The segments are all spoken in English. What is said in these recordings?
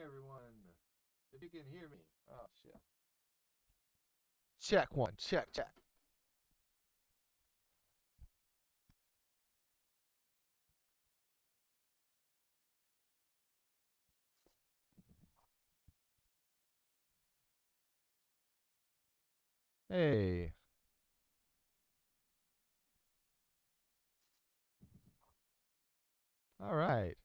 everyone. If you can hear me. Oh, shit. Check one. Check, check. Hey. All right.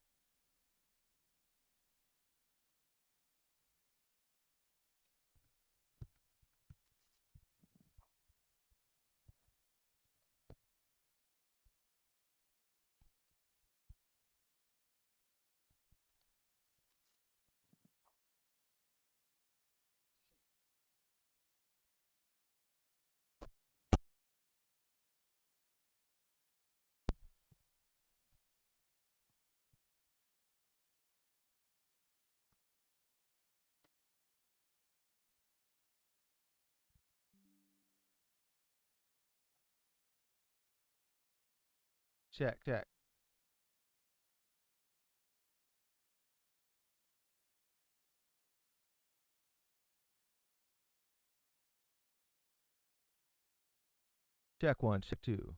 Check, check. Check one, check two.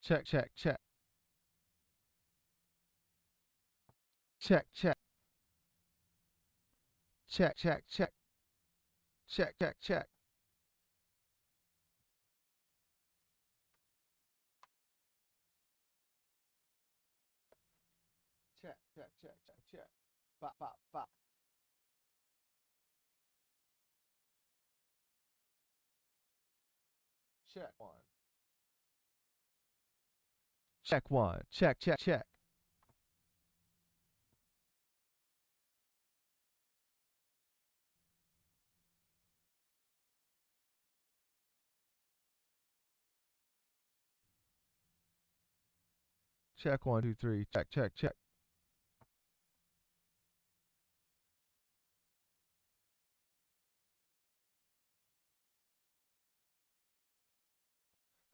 Check, check, check. Check, check. Check, check, check. Check, check, check. Check, check, check, check, check. Bop, bop, bop. Check one. Check one. Check, check, check. Check one, two, three. Check, check, check.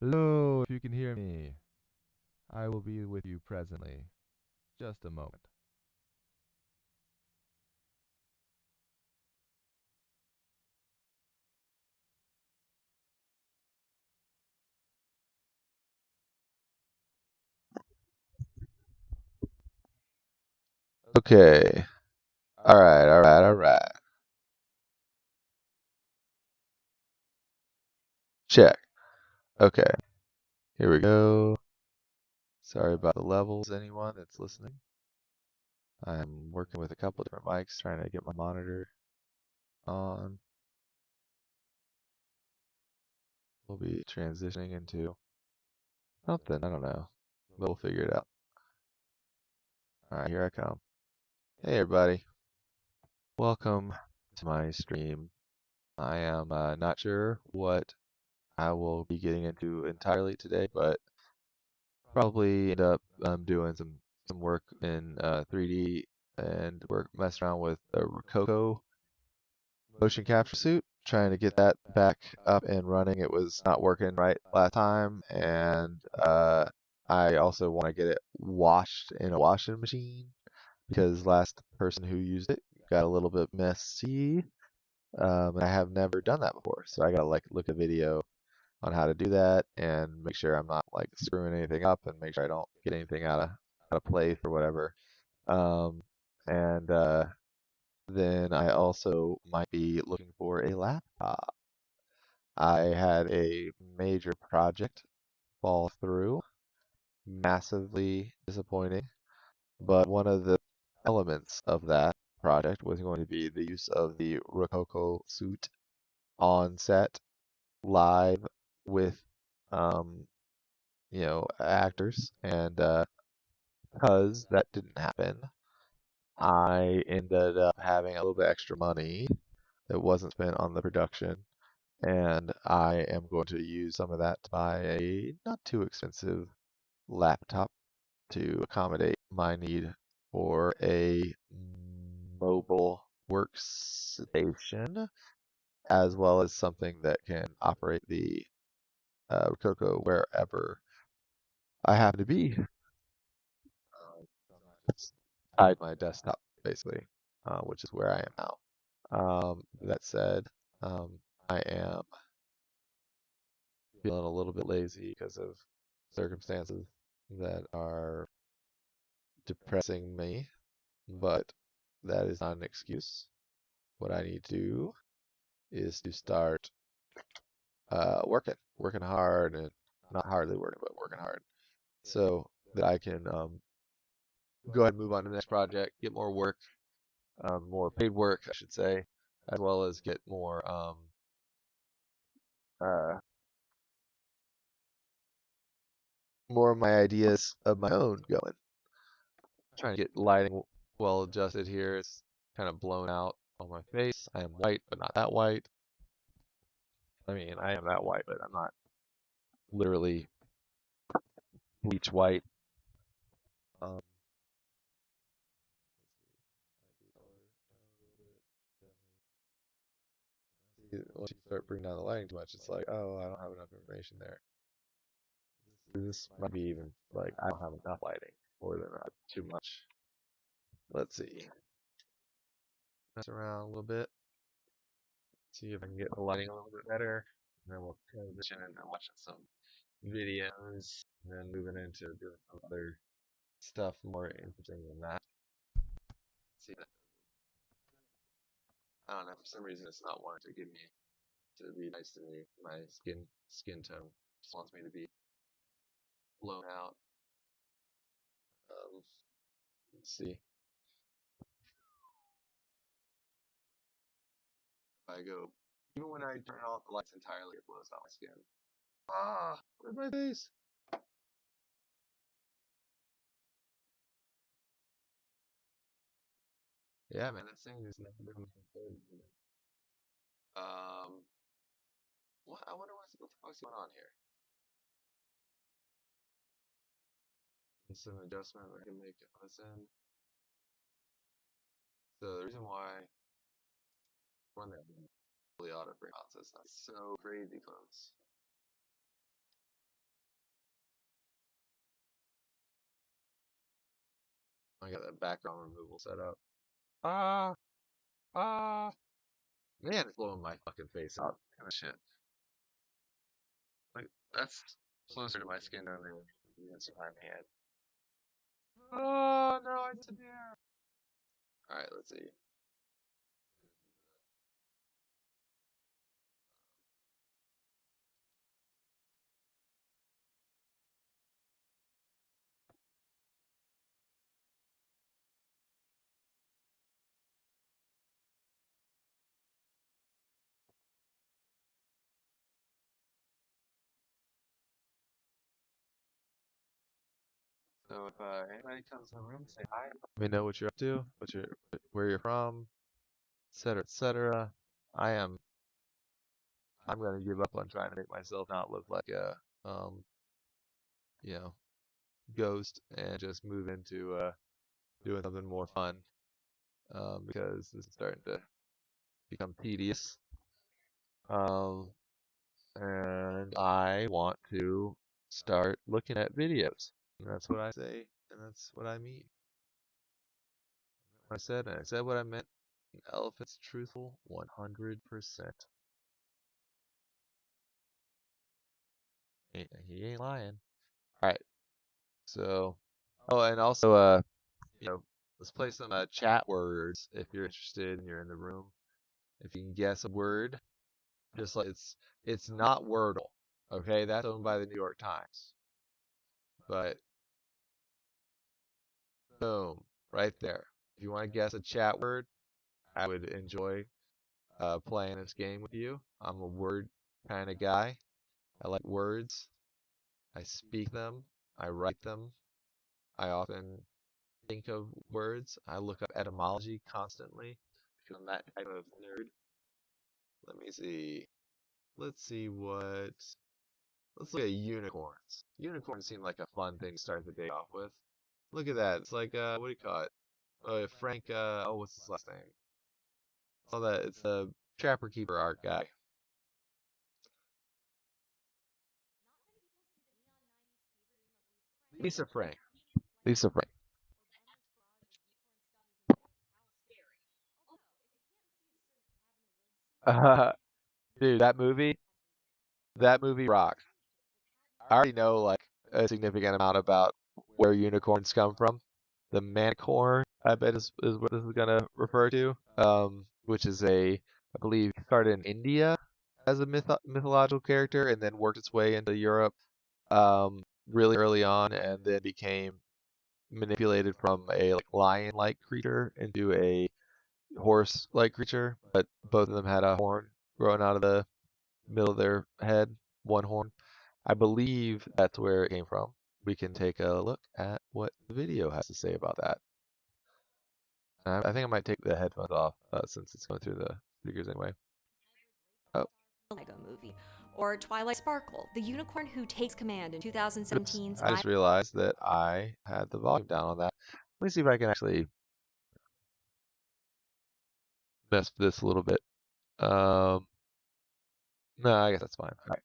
Hello, if you can hear me. I will be with you presently. Just a moment. Okay. All right, all right, all right. Check. Okay. Here we go. Sorry about the levels, anyone that's listening. I'm working with a couple different mics, trying to get my monitor on. We'll be transitioning into something, I don't know, but we'll figure it out. All right, here I come. Hey, everybody. Welcome to my stream. I am not sure what I will be getting into entirely today, but probably end up doing some work in 3D and mess around with a Rococo motion capture suit, trying to get that back up and running. It was not working right last time, and I also want to get it washed in a washing machine because last person who used it got a little bit messy, and I have never done that before. So I gotta like look at a video on how to do that and make sure I'm not like screwing anything up and make sure I don't get anything out of place or whatever. Um, and then I also might be looking for a laptop. I had a major project fall through massively disappointing. But one of the elements of that project was going to be the use of the Rococo suit on set live with um, actors, and because that didn't happen, I ended up having a little bit extra money that wasn't spent on the production, and I am going to use some of that to buy a not too expensive laptop to accommodate my need for a mobile workstation, as well as something that can operate the Rococo wherever I happen to be. It's tied to my desktop, basically, which is where I am now. That said, I am feeling a little bit lazy because of circumstances that are depressing me, but that is not an excuse. What I need to do is to start working hard, and not hardly working, but working hard, so that I can go ahead and move on to the next project, get more work, more paid work, I should say, as well as get uh, more of my ideas of my own going. Trying to get lighting well adjusted here. It's kind of blown out on my face. I am white, but not that white. I mean, I am that white, but I'm not literally bleach white. Um, Once you start bringing down the lighting too much, it's like, oh, I don't have enough information there. This might be even like I don't have enough lighting, or they're not too much. Let's see. Mess around a little bit. See if I can get the lighting a little bit better. And then we'll transition into watching some videos, and then moving into doing some other stuff more interesting than that. See, I don't know. For some reason, it's not wanting to give me to be nice to me. My skin tone just wants me to be blown out. Let's see. If I go, even when I turn off the lights entirely, it blows out my skin. Ah, where's my face? Yeah, man, that thing is never been good. Um, what? I wonder what the fuck's going on here. It's an adjustment I can make on this end. So the reason why run that fully auto frame out, so it's not so crazy close. I got that background removal set up. Ah, ah, man, it's blowing my fucking face out. Kind of shit. Like that's closer to my skin than the inside of my head. Oh no, I disappeared. All right, let's see. So if anybody comes in the room, say hi. Let me know what you're up to, where you're from, etc., etc. I am. I'm gonna give up on trying to make myself not look like a, you know, ghost, and just move into doing something more fun. Because this is starting to become tedious. Um, and I want to start looking at videos. And that's what I say, and that's what I mean. I said what I meant. An elephant's truthful 100%. He ain't lying. All right. So, oh, and also, you know, let's play some chat words if you're interested and you're in the room. If you can guess a word, just like it's not Wordle, okay? That's owned by the New York Times. But Boom, right there. If you want to guess a chat word, I would enjoy playing this game with you. I'm a word kind of guy. I like words. I speak them. I write them. I often think of words. I look up etymology constantly because I'm that type of nerd. Let me see. Let's see what. Let's look at unicorns. Unicorns seem like a fun thing to start the day off with. Look at that. It's like what do you call it? Frank. Oh, what's his last name? Oh, that it's the Trapper Keeper art guy. Lisa Frank. Lisa Frank. Dude, that movie rocks. I already know like a significant amount about where unicorns come from. The manicorn, I bet is what this is gonna refer to. Which is I believe, started in India as a mythological character and then worked its way into Europe, really early on, and then became manipulated from a like lion-like creature into a horse-like creature. But both of them had a horn growing out of the middle of their head, one horn. I believe that's where it came from. We can take a look at what the video has to say about that. I think I might take the headphones off since it's going through the speakers anyway. Oh, Lego movie. Or Twilight Sparkle, the unicorn who takes command in oops. 2017's I just realized that I had the volume down on that. Let me see if I can actually mess with this a little bit. No, I guess that's fine. All right.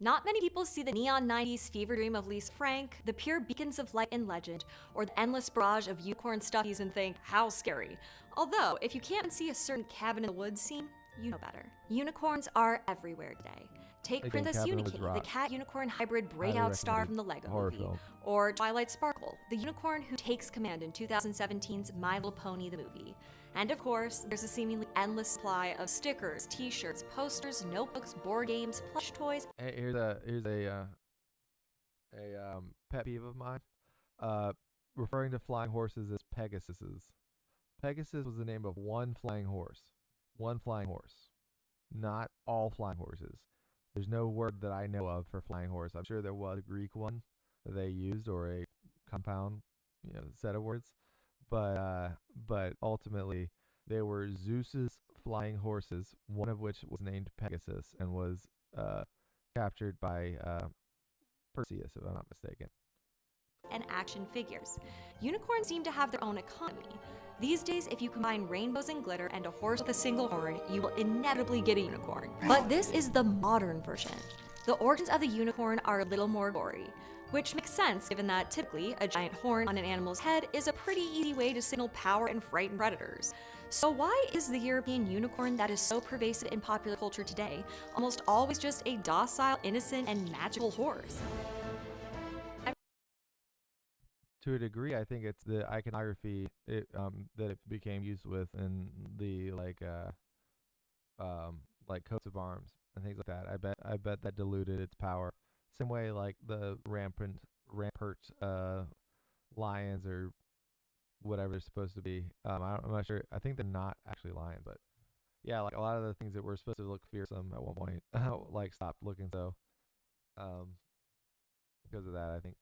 Not many people see the neon 90s fever dream of Lisa Frank, the pure beacons of light and legend, or the endless barrage of unicorn stuffies and think, how scary. Although, if you can't see a certain cabin in the woods scene, you know better. Unicorns are everywhere today. Take Again, Princess Cabin in the Unikitty, Woods the rocks. cat-unicorn hybrid Highly breakout star recommended from the Lego horror movie. film. Or Twilight Sparkle, the unicorn who takes command in 2017's My Little Pony the movie. And of course, there's a seemingly endless supply of stickers, t-shirts, posters, notebooks, board games, plush toys. Hey, here's a pet peeve of mine. Referring to flying horses as Pegasuses. Pegasus was the name of one flying horse. One flying horse. Not all flying horses. There's no word that I know of for flying horse. I'm sure there was a Greek one that they used, or a compound, set of words. But ultimately they were Zeus's flying horses, one of which was named Pegasus and was captured by Perseus, if I'm not mistaken. And action figures. Unicorns seem to have their own economy. These days, if you combine rainbows and glitter and a horse with a single horn, you will inevitably get a unicorn. But this is the modern version. The origins of the unicorn are a little more gory, which makes sense given that typically a giant horn on an animal's head is a pretty easy way to signal power and frighten predators. So why is the European unicorn that is so pervasive in popular culture today almost always just a docile, innocent, and magical horse? To a degree, I think it's the iconography that it became used with in the like coats of arms and things like that. I bet that diluted its power. Same way like the rampant lions or whatever they're supposed to be. I'm not sure. I think they're not actually lions, but yeah, like a lot of the things that were supposed to look fearsome at one point, like stopped looking so. Because of that, I think.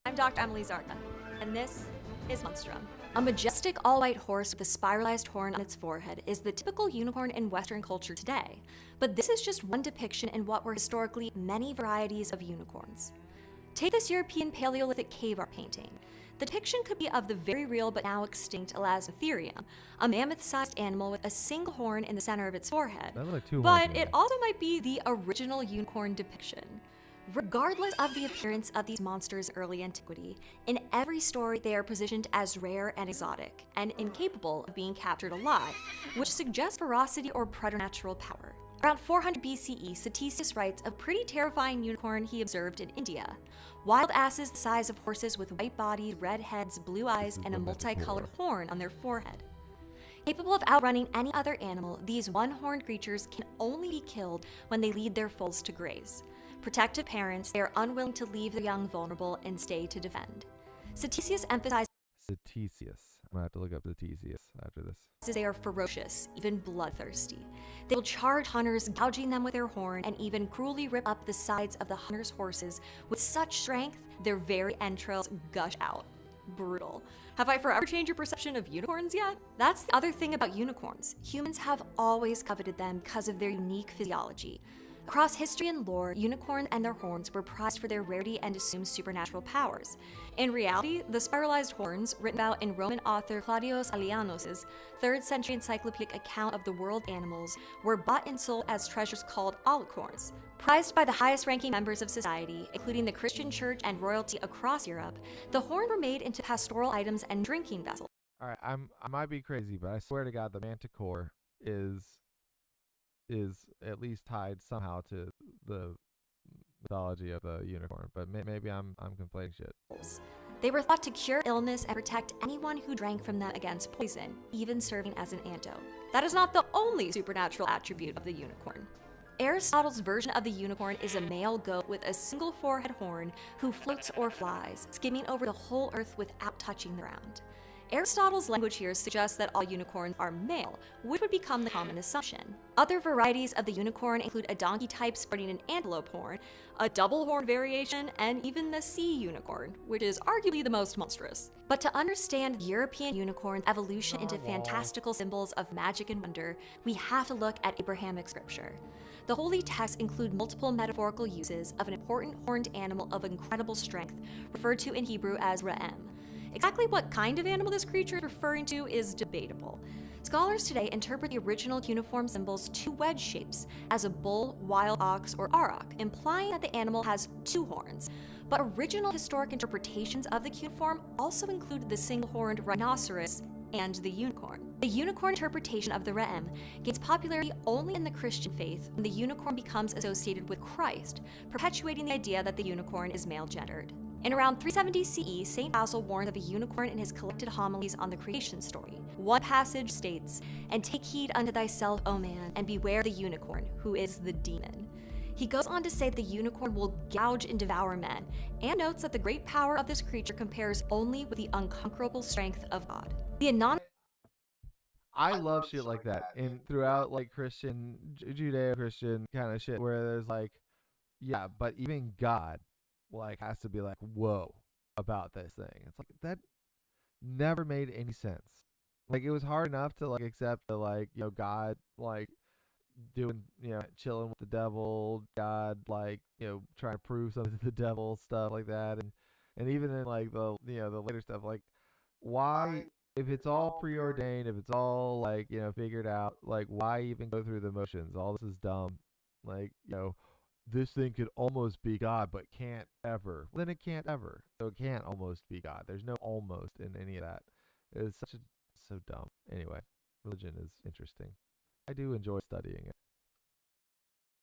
I'm Dr. Emily Zarka, and this is Monstrum. A majestic all-white horse with a spiralized horn on its forehead is the typical unicorn in Western culture today. But this is just one depiction in what were historically many varieties of unicorns. Take this European Paleolithic cave art painting. The depiction could be of the very real but now extinct Elasmotherium, a mammoth-sized animal with a single horn in the center of its forehead. But it also might be the original unicorn depiction. Regardless of the appearance of these monsters in early antiquity, in every story they are positioned as rare and exotic, and incapable of being captured alive, which suggests ferocity or preternatural power. Around 400 BCE, Ctesias writes of a pretty terrifying unicorn he observed in India. Wild asses the size of horses with white bodies, red heads, blue eyes, and a multicolored horn on their forehead. Capable of outrunning any other animal, these one-horned creatures can only be killed when they lead their foals to graze. Protective parents, they are unwilling to leave their young vulnerable and stay to defend. Ctesias emphasizes Ctesias. I'm going to have to look up Ctesias after this. they are ferocious, even bloodthirsty. They will charge hunters, gouging them with their horn, and even cruelly rip up the sides of the hunters' horses with such strength their very entrails gush out. Brutal. Have I forever changed your perception of unicorns yet? That's the other thing about unicorns. Humans have always coveted them because of their unique physiology. Across history and lore, unicorns and their horns were prized for their rarity and assumed supernatural powers. In reality, the spiralized horns, written about in Roman author Claudius Aelianos' 3rd century encyclopedic account of the world animals, were bought and sold as treasures called alicorns. Prized by the highest-ranking members of society, including the Christian church and royalty across Europe, the horns were made into pastoral items and drinking vessels. All right, I might be crazy, but I swear to God, the manticore is at least tied somehow to the mythology of the unicorn. But maybe I'm complaining shit. They were thought to cure illness and protect anyone who drank from them against poison, even serving as an antidote. That is not the only supernatural attribute of the unicorn. Aristotle's version of the unicorn is a male goat with a single forehead horn who floats or flies, skimming over the whole earth without touching the ground. Aristotle's language here suggests that all unicorns are male, which would become the common assumption. Other varieties of the unicorn include a donkey type sporting an antelope horn, a double horn variation, and even the sea unicorn, which is arguably the most monstrous. But to understand European unicorn's evolution into fantastical symbols of magic and wonder, we have to look at Abrahamic scripture. The holy texts include multiple metaphorical uses of an important horned animal of incredible strength, referred to in Hebrew as Ra'em. Exactly what kind of animal this creature is referring to is debatable. Scholars today interpret the original cuneiform symbols 2 wedge shapes as a bull, wild ox, or auroch, implying that the animal has 2 horns. But original historic interpretations of the cuneiform also include the single-horned rhinoceros and the unicorn. The unicorn interpretation of the Ra'em gains popularity only in the Christian faith when the unicorn becomes associated with Christ, perpetuating the idea that the unicorn is male-gendered. In around 370 CE, St. Basil warned of a unicorn in his collected homilies on the creation story. One passage states, "And take heed unto thyself, O man, and beware the unicorn, who is the demon." He goes on to say the unicorn will gouge and devour men, and notes that the great power of this creature compares only with the unconquerable strength of God. The I love shit like that. And throughout like Christian, Judeo-Christian kind of shit where there's like, yeah, but even God like has to be like, whoa, about this thing. It's like that never made any sense. Like it was hard enough to like accept the like, God like doing, chilling with the devil, God like, trying to prove something to the devil, stuff like that. And even in like the the later stuff, like why, if it's all preordained, if it's all like, figured out, like why even go through the motions? All this is dumb. Like, this thing could almost be God, but can't ever. Well, then it can't ever. So it can't almost be God. There's no almost in any of that. It's so dumb. Anyway, religion is interesting. I do enjoy studying it.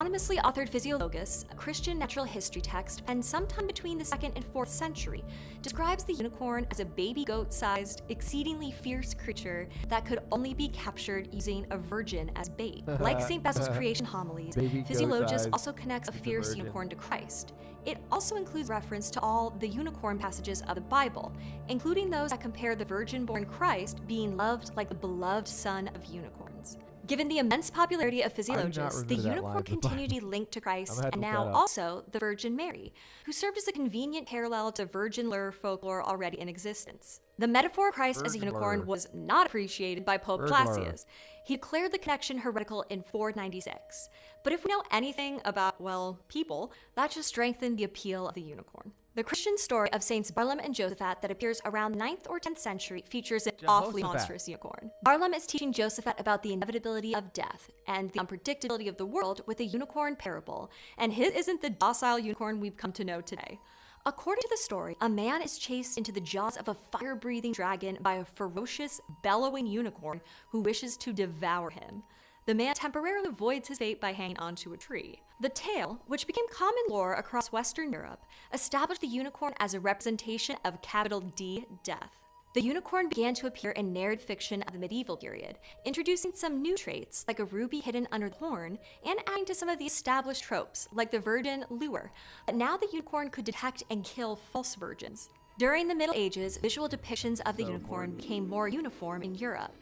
anonymously authored Physiologus, a Christian natural history text, and sometime between the 2nd and 4th century, describes the unicorn as a baby goat-sized, exceedingly fierce creature that could only be captured using a virgin as bait. Like St. Basil's creation homilies, Physiologus also connects a fierce unicorn to Christ. It also includes reference to all the unicorn passages of the Bible, including those that compare the virgin-born Christ being loved like the beloved son of unicorns. Given the immense popularity of Physiologus, the unicorn continued to be linked to Christ and now also the Virgin Mary, who served as a convenient parallel to virgin lure folklore already in existence. The metaphor of Christ as a unicorn was not appreciated by Pope Gelasius. He declared the connection heretical in 496. But if we know anything about, well, people, that just strengthened the appeal of the unicorn. The Christian story of Saints Barlaam and Josaphat that appears around 9th or 10th century features an awfully monstrous unicorn. Barlaam is teaching Josaphat about the inevitability of death and the unpredictability of the world with a unicorn parable, and his isn't the docile unicorn we've come to know today. According to the story, a man is chased into the jaws of a fire-breathing dragon by a ferocious, bellowing unicorn who wishes to devour him. The man temporarily avoids his fate by hanging onto a tree. The tale, which became common lore across Western Europe, established the unicorn as a representation of capital D, death. The unicorn began to appear in narrative fiction of the medieval period, introducing some new traits like a ruby hidden under the horn and adding to some of the established tropes like the virgin lure. But now the unicorn could detect and kill false virgins. During the Middle Ages, visual depictions of the unicorn became more uniform in Europe.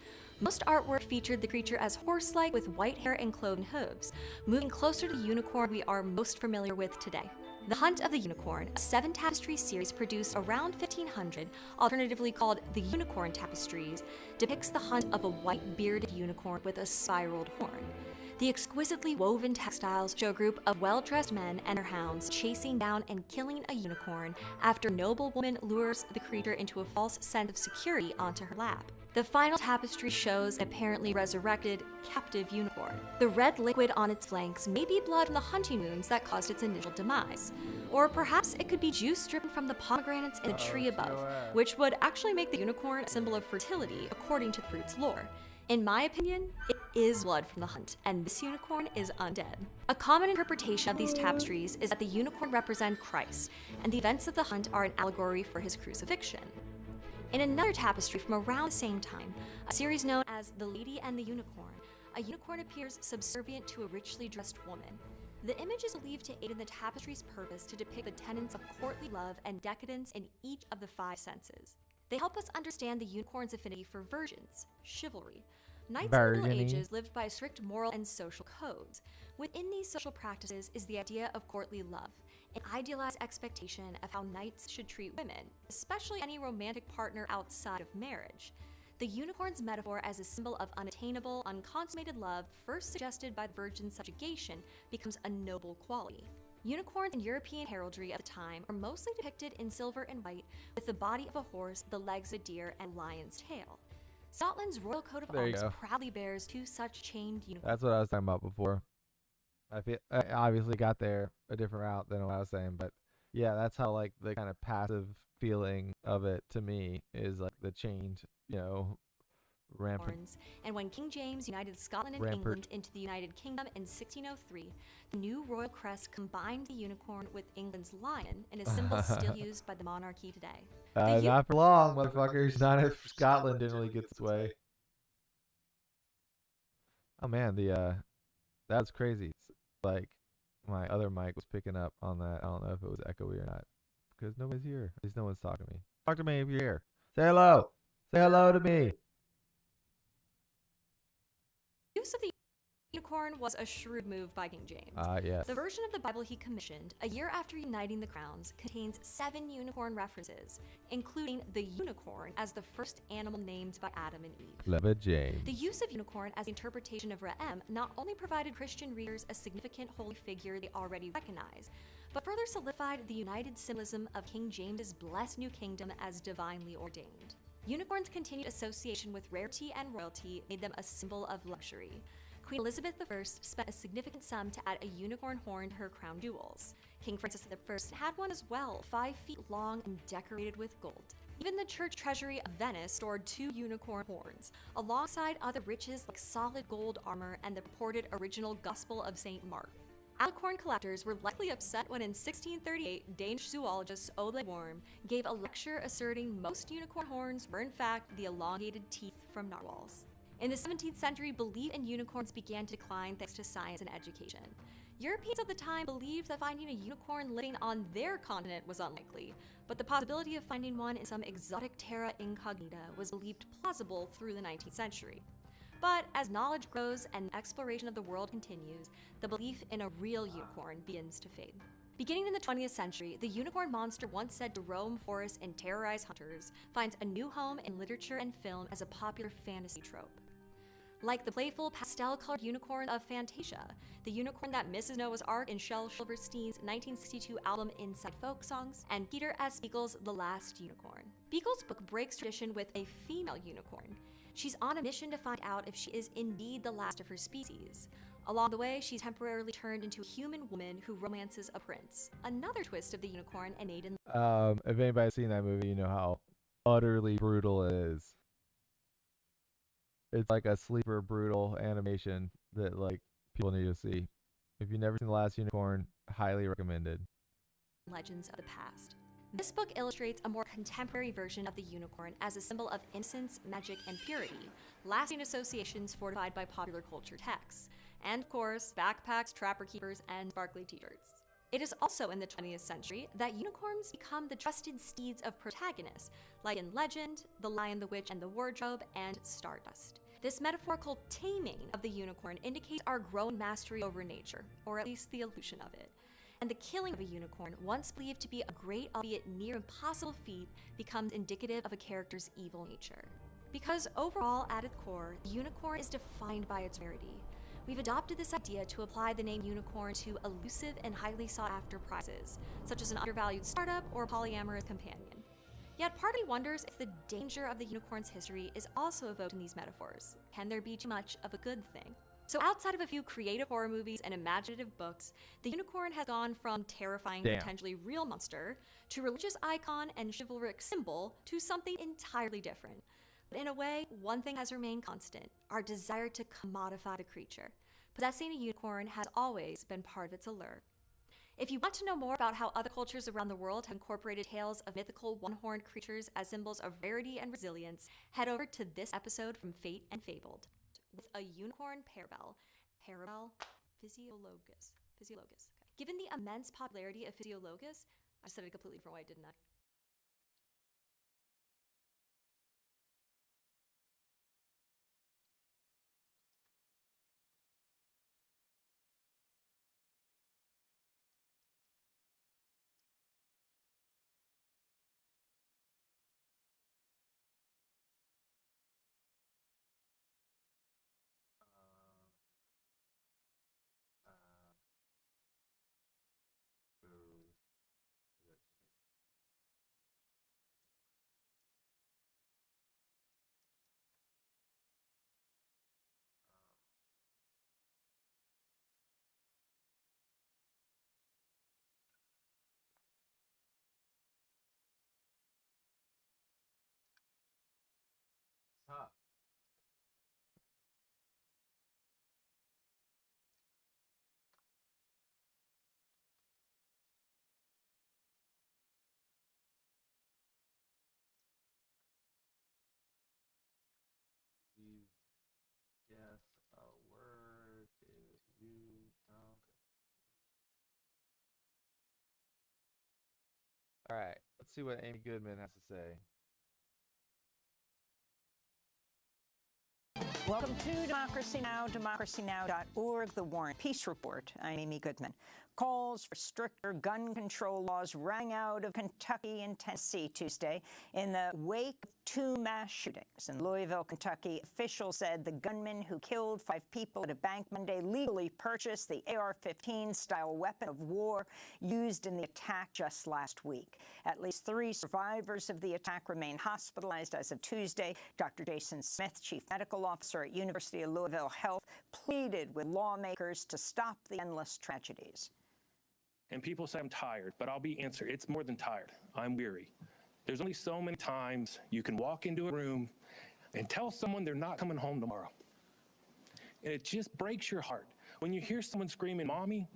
Most artwork featured the creature as horse-like with white hair and cloven hooves, moving closer to the unicorn we are most familiar with today. The Hunt of the Unicorn, a 7-tapestry series produced around 1500, alternatively called the Unicorn Tapestries, depicts the hunt of a white bearded unicorn with a spiraled horn. The exquisitely woven textiles show a group of well-dressed men and their hounds chasing down and killing a unicorn after a noblewoman lures the creature into a false sense of security onto her lap. The final tapestry shows an apparently resurrected, captive unicorn. The red liquid on its flanks may be blood from the hunting wounds that caused its initial demise. Or perhaps it could be juice dripping from the pomegranates in the tree above, which would actually make the unicorn a symbol of fertility according to the fruit's lore. In my opinion, it is blood from the hunt, and this unicorn is undead. A common interpretation of these tapestries is that the unicorn represents Christ, and the events of the hunt are an allegory for his crucifixion. In another tapestry from around the same time, a series known as The Lady and the Unicorn, a unicorn appears subservient to a richly dressed woman. The image is believed to aid in the tapestry's purpose to depict the tenets of courtly love and decadence in each of the 5 senses. They help us understand the unicorn's affinity for virgins, chivalry. Knights in the Middle Ages lived by strict moral and social codes. Within these social practices is the idea of courtly love, an idealized expectation of how knights should treat women, especially any romantic partner outside of marriage. The unicorn's metaphor as a symbol of unattainable, unconsummated love, first suggested by virgin subjugation, becomes a noble quality. Unicorns in European heraldry of the time are mostly depicted in silver and white, with the body of a horse, the legs of a deer, and a lion's tail. Scotland's royal coat of arms proudly bears 2 such chained unicorns. That's what I was talking about before. I obviously got there a different route than what I was saying, but yeah, that's how like the kind of passive feeling of it to me is like the chained, rampant. And when King James united Scotland and England into the United Kingdom in 1603, the new royal crest combined the unicorn with England's lion in a symbol still used by the monarchy today. Not for long, motherfuckers. Not if Scotland didn't really get this way. Oh man, that's crazy. It's like my other mic was picking up on that. I don't know if it was echoey or not because nobody's here. At least no one's talking to me. Talk to me if you're here. Say hello. Say hello to me. Use of the unicorn was a shrewd move by King James. Yes. The version of the Bible he commissioned, a year after uniting the crowns, contains 7 unicorn references, including the unicorn as the first animal named by Adam and Eve. Clever James. The use of unicorn as the interpretation of Ra'em not only provided Christian readers a significant holy figure they already recognized, but further solidified the united symbolism of King James's blessed new kingdom as divinely ordained. Unicorns' continued association with rarity and royalty made them a symbol of luxury. Queen Elizabeth I spent a significant sum to add a unicorn horn to her crown jewels. King Francis I had one as well, 5 feet long and decorated with gold. Even the church treasury of Venice stored 2 unicorn horns, alongside other riches like solid gold armor and the purported original Gospel of St. Mark. Alicorn collectors were likely upset when in 1638, Danish zoologist Ole Worm gave a lecture asserting most unicorn horns were in fact the elongated teeth from narwhals. In the 17th century, belief in unicorns began to decline thanks to science and education. Europeans at the time believed that finding a unicorn living on their continent was unlikely, but the possibility of finding one in some exotic terra incognita was believed plausible through the 19th century. But as knowledge grows and exploration of the world continues, the belief in a real unicorn begins to fade. Beginning in the 20th century, the unicorn monster once said to roam forests and terrorize hunters finds a new home in literature and film as a popular fantasy trope. Like the playful, pastel-colored unicorn of Fantasia, the unicorn that Mrs. Noah's Ark in Shel Silverstein's 1962 album Inside Folk Songs, and Peter S. Beagle's The Last Unicorn. Beagle's book breaks tradition with a female unicorn. She's on a mission to find out if she is indeed the last of her species. Along the way, she's temporarily turned into a human woman who romances a prince. Another twist of the unicorn and Aiden. If anybody's seen that movie, you know how utterly brutal it is. It's like a sleeper brutal animation that like people need to see. If you've never seen The Last Unicorn, highly recommended. Legends of the past. This book illustrates a more contemporary version of the unicorn as a symbol of innocence, magic, and purity, lasting associations fortified by popular culture texts. And of course, backpacks, trapper keepers, and sparkly t-shirts. It is also in the 20th century that unicorns become the trusted steeds of protagonists, like in Legend, The Lion, the Witch, and the Wardrobe, and Stardust. This metaphorical taming of the unicorn indicates our growing mastery over nature, or at least the illusion of it. And the killing of a unicorn, once believed to be a great, albeit near impossible feat, becomes indicative of a character's evil nature. Because overall, at its core, the unicorn is defined by its rarity. We've adopted this idea to apply the name unicorn to elusive and highly sought-after prizes, such as an undervalued startup or a polyamorous companion. Yet part of me wonders if the danger of the unicorn's history is also evoked in these metaphors. Can there be too much of a good thing? So outside of a few creative horror movies and imaginative books, the unicorn has gone from terrifying, potentially real monster to religious icon and chivalric symbol to something entirely different. But in a way, one thing has remained constant: our desire to commodify the creature. Possessing a unicorn has always been part of its allure. If you want to know more about how other cultures around the world have incorporated tales of mythical one-horned creatures as symbols of rarity and resilience, head over to this episode from Fate and Fabled, with a unicorn parabel physiologus. Okay. Given the immense popularity of physiologus, I said it a completely different way, didn't I? Yes, a word is used. All right, let's see what Amy Goodman has to say. Welcome to Democracy Now!, democracynow.org, The War and Peace Report. I'm Amy Goodman. Calls for stricter gun control laws rang out of Kentucky and Tennessee Tuesday in the wake of two mass shootings. In Louisville, Kentucky, officials said the gunman who killed 5 people at a bank Monday legally purchased the AR-15 style weapon of war used in the attack just last week. At least 3 survivors of the attack remain hospitalized as of Tuesday. Dr. Jason Smith, chief medical officer at University of Louisville Health, pleaded with lawmakers to stop the endless tragedies. And people say I'm tired, but I'll be answered. It's more than tired. I'm weary. There's only so many times you can walk into a room and tell someone they're not coming home tomorrow. And it just breaks your heart when you hear someone screaming, "Mommy,"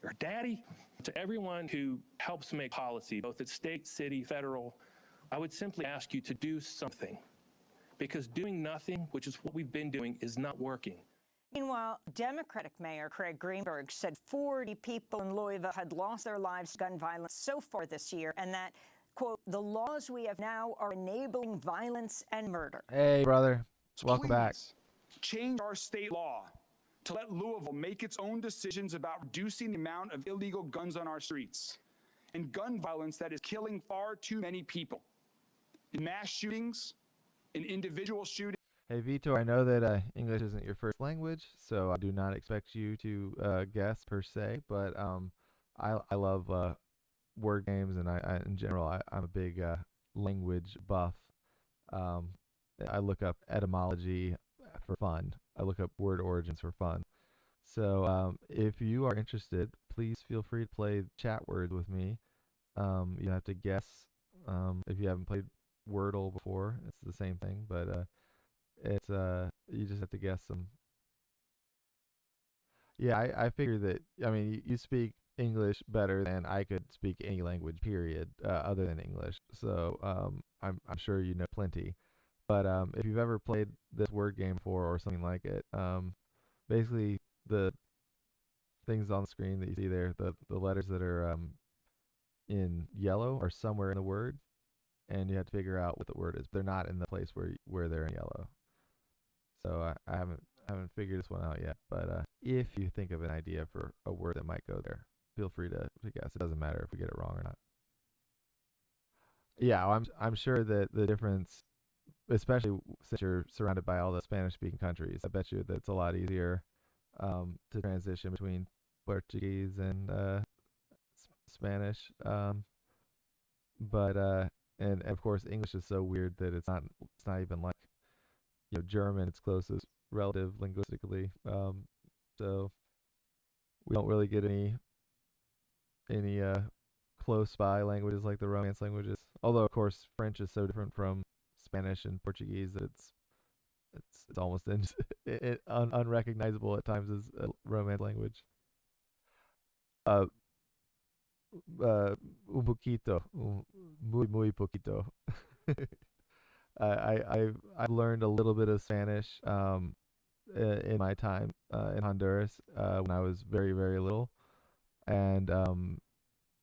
or "Daddy." To everyone who helps make policy, both at state, city, federal, I would simply ask you to do something. Because doing nothing, which is what we've been doing, is not working. Meanwhile, Democratic Mayor Craig Greenberg said 40 people in Louisville had lost their lives to gun violence so far this year, and that, quote, "the laws we have now are enabling violence and murder." Hey, brother. Welcome back. Change our state law to let Louisville make its own decisions about reducing the amount of illegal guns on our streets and gun violence that is killing far too many people. In mass shootings, in individual shootings. Hey, Vitor, I know that English isn't your first language, so I do not expect you to guess per se, but I love word games, and in general, I'm a big language buff. I look up etymology for fun. I look up word origins for fun. So if you are interested, please feel free to play chat words with me. You have to guess. If you haven't played Wordle before, it's the same thing, but it's you just have to guess some. Yeah, I figure that, I mean, you speak English better than I could speak any language, period, other than English. So I'm sure you know plenty. But if you've ever played this word game before or something like it, basically things on the screen that you see there, the letters that are in yellow are somewhere in the word, and you have to figure out what the word is. They're not in the place where they're in yellow. So I haven't figured this one out yet. But if you think of an idea for a word that might go there, feel free to guess. It doesn't matter if we get it wrong or not. Yeah, I'm sure that the difference, especially since you're surrounded by all the Spanish-speaking countries, I bet you that it's a lot easier to transition between Portuguese and Spanish. But and of course English is so weird that it's not even like German, its closest relative linguistically. So we don't really get any close by languages like the Romance languages. Although of course French is so different from Spanish and Portuguese that it's almost unrecognizable at times as a Romance language. Un poquito, muy poquito. I've learned a little bit of Spanish in my time in Honduras when I was very, very little, and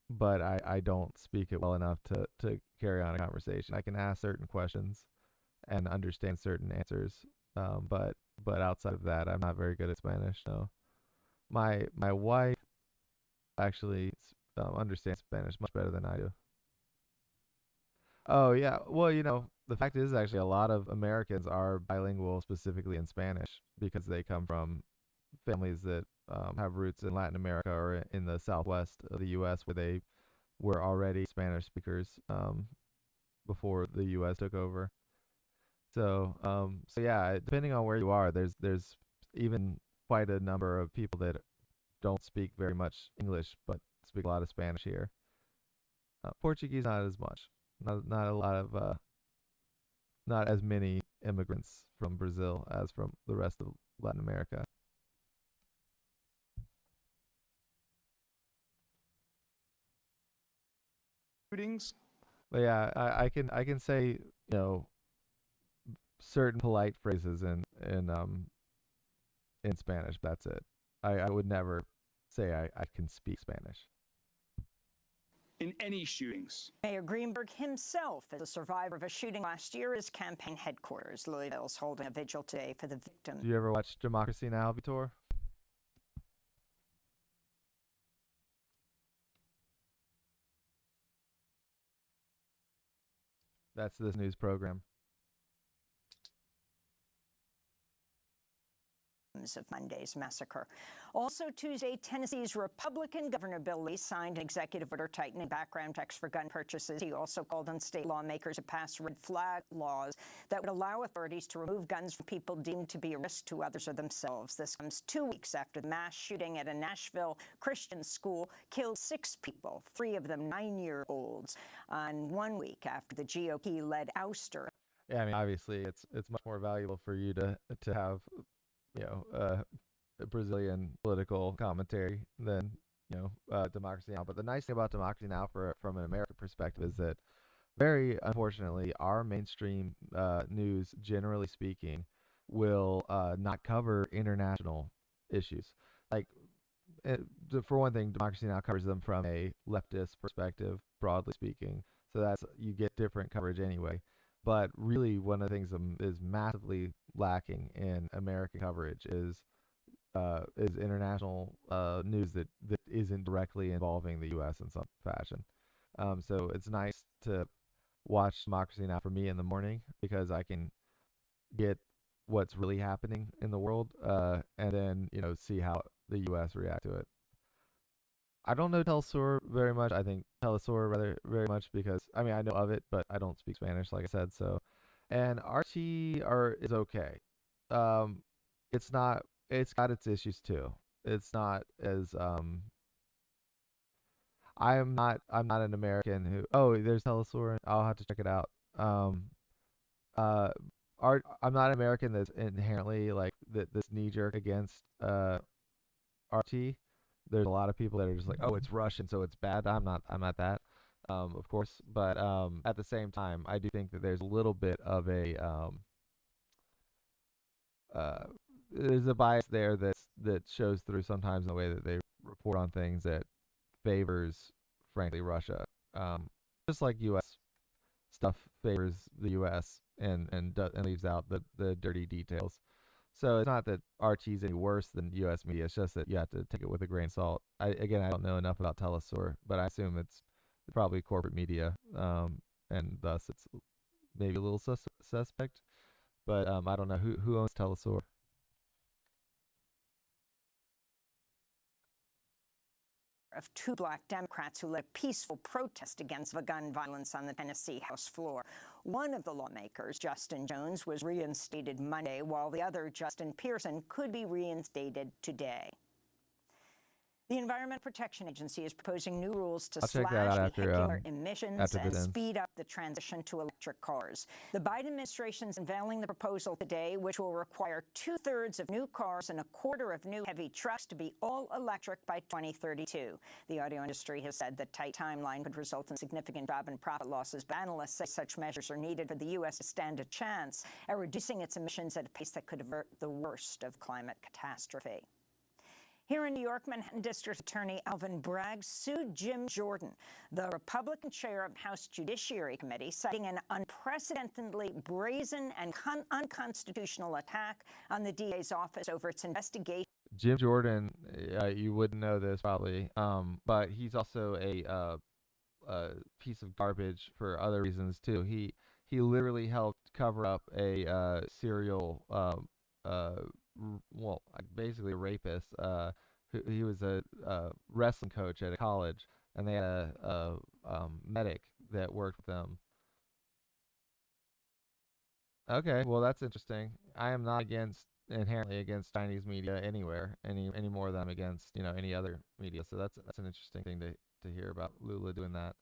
but I don't speak it well enough to carry on a conversation. I can ask certain questions and understand certain answers, but outside of that, I'm not very good at Spanish. No, my wife actually understands Spanish much better than I do. Oh yeah, well the fact is actually a lot of Americans are bilingual specifically in Spanish because they come from families that have roots in Latin America or in the southwest of the U.S. where they were already Spanish speakers before the U.S. took over. So yeah, depending on where you are, there's even quite a number of people that don't speak very much English but speak a lot of Spanish here. Portuguese not as much. Not a lot of not as many immigrants from Brazil as from the rest of Latin America. Shootings. But yeah, I can say certain polite phrases in Spanish. That's it. I would never say I can speak Spanish. In any shootings. Mayor Greenberg himself, as a survivor of a shooting last year, his campaign headquarters. Louisville's holding a vigil today for the victims. Do you ever watch Democracy Now, Vitor? That's this news program. Of Monday's massacre. Also Tuesday, Tennessee's Republican Governor Bill Lee signed an executive order tightening background checks for gun purchases. He also called on state lawmakers to pass red flag laws that would allow authorities to remove guns from people deemed to be a risk to others or themselves. This comes 2 weeks after the mass shooting at a Nashville Christian school killed 6 people, 3 of them 9-year-olds, and 1 week after the GOP-led ouster. Yeah, I mean, obviously, it's much more valuable for you to have Brazilian political commentary than Democracy Now. But the nice thing about Democracy Now from an American perspective is that, very unfortunately, our mainstream news, generally speaking, will not cover international issues. Like, for one thing, Democracy Now covers them from a leftist perspective, broadly speaking. So you get different coverage anyway. But really, one of the things that is massively lacking in American coverage is international news that isn't directly involving the U.S. in some fashion. So it's nice to watch Democracy Now for me in the morning because I can get what's really happening in the world and then see how the U.S. react to it. I don't know Telesur very much. I think Telesur rather very much because I mean I know of it, but I don't speak Spanish, like I said. So, and RT is okay. It's not. It's got its issues too. It's not as I'm not an American who. Oh, there's Telesur. I'll have to check it out. I'm not an American that's inherently like this knee jerk against RT. There's a lot of people that are just like, oh, it's Russian, so it's bad. I'm not that, of course. But at the same time, I do think that there's a little bit of there's a bias there that shows through sometimes in the way that they report on things that favors, frankly, Russia. Just like U.S. stuff favors the U.S. and leaves out the dirty details. So it's not that RT is any worse than U.S. media. It's just that you have to take it with a grain of salt. I don't know enough about Telesur, but I assume it's probably corporate media, and thus it's maybe a little suspect. But I don't know who owns Telesur. Of two black Democrats who led a peaceful protest against the gun violence on the Tennessee House floor. One of the lawmakers, Justin Jones, was reinstated Monday, while the other, Justin Pearson, could be reinstated today. The Environmental Protection Agency is proposing new rules to slash vehicular emissions and speed up the transition to electric cars. The Biden administration is unveiling the proposal today, which will require 2/3 of new cars and 1/4 of new heavy trucks to be all electric by 2032. The auto industry has said the tight timeline could result in significant job and profit losses, but analysts say such measures are needed for the U.S. to stand a chance at reducing its emissions at a pace that could avert the worst of climate catastrophe. Here in New York, Manhattan District Attorney Alvin Bragg sued Jim Jordan, the Republican chair of the House Judiciary Committee, citing an unprecedentedly brazen and unconstitutional attack on the DA's office over its investigation. Jim Jordan, you wouldn't know this probably, but he's also a piece of garbage for other reasons too. He literally helped cover up a serial basically a rapist. He was a wrestling coach at a college, and they had a medic that worked with them. Okay, well that's interesting. I am not inherently against Chinese media anywhere, any more than I'm against any other media. So that's an interesting thing to hear about Lula doing that.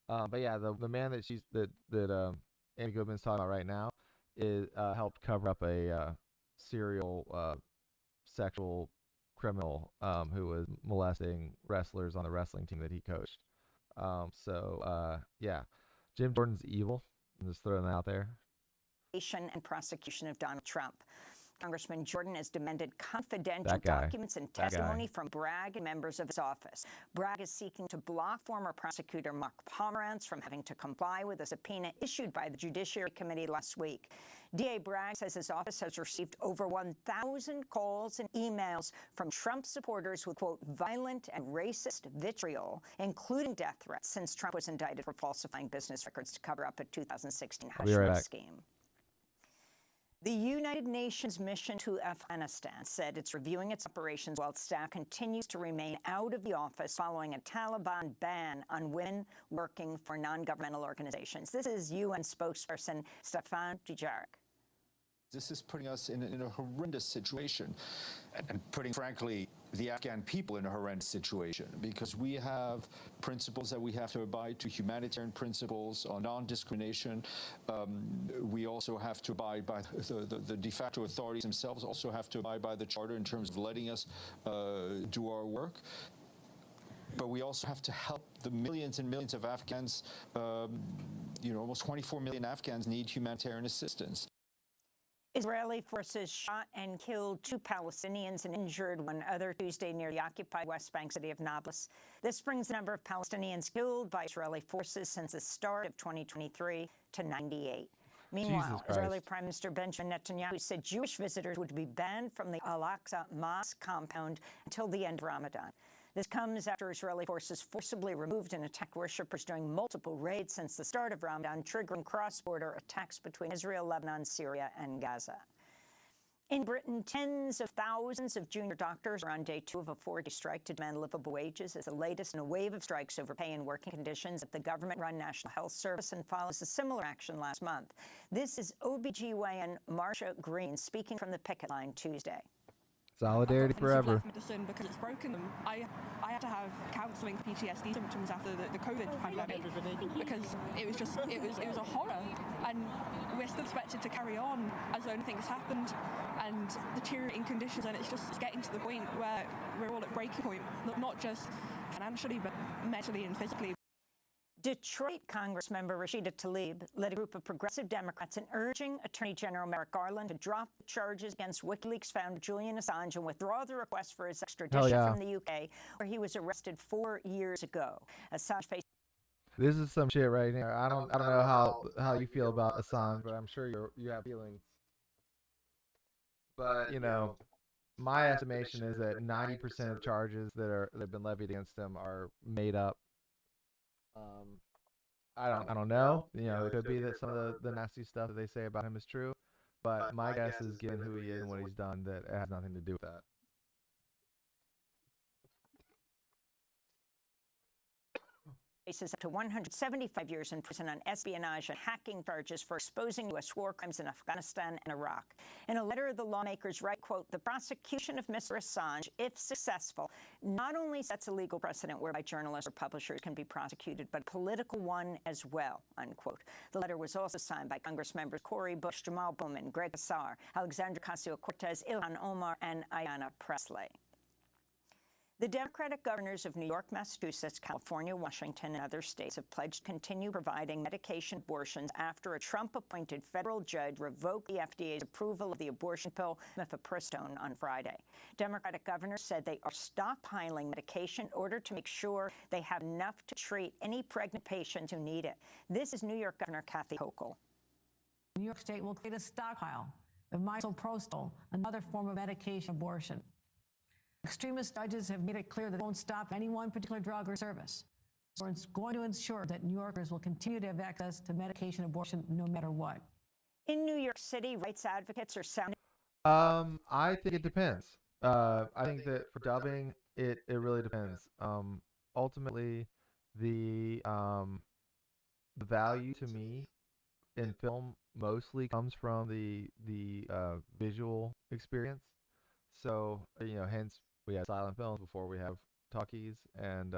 But yeah, the man that Amy Goodman's talking about right now is helped cover up a serial sexual criminal who was molesting wrestlers on the wrestling team that he coached. Yeah, Jim Jordan's evil. I'm just throwing that out there. And prosecution of Donald Trump. Congressman Jordan has demanded confidential documents and testimony from Bragg and members of his office. Bragg is seeking to block former prosecutor Mark Pomerantz from having to comply with a subpoena issued by the Judiciary Committee last week. DA Bragg says his office has received over 1,000 calls and emails from Trump supporters with, quote, violent and racist vitriol, including death threats, since Trump was indicted for falsifying business records to cover up a 2016 hush money scheme. The United Nations mission to Afghanistan said it's reviewing its operations while staff continues to remain out of the office following a Taliban ban on women working for non-governmental organizations. This is UN spokesperson Staffan Dujarric. This is putting us in a horrendous situation and putting, frankly, the Afghan people in a horrendous situation, because we have principles that we have to abide to, humanitarian principles on non-discrimination. We also have to abide by the de facto authorities themselves, also have to abide by the charter in terms of letting us do our work. But we also have to help the millions and millions of Afghans. Almost 24 million Afghans need humanitarian assistance. Israeli forces shot and killed 2 Palestinians and injured 1 other Tuesday near the occupied West Bank city of Nablus. This brings the number of Palestinians killed by Israeli forces since the start of 2023 to 98. Meanwhile, Israeli Prime Minister Benjamin Netanyahu said Jewish visitors would be banned from the Al-Aqsa Mosque compound until the end of Ramadan. This comes after Israeli forces forcibly removed and attacked worshippers during multiple raids since the start of Ramadan, triggering cross-border attacks between Israel, Lebanon, Syria, and Gaza. In Britain, tens of thousands of junior doctors are on day 2 of a 4-day strike to demand livable wages. It's the latest in a wave of strikes over pay and working conditions at the government-run National Health Service and follows a similar action last month. This is OBGYN Marsha Green speaking from the picket line Tuesday. Solidarity forever. Medicine because it's broken them. I had to have counselling for PTSD symptoms after the COVID pandemic because it was a horror, and we're still expected to carry on as though nothing's happened and deteriorating conditions, and it's getting to the point where we're all at breaking point, not just financially but mentally and physically. Detroit Congressmember Rashida Tlaib led a group of progressive Democrats in urging Attorney General Merrick Garland to drop the charges against WikiLeaks founder Julian Assange and withdraw the request for his extradition from the UK, where he was arrested 4 years ago. Assange faced. This is some shit right here. I don't know how you feel about Assange, but I'm sure you have feelings. But my estimation is that 90% of charges that have been levied against him are made up. I don't know. It could be that some of the nasty stuff that they say about him is true, but my guess is, given who he is and what he's done, that it has nothing to do with that. Faces up to 175 years in prison on espionage and hacking charges for exposing U.S. war crimes in Afghanistan and Iraq. In a letter, the lawmakers write, quote, "The prosecution of Mr. Assange, if successful, not only sets a legal precedent whereby journalists or publishers can be prosecuted, but a political one as well," unquote. The letter was also signed by Congress members Cori Bush, Jamal Bowman, Greg Casar, Alexandra Ocasio-Cortez, Ilhan Omar, and Ayanna Pressley. The Democratic governors of New York, Massachusetts, California, Washington, and other states have pledged to continue providing medication abortions after a Trump-appointed federal judge revoked the FDA's approval of the abortion pill mifepristone on Friday. Democratic governors said they are stockpiling medication in order to make sure they have enough to treat any pregnant patients who need it. This is New York Governor Kathy Hochul. New York State will create a stockpile of misoprostol, another form of medication abortion. Extremist judges have made it clear that they won't stop any one particular drug or service. So it's going to ensure that New Yorkers will continue to have access to medication abortion no matter what. In New York City, rights advocates are sounding. I think it depends. I think that for dubbing, it really depends. Ultimately, the value to me in film mostly comes from the visual experience. So hence we have silent films before we have talkies, and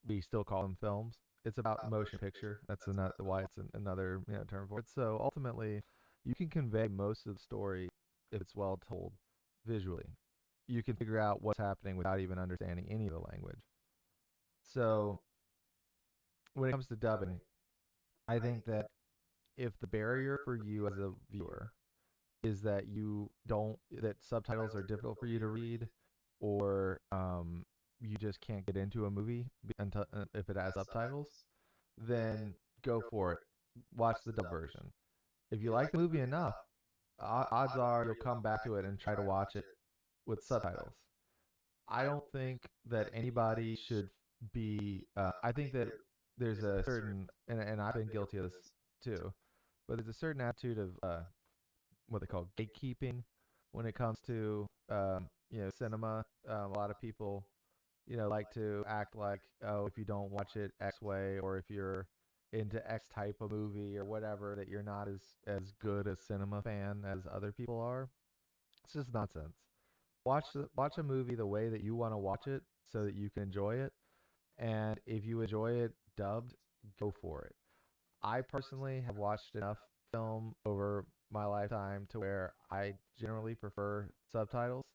we still call them films. It's about motion picture. That's why it's another term for it. So ultimately, you can convey most of the story if it's well told visually. You can figure out what's happening without even understanding any of the language. So when it comes to dubbing, I think that if the barrier for you as a viewer is that that subtitles are difficult for you to read, or you just can't get into a movie until if it has subtitles, then go for it. Watch the dub version. If you like the movie enough, odds are you'll come back to it and try to watch it with subtitles. I don't think that anybody should be. I think that there's a certain, and I've been guilty of this too, but there's a certain attitude of what they call gatekeeping when it comes to cinema. A lot of people like to act like, oh, if you don't watch it X way, or if you're into X type of movie or whatever, that you're not as good a cinema fan as other people are. It's just nonsense. Watch a movie the way that you want to watch it so that you can enjoy it, and if you enjoy it dubbed, go for it. I personally have watched enough film over my lifetime to where I generally prefer subtitles.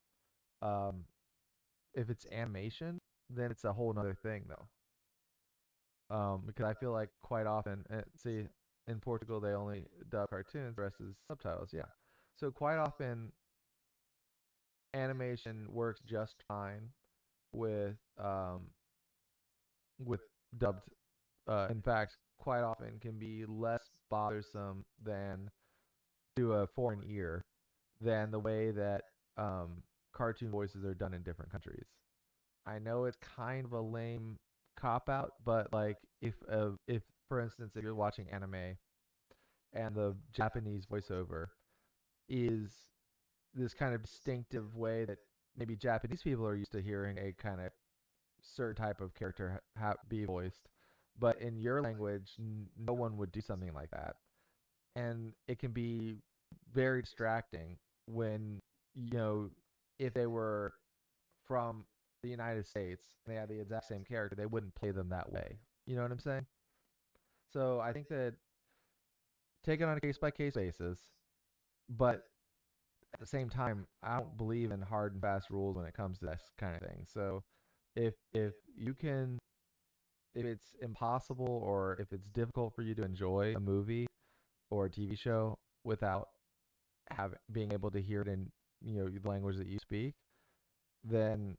If it's animation, then it's a whole nother thing though. Because I feel like quite often, see, in Portugal they only dub cartoons, the rest is subtitles. Yeah, so quite often animation works just fine with dubbed. In fact, quite often can be less bothersome than to a foreign ear than the way that cartoon voices are done in different countries. I know it's kind of a lame cop out, but like if for instance, if you're watching anime and the Japanese voiceover is this kind of distinctive way that maybe Japanese people are used to hearing a kind of certain type of character be voiced, but in your language, no one would do something like that. And it can be very distracting when, if they were from the United States and they had the exact same character, they wouldn't play them that way. You know what I'm saying? So I think that take it on a case-by-case basis, but at the same time, I don't believe in hard and fast rules when it comes to this kind of thing. So if you can if it's impossible or if it's difficult for you to enjoy a movie or a TV show without being able to hear it in the language that you speak, then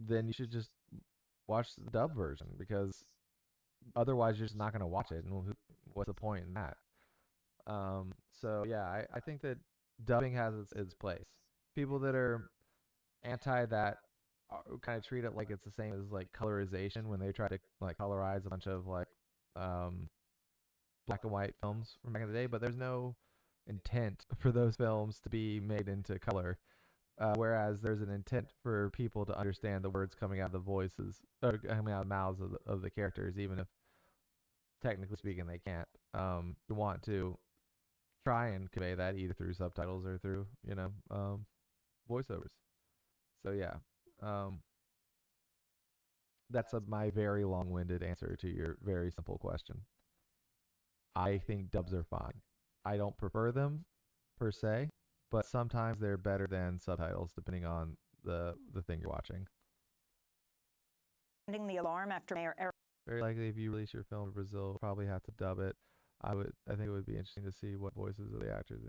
you should just watch the dub version, because otherwise you're just not going to watch it, and what's the point in that? So yeah, I think that dubbing has its place. People that are anti that kind of treat it like it's the same as like colorization, when they try to like colorize a bunch of like um, black and white films from back in the day, but there's no intent for those films to be made into color. Whereas there's an intent for people to understand the words coming out of the voices, or coming out of the mouths of the characters, even if technically speaking they can't. You want to try and convey that either through subtitles or through voiceovers. So yeah, um, that's my very long-winded answer to your very simple question. I think dubs are fine. I don't prefer them per se, but sometimes they're better than subtitles depending on the thing you're watching. Sounding the alarm after Mayor Eric. Very likely, if you release your film in Brazil, you'll probably have to dub it. I think it would be interesting to see what voices of the actors.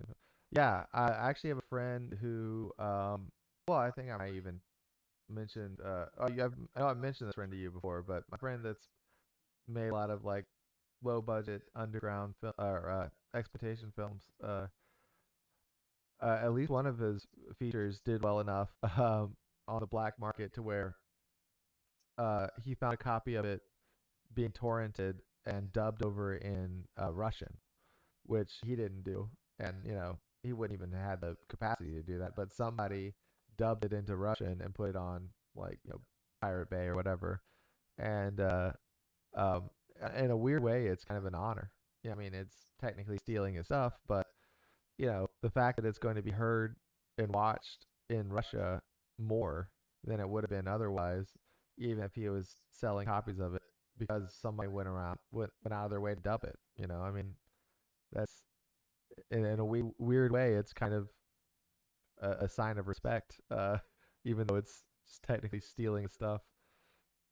Yeah, I actually have a friend who, well, I think I might even mentioned. I've mentioned this friend to you before, but my friend that's made a lot of like low budget underground or exploitation films. At least one of his features did well enough on the black market to where he found a copy of it being torrented and dubbed over in Russian, which he didn't do, and he wouldn't even have the capacity to do that. But somebody dubbed it into Russian and put it on like Pirate Bay or whatever, and um, in a weird way, it's kind of an honor. Yeah, I mean, it's technically stealing his stuff, but the fact that it's going to be heard and watched in Russia more than it would have been otherwise, even if he was selling copies of it, because somebody went out of their way to dub it. I mean, that's in a weird way, it's kind of a sign of respect, even though it's just technically stealing stuff.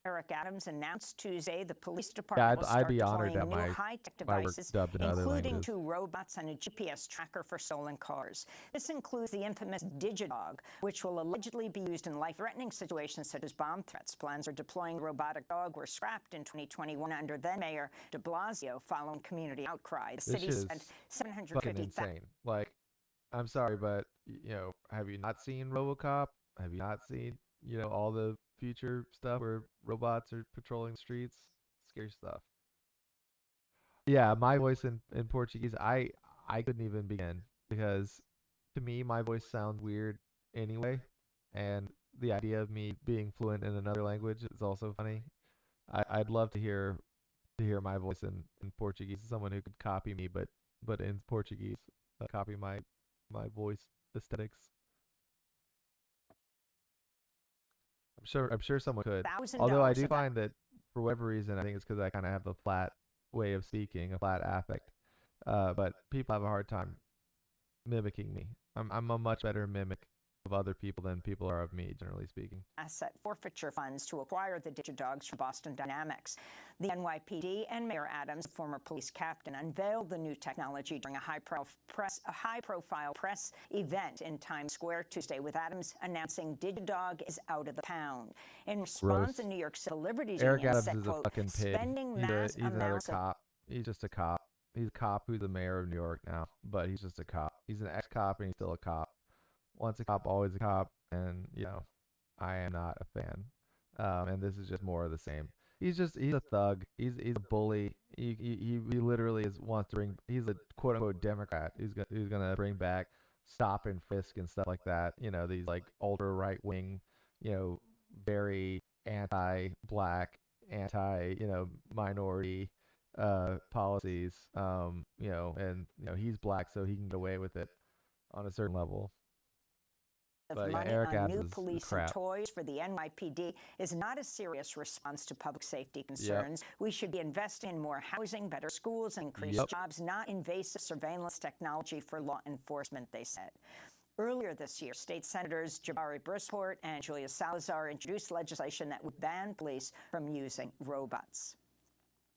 Eric Adams announced Tuesday the police department will I'd start be honored deploying that new high-tech my work devices, dubbed in other including languages. 2 robots and a GPS tracker for stolen cars. This includes the infamous DigiDog, which will allegedly be used in life-threatening situations such as bomb threats. Plans for deploying the robotic dog were scrapped in 2021 under then-Mayor de Blasio following community outcry. The city spent fucking $750,000. insane. Like, I'm sorry, but have you not seen RoboCop? Have you not seen all the future stuff where robots are patrolling the streets? Scary stuff. Yeah, my voice in Portuguese, I couldn't even begin, because to me my voice sounds weird anyway, and the idea of me being fluent in another language is also funny. I'd love to hear my voice in Portuguese. Someone who could copy me, but in Portuguese, copy my voice aesthetics. I'm sure someone could. Although I do find that for whatever reason, I think it's because I kind of have a flat way of speaking, a flat affect. But people have a hard time mimicking me. I'm a much better mimic of other people than people are of me, generally speaking. Asset forfeiture funds to acquire the DigiDogs from Boston Dynamics. The NYPD and Mayor Adams, former police captain, unveiled the new technology during a high-profile press event in Times Square Tuesday, with Adams announcing DigiDog is out of the pound. In response, the New York Civil Liberties Eric Union Adams said, is a quote, fucking pig. spending He's another amounts cop. He's just a cop. He's a cop who's the mayor of New York now, but he's just a cop. He's an ex-cop and he's still a cop. Once a cop, always a cop, and I am not a fan. And this is just more of the same. He's a thug. He's a bully. He literally wants to bring. He's a quote unquote Democrat. He's gonna bring back stop and frisk and stuff like that. These like ultra right wing, very anti-black, minority policies. And he's black, so he can get away with it on a certain level. Of money on new police and toys for the NYPD is not a serious response to public safety concerns. Yep. We should be investing in more housing, better schools, and increased jobs, not invasive surveillance technology for law enforcement, they said. Earlier this year, state senators Jabari Brisport and Julia Salazar introduced legislation that would ban police from using robots.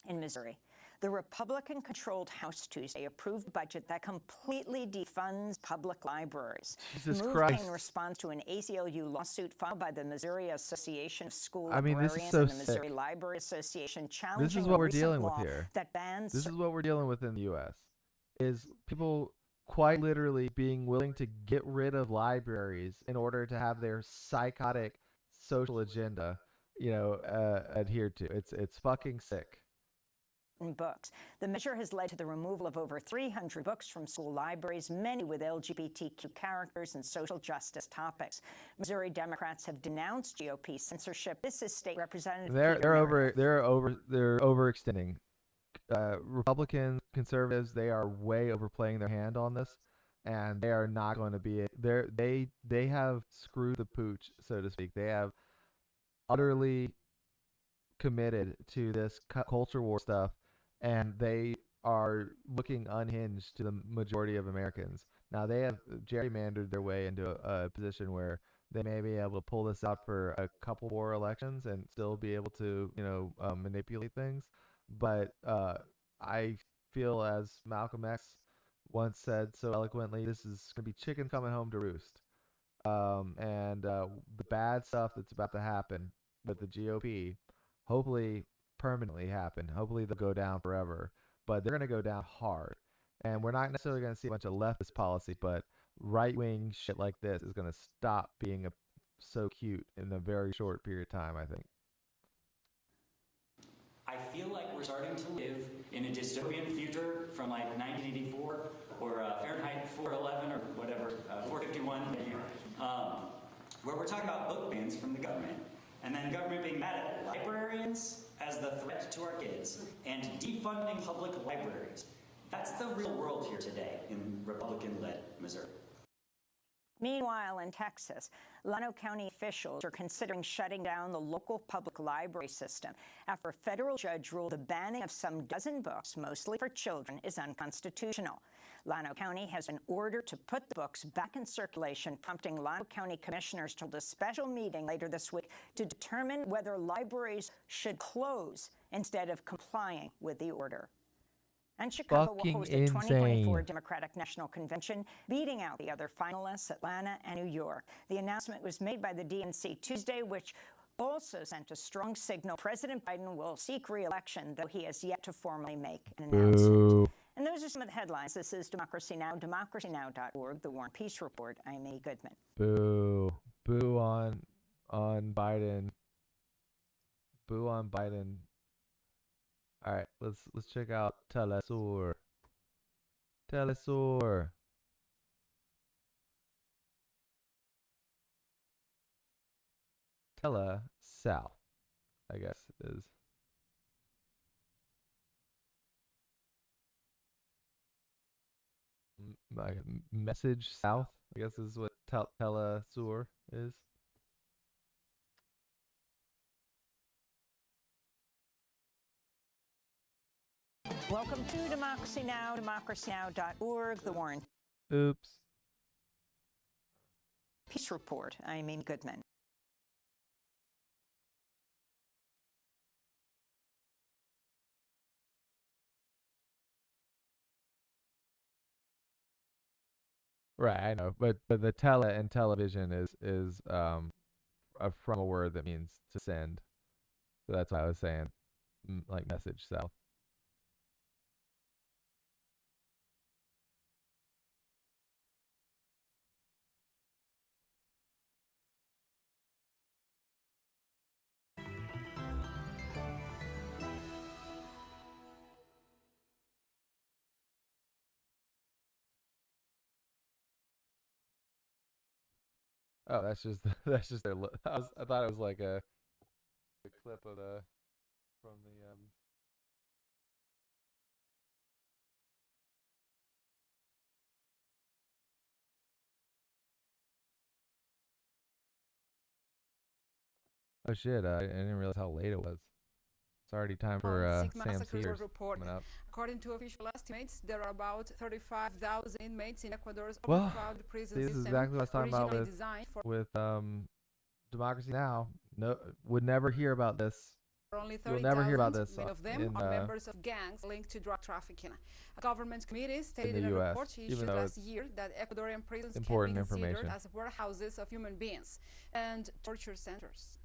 In Missouri, the Republican-controlled House Tuesday approved a budget that completely defunds public libraries. Jesus The move Christ. came in response to an ACLU lawsuit filed by the Missouri Association of School I mean, this is Librarians so and the Missouri sick. Library Association This challenging is a what we're recent dealing with law here. that bans This is what we're dealing with in the U.S. is people quite literally being willing to get rid of libraries in order to have their psychotic social agenda, adhered to. It's fucking sick. books. The measure has led to the removal of over 300 books from school libraries, many with LGBTQ characters and social justice topics. Missouri Democrats have denounced GOP censorship. This is State Representative They're Peter overextending. Republicans, conservatives, they are way overplaying their hand on this, and they are not going to be they have screwed the pooch, so to speak. They have utterly committed to this culture war stuff, and they are looking unhinged to the majority of Americans. Now they have gerrymandered their way into a position where they may be able to pull this out for a couple more elections and still be able to, manipulate things. But I feel, as Malcolm X once said so eloquently, this is going to be chicken coming home to roost. The bad stuff that's about to happen with the GOP, hopefully permanently happen. Hopefully they'll go down forever, but they're going to go down hard. And we're not necessarily going to see a bunch of leftist policy, but right-wing shit like this is going to stop being so cute in a very short period of time, I think. I feel like we're starting to live in a dystopian future from like 1984 or Fahrenheit 411 or whatever, 451, where we're talking about book bans from the government, and then government being mad at librarians as the threat to our kids, and defunding public libraries. That's the real world here today in Republican-led Missouri. Meanwhile, in Texas, Llano County officials are considering shutting down the local public library system after a federal judge ruled the banning of some dozen books, mostly for children, is unconstitutional. Llano County has been ordered to put the books back in circulation, prompting Llano County commissioners to hold a special meeting later this week to determine whether libraries should close instead of complying with the order. And Chicago will host the 2024 Democratic National Convention, beating out the other finalists, Atlanta and New York. The announcement was made by the DNC Tuesday, which also sent a strong signal President Biden will seek re-election, though he has yet to formally make an announcement. And those are some of the headlines. This is Democracy Now!, democracynow.org, The War and Peace Report. I'm Amy Goodman. Boo. Boo on Biden. Boo on Biden. All right, let's check out Telesur. Telesur. South, I guess is. Message South, I guess is what Telesur is. Welcome to Democracy Now!, democracynow.org, The War and Oops. Peace Report. I'm Amy Goodman. Right, I know, but the tele and television is from a word that means to send, so that's why I was saying like message south. Oh, that's just their. I thought it was like a clip of the from the Oh shit! I didn't realize how late it was. already time for Sikh Sam massacres were Sears reported. coming up. According to official estimates, there are about 35,000 inmates in Ecuador's Well, overcrowded prison this is system, exactly what I was talking about originally designed for with Democracy Now. No, would never hear about this. only You'll never hear about 30,000. this Many of them in are members of gangs linked to drug trafficking. A government committee stated the in a US, report even issued though last it's year that Ecuadorian prisons can be important considered information. as warehouses of human beings and torture centers.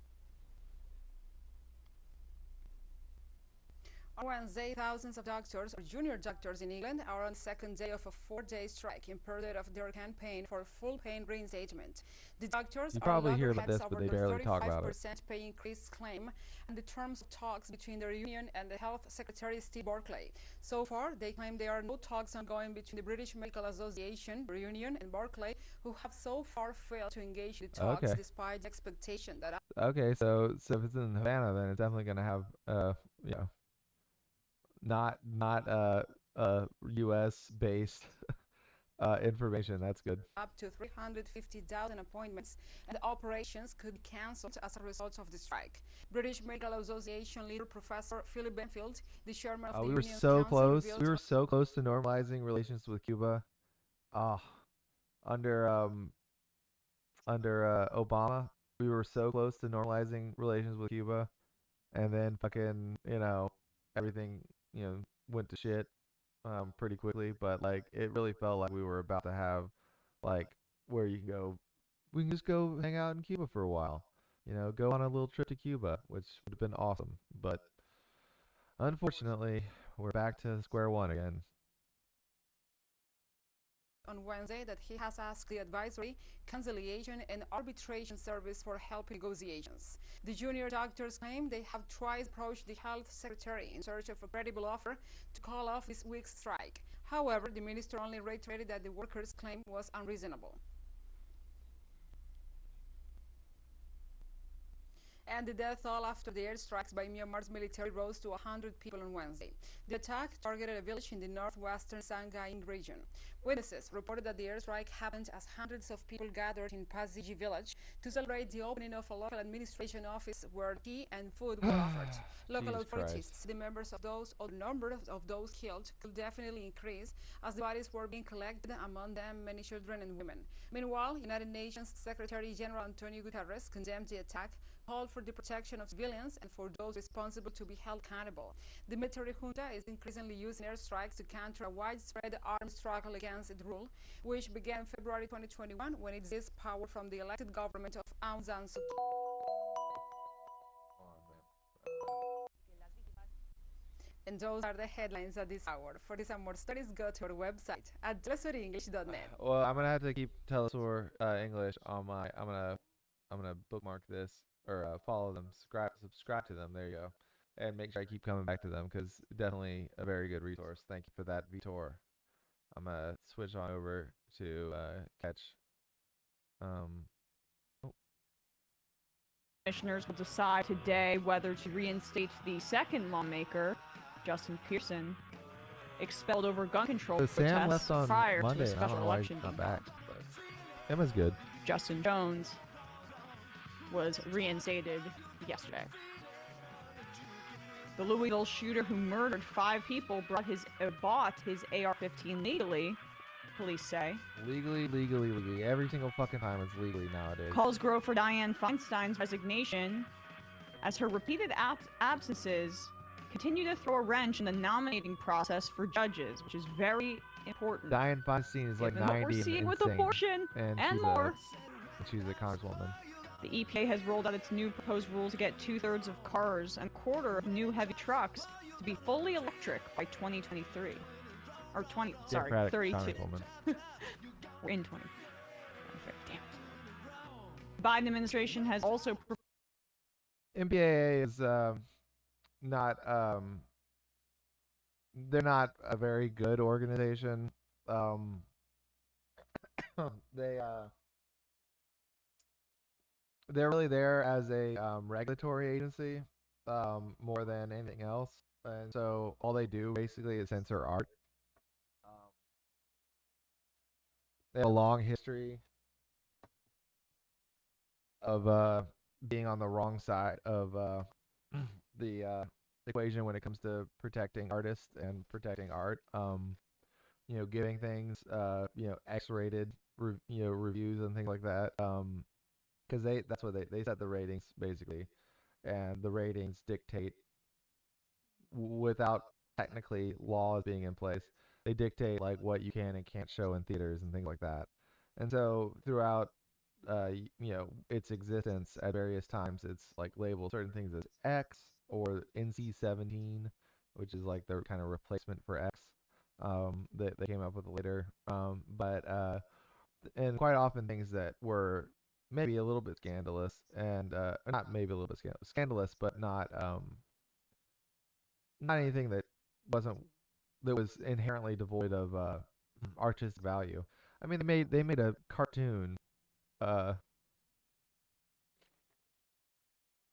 On Wednesday, thousands of doctors or junior doctors in England are on the second day of a 4-day strike in pursuit of their campaign for full pay reinstatement. The doctors You are probably hear about loggerheads this, but over they the barely talk about it. 35% pay increase claim and the terms of talks between their union and the Health Secretary Steve Barclay. So far, they claim there are no talks ongoing between the British Medical Association, the union, and Barclay, who have so far failed to engage in the talks Okay. despite the expectation that Okay, so if it's in Havana, then it's definitely gonna have you know, not U.S. based information. That's good. up to 350,000 appointments and operations could be cancelled as a result of the strike. British Medical Association leader Professor Philip Benfield, the chairman of the We were union's so council, close. revealed We were so close to normalizing relations with Cuba. Under Obama, we were so close to normalizing relations with Cuba, and then fucking, everything, went to shit pretty quickly. But like, it really felt like we were about to have, like, where you can go, we can just go hang out in Cuba for a while, go on a little trip to Cuba, which would have been awesome. But unfortunately, we're back to square one again. On Wednesday that he has asked the Advisory, Conciliation and Arbitration Service for help in negotiations. The junior doctors claim they have twice approached the Health Secretary in search of a credible offer to call off this week's strike. However, the minister only reiterated that the workers' claim was unreasonable. And the death toll after the airstrikes by Myanmar's military rose to 100 people on Wednesday. The attack targeted a village in the northwestern Sanghain region. Witnesses reported that the airstrike happened as hundreds of people gathered in Pasiji village to celebrate the opening of a local administration office where tea and food were offered. Local authorities say the members of those, or the number of those killed could definitely increase as the bodies were being collected, among them many children and women. Meanwhile, United Nations Secretary General Antonio Guterres condemned the attack, called for the protection of civilians and for those responsible to be held accountable. The military junta is increasingly using airstrikes to counter a widespread armed struggle against its rule, which began in February 2021 when it seized power from the elected government of Aung San Suu Kyi. And those are the headlines at this hour. For this and more stories, go to our website at telesoryenglish.net. Well, I'm gonna have to keep Telesur English on my. I'm gonna bookmark this or follow them, subscribe to them. There you go, and make sure I keep coming back to them because definitely a very good resource. Thank you for that, Vitor. I'm gonna switch on over to catch. Commissioners will decide today whether to reinstate the second lawmaker, Justin Pearson, expelled over gun control So protests Sam left on prior Monday. to the I don't special know why election he's not being back. held. But Emma's good. Justin Jones was reinstated yesterday. The Louisville shooter who murdered 5 people bought his AR-15 legally, police say. Legally. Every single fucking time it's legally nowadays. Calls grow for Dianne Feinstein's resignation as her repeated absences continue to throw a wrench in the nominating process for judges, which is very important. Dianne Feinstein is like Given what 90 we're seeing and with insane. abortion and she's more. She's a congresswoman. The EPA has rolled out its new proposed rule to get 2/3 of cars and a quarter of new heavy trucks to be fully electric by 2023. Or 32. Congresswoman. We're in 20. Damn it. The Biden administration has also MPAA is not they're not a very good organization. They're really there as a regulatory agency more than anything else, and so all they do basically is censor art. They have a long history of being on the wrong side of the equation when it comes to protecting artists and protecting art. Giving things X-rated reviews and things like that. Because that's what they set the ratings basically, and the ratings dictate without technically laws being in place. They dictate like what you can and can't show in theaters and things like that. And so throughout its existence at various times, it's like labeled certain things as X or NC-17, which is like their kind of replacement for X that they came up with later. And quite often things that were maybe a little bit scandalous and not maybe a little bit scandalous, but not anything that was inherently devoid of artistic value. I mean, they made a cartoon. I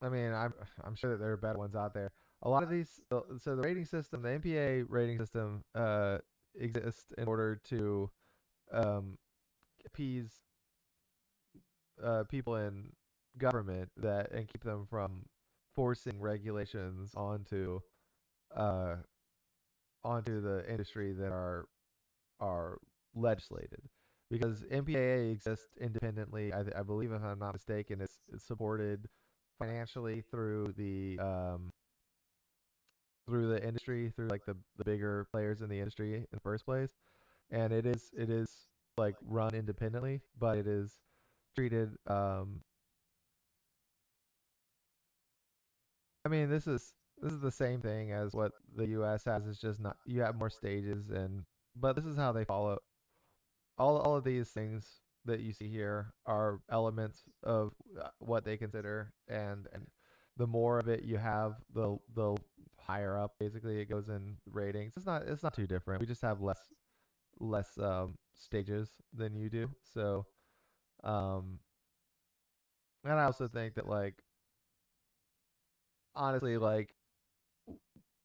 mean, I'm sure that there are better ones out there. A lot of these, so the rating system, the MPA rating system, exists in order to appease people in government and keep them from forcing regulations uh, onto the industry that are legislated, because MPAA exists independently. I believe, if I'm not mistaken, it's supported financially through the industry, through like the bigger players in the industry in the first place, and it is like run independently, but it is treated. I mean, this is the same thing as what the U.S. has. It's just not, you have more stages, but this is how they follow. All of these things that you see here are elements of what they consider, and the more of it you have, the higher up basically it goes in ratings. It's not too different. We just have less stages than you do. So um, and I also think that, like, honestly, like,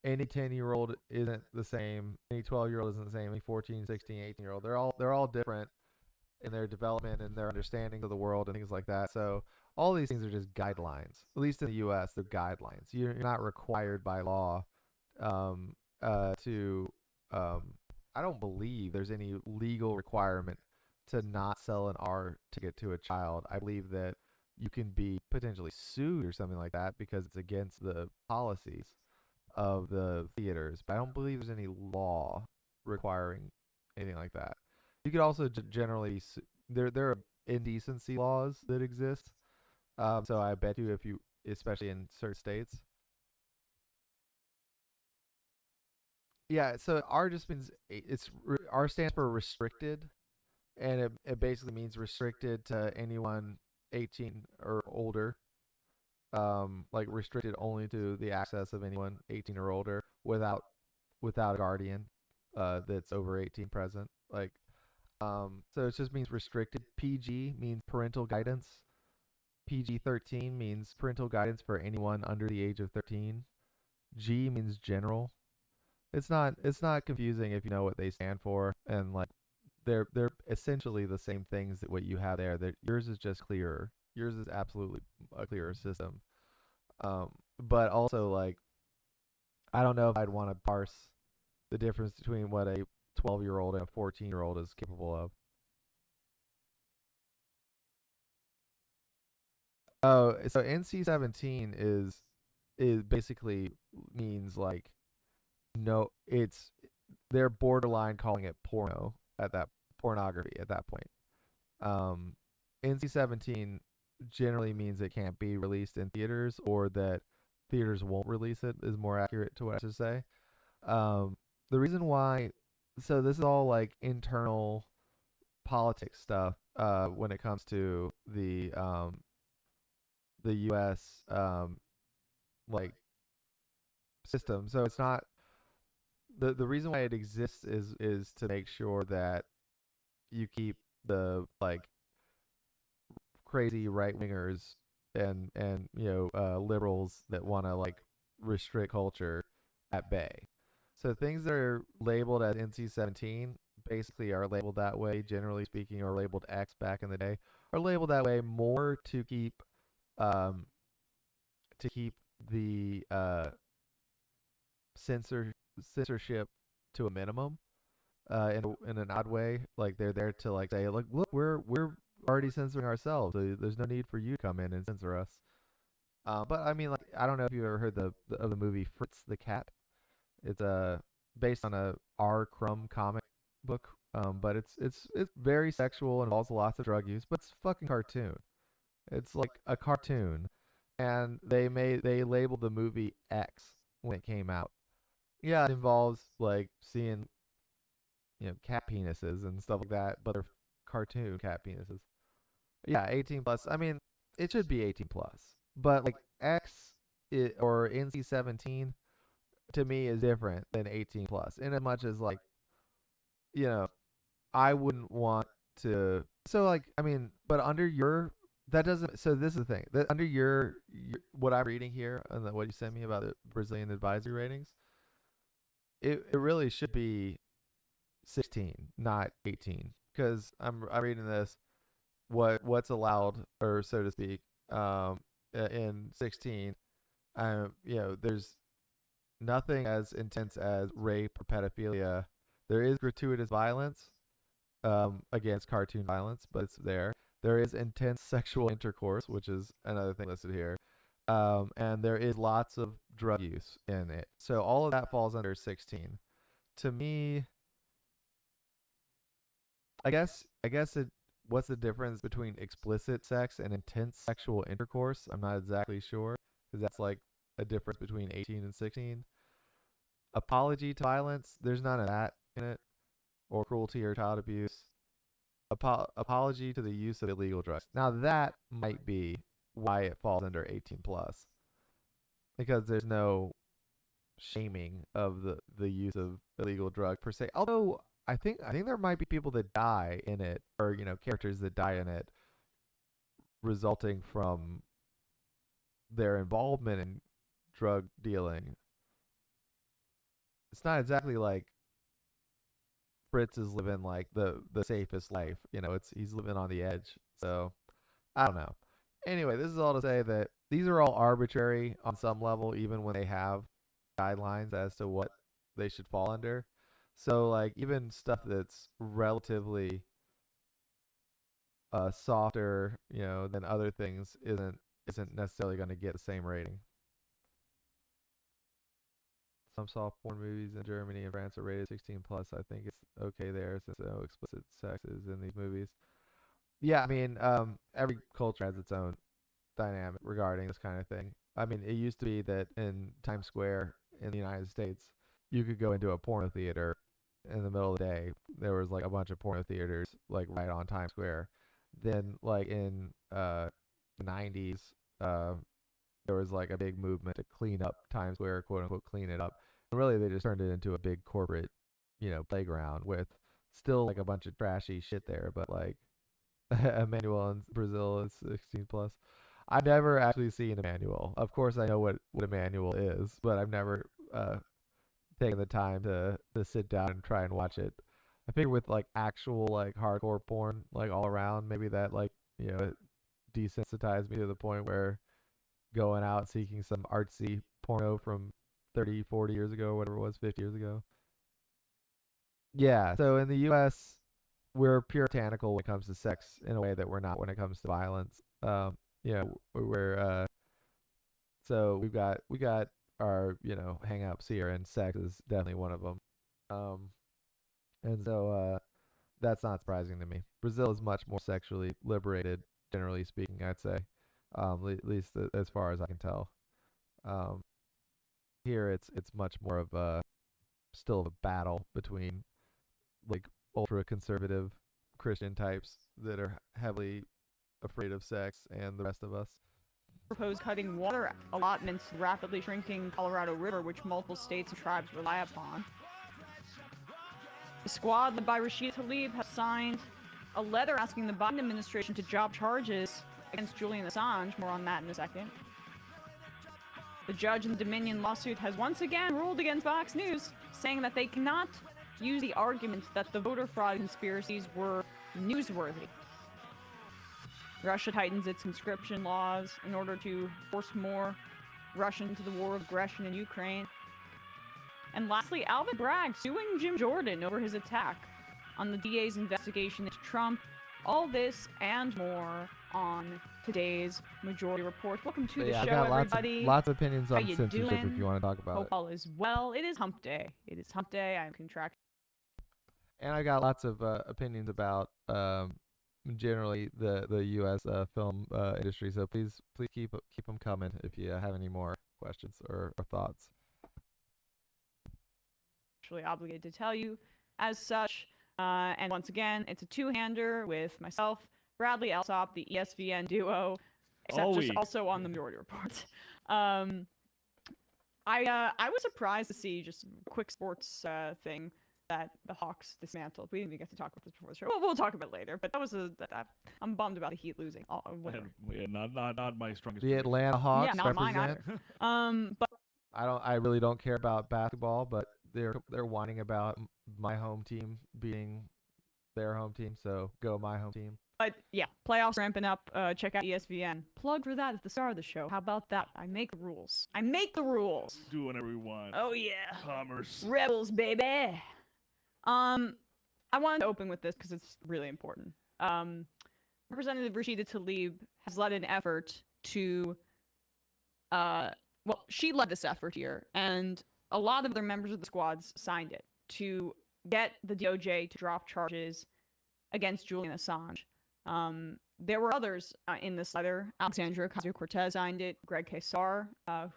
any 10-year-old isn't the same. Any 12-year-old isn't the same. Any 14, 16, 18-year-old. They're all different in their development and their understanding of the world and things like that. So all these things are just guidelines. At least in the U.S., they're guidelines. You're not required by law um, to. I don't believe there's any legal requirement to not sell an R ticket to a child. I believe that you can be potentially sued or something like that because it's against the policies of the theaters. But I don't believe there's any law requiring anything like that. You could also generally there are indecency laws that exist. So I bet you, if you, especially in certain states. Yeah, so R just means R stands for restricted, and it basically means restricted to anyone 18 or older. Like restricted only to the access of anyone 18 or older without a guardian that's over 18 present. Like so it just means restricted. PG means parental guidance. PG-13 means parental guidance for anyone under the age of 13. G means general. It's not confusing if you know what they stand for, and like they're essentially the same things that what you have there. That yours is just clearer. Yours is absolutely a clearer system. But also, like, I don't know if I'd want to parse the difference between what a 12-year-old and a 14-year-old is capable of. Oh, so NC-17 is basically means like, no, they're borderline calling it pornography at that point. Um, NC-17 generally means it can't be released in theaters, or that theaters won't release it, is more accurate to what I should say. The reason why, so this is all like internal politics stuff when it comes to the U.S. Like system. So it's not the reason why it exists is to make sure that you keep the like crazy right wingers and liberals that want to like restrict culture at bay. So things that are labeled as NC-17 basically are labeled that way, generally speaking, or labeled X back in the day, are labeled that way more to keep um, the censorship to a minimum, in an odd way. Like they're there to like say, look, we're already censoring ourselves. So there's no need for you to come in and censor us. But I mean, like, I don't know if you ever heard of the movie Fritz the Cat. It's based on a R. Crumb comic book. But it's very sexual and involves lots of drug use. But it's a fucking cartoon. It's like a cartoon, and they labeled the movie X when it came out. Yeah, it involves like seeing cat penises and stuff like that, but they're cartoon cat penises. Yeah, 18 plus. I mean, it should be 18 plus, but like or NC-17 to me is different than 18 plus. In as much as like, you know, I wouldn't want to. So like, I mean, but under your that doesn't. So this is the thing that under your what I'm reading here and what you sent me about the Brazilian advisory ratings, it really should be 16, not 18, because I'm reading this what's allowed, or so to speak, in 16. There's nothing as intense as rape or pedophilia. There is gratuitous violence, against cartoon violence, but it's there. There is intense sexual intercourse, which is another thing listed here. And there is lots of drug use in it. So all of that falls under 16. To me, I guess what's the difference between explicit sex and intense sexual intercourse? I'm not exactly sure, because that's like a difference between 18 and 16. Apology to violence, there's none of that in it, or cruelty or child abuse. Apology to the use of illegal drugs. Now that might be why it falls under 18 plus, because there's no shaming of the use of illegal drugs per se. Although I think there might be people that die in it, or characters that die in it, resulting from their involvement in drug dealing. It's not exactly like Fritz is living like the safest life. He's living on the edge. So I don't know. Anyway, this is all to say that these are all arbitrary on some level, even when they have guidelines as to what they should fall under. So like even stuff that's relatively softer, than other things isn't necessarily going to get the same rating. Some soft porn movies in Germany and France are rated 16 plus. I think it's okay there since no explicit sex is in these movies. Yeah, I mean, every culture has its own dynamic regarding this kind of thing. I mean, it used to be that in Times Square in the United States, you could go into a porno theater in the middle of the day. There was like a bunch of porno theaters like right on Times Square. Then like in the 90s, there was like a big movement to clean up Times Square, quote unquote, clean it up. And really, they just turned it into a big corporate, playground with still like a bunch of trashy shit there. But like Emmanuel in Brazil is 16 plus. I've never actually seen Emmanuel. Of course, I know what Emmanuel is, but I've never taken the time to sit down and try and watch it. I figure with like actual like hardcore porn like all around, maybe that like it desensitized me to the point where going out seeking some artsy porno from 30, 40 years ago, whatever it was, 50 years ago. Yeah, so in the U.S., we're puritanical when it comes to sex in a way that we're not when it comes to violence. We're so we got our hang-ups here, and sex is definitely one of them. And so that's not surprising to me. Brazil is much more sexually liberated, generally speaking, I'd say, at least as far as I can tell. Here it's much more of a still a battle between like ultra conservative Christian types that are heavily afraid of sex and the rest of us. Propose cutting water allotments to the rapidly shrinking Colorado River, which multiple states and tribes rely upon. The squad led by Rashid Tlaib has signed a letter asking the Biden administration to drop charges against Julian Assange. More on that in a second. The judge in the Dominion lawsuit has once again ruled against Fox News, saying that they cannot use the argument that the voter fraud conspiracies were newsworthy. Russia tightens its conscription laws in order to force more Russians into the war of aggression in Ukraine. And lastly, Alvin Bragg suing Jim Jordan over his attack on the DA's investigation into Trump. All this and more on today's Majority Report. Welcome to the I've show, got everybody. lots of opinions How on you censorship doing? if you want to talk about Hope it. all is well. It is hump day. It is hump day. I'm contracted. And I got lots of opinions about generally the U.S. Film industry. So please keep them coming if you have any more questions or thoughts. Actually obligated to tell you as such. And once again, it's a two-hander with myself, Bradley Alsop, the ESVN duo, except just also on the Majority Report. I was surprised to see just a quick sports thing that the Hawks dismantled. We didn't even get to talk about this before the show. Well, we'll talk about it later. But that was I'm bummed about the Heat losing. Not my strongest. The Atlanta Hawks yeah, not mine represent. either. But I really don't care about basketball, but they're whining about my home team being their home team, so go my home team. But yeah, playoffs ramping up. Check out ESVN. Plug for that at the start of the show. How about that? I make the rules. Do whatever we want. Oh yeah. Commerce. Rebels, baby. I wanted to open with this because it's really important. Representative Rashida Tlaib has led an effort to, she led this effort here, and a lot of other members of the squads signed it to get the DOJ to drop charges against Julian Assange. There were others in this letter. Alexandria Ocasio-Cortez signed it. Greg Casar,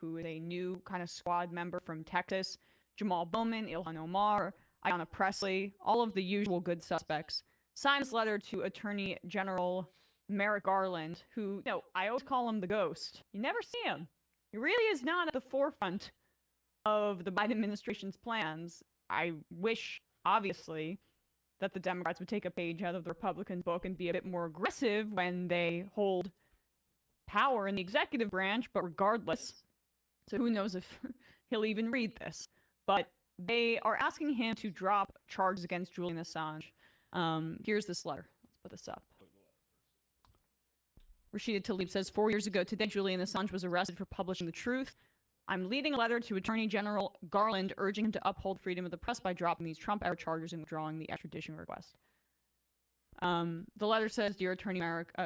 who is a new kind of squad member from Texas. Jamal Bowman, Ilhan Omar, Ayanna Pressley, all of the usual good suspects, signed this letter to Attorney General Merrick Garland, who, I always call him the ghost. You never see him. He really is not at the forefront of the Biden administration's plans. I wish, obviously, that the Democrats would take a page out of the Republican book and be a bit more aggressive when they hold power in the executive branch, but regardless, so who knows if he'll even read this. But they are asking him to drop charges against Julian Assange. Here's this letter. Let's put this up. Rashida Tlaib says, 4 years ago today, Julian Assange was arrested for publishing the truth. I'm leading a letter to Attorney General Garland urging him to uphold freedom of the press by dropping these Trump-era charges and withdrawing the extradition request. The letter says, Dear Attorney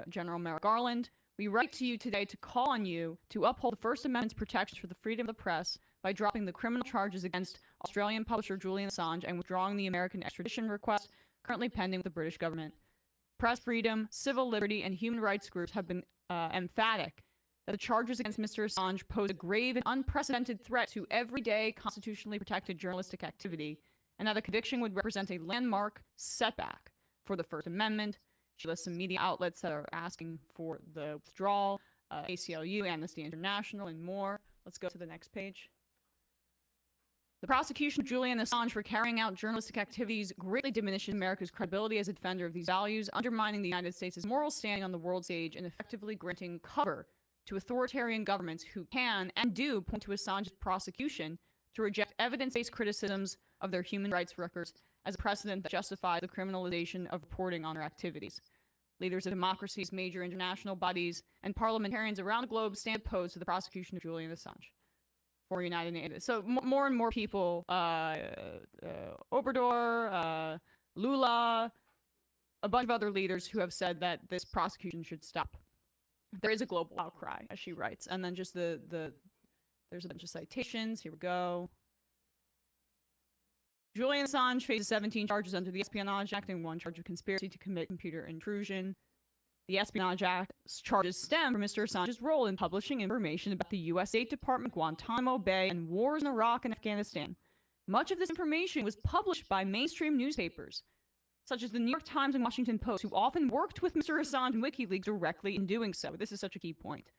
General Merrick Garland, we write to you today to call on you to uphold the First Amendment's protections for the freedom of the press by dropping the criminal charges against Australian publisher Julian Assange and withdrawing the American extradition request currently pending with the British government. Press freedom, civil liberty, and human rights groups have been emphatic that the charges against Mr. Assange pose a grave and unprecedented threat to everyday constitutionally protected journalistic activity, and that a conviction would represent a landmark setback for the First Amendment. She lists some media outlets that are asking for the withdrawal, ACLU, Amnesty International, and more. Let's go to the next page. The prosecution of Julian Assange for carrying out journalistic activities greatly diminishes America's credibility as a defender of these values, undermining the United States' moral standing on the world stage and effectively granting cover to authoritarian governments who can and do point to Assange's prosecution to reject evidence-based criticisms of their human rights records as a precedent that justifies the criminalization of reporting on their activities. Leaders of democracies, major international bodies, and parliamentarians around the globe stand opposed to the prosecution of Julian Assange. For United Nations. So more and more people, Obrador, Lula, a bunch of other leaders who have said that this prosecution should stop. There is a global outcry, as she writes. And then just there's a bunch of citations. Here we go. Julian Assange faces 17 charges under the Espionage Act and 1 charge of conspiracy to commit computer intrusion. The Espionage Act charges stem from Mr. Assange's role in publishing information about the U.S. State Department, Guantanamo Bay, and wars in Iraq and Afghanistan. Much of this information was published by mainstream newspapers, such as the New York Times and Washington Post, who often worked with Mr. Assange and WikiLeaks directly in doing so. This is such a key point.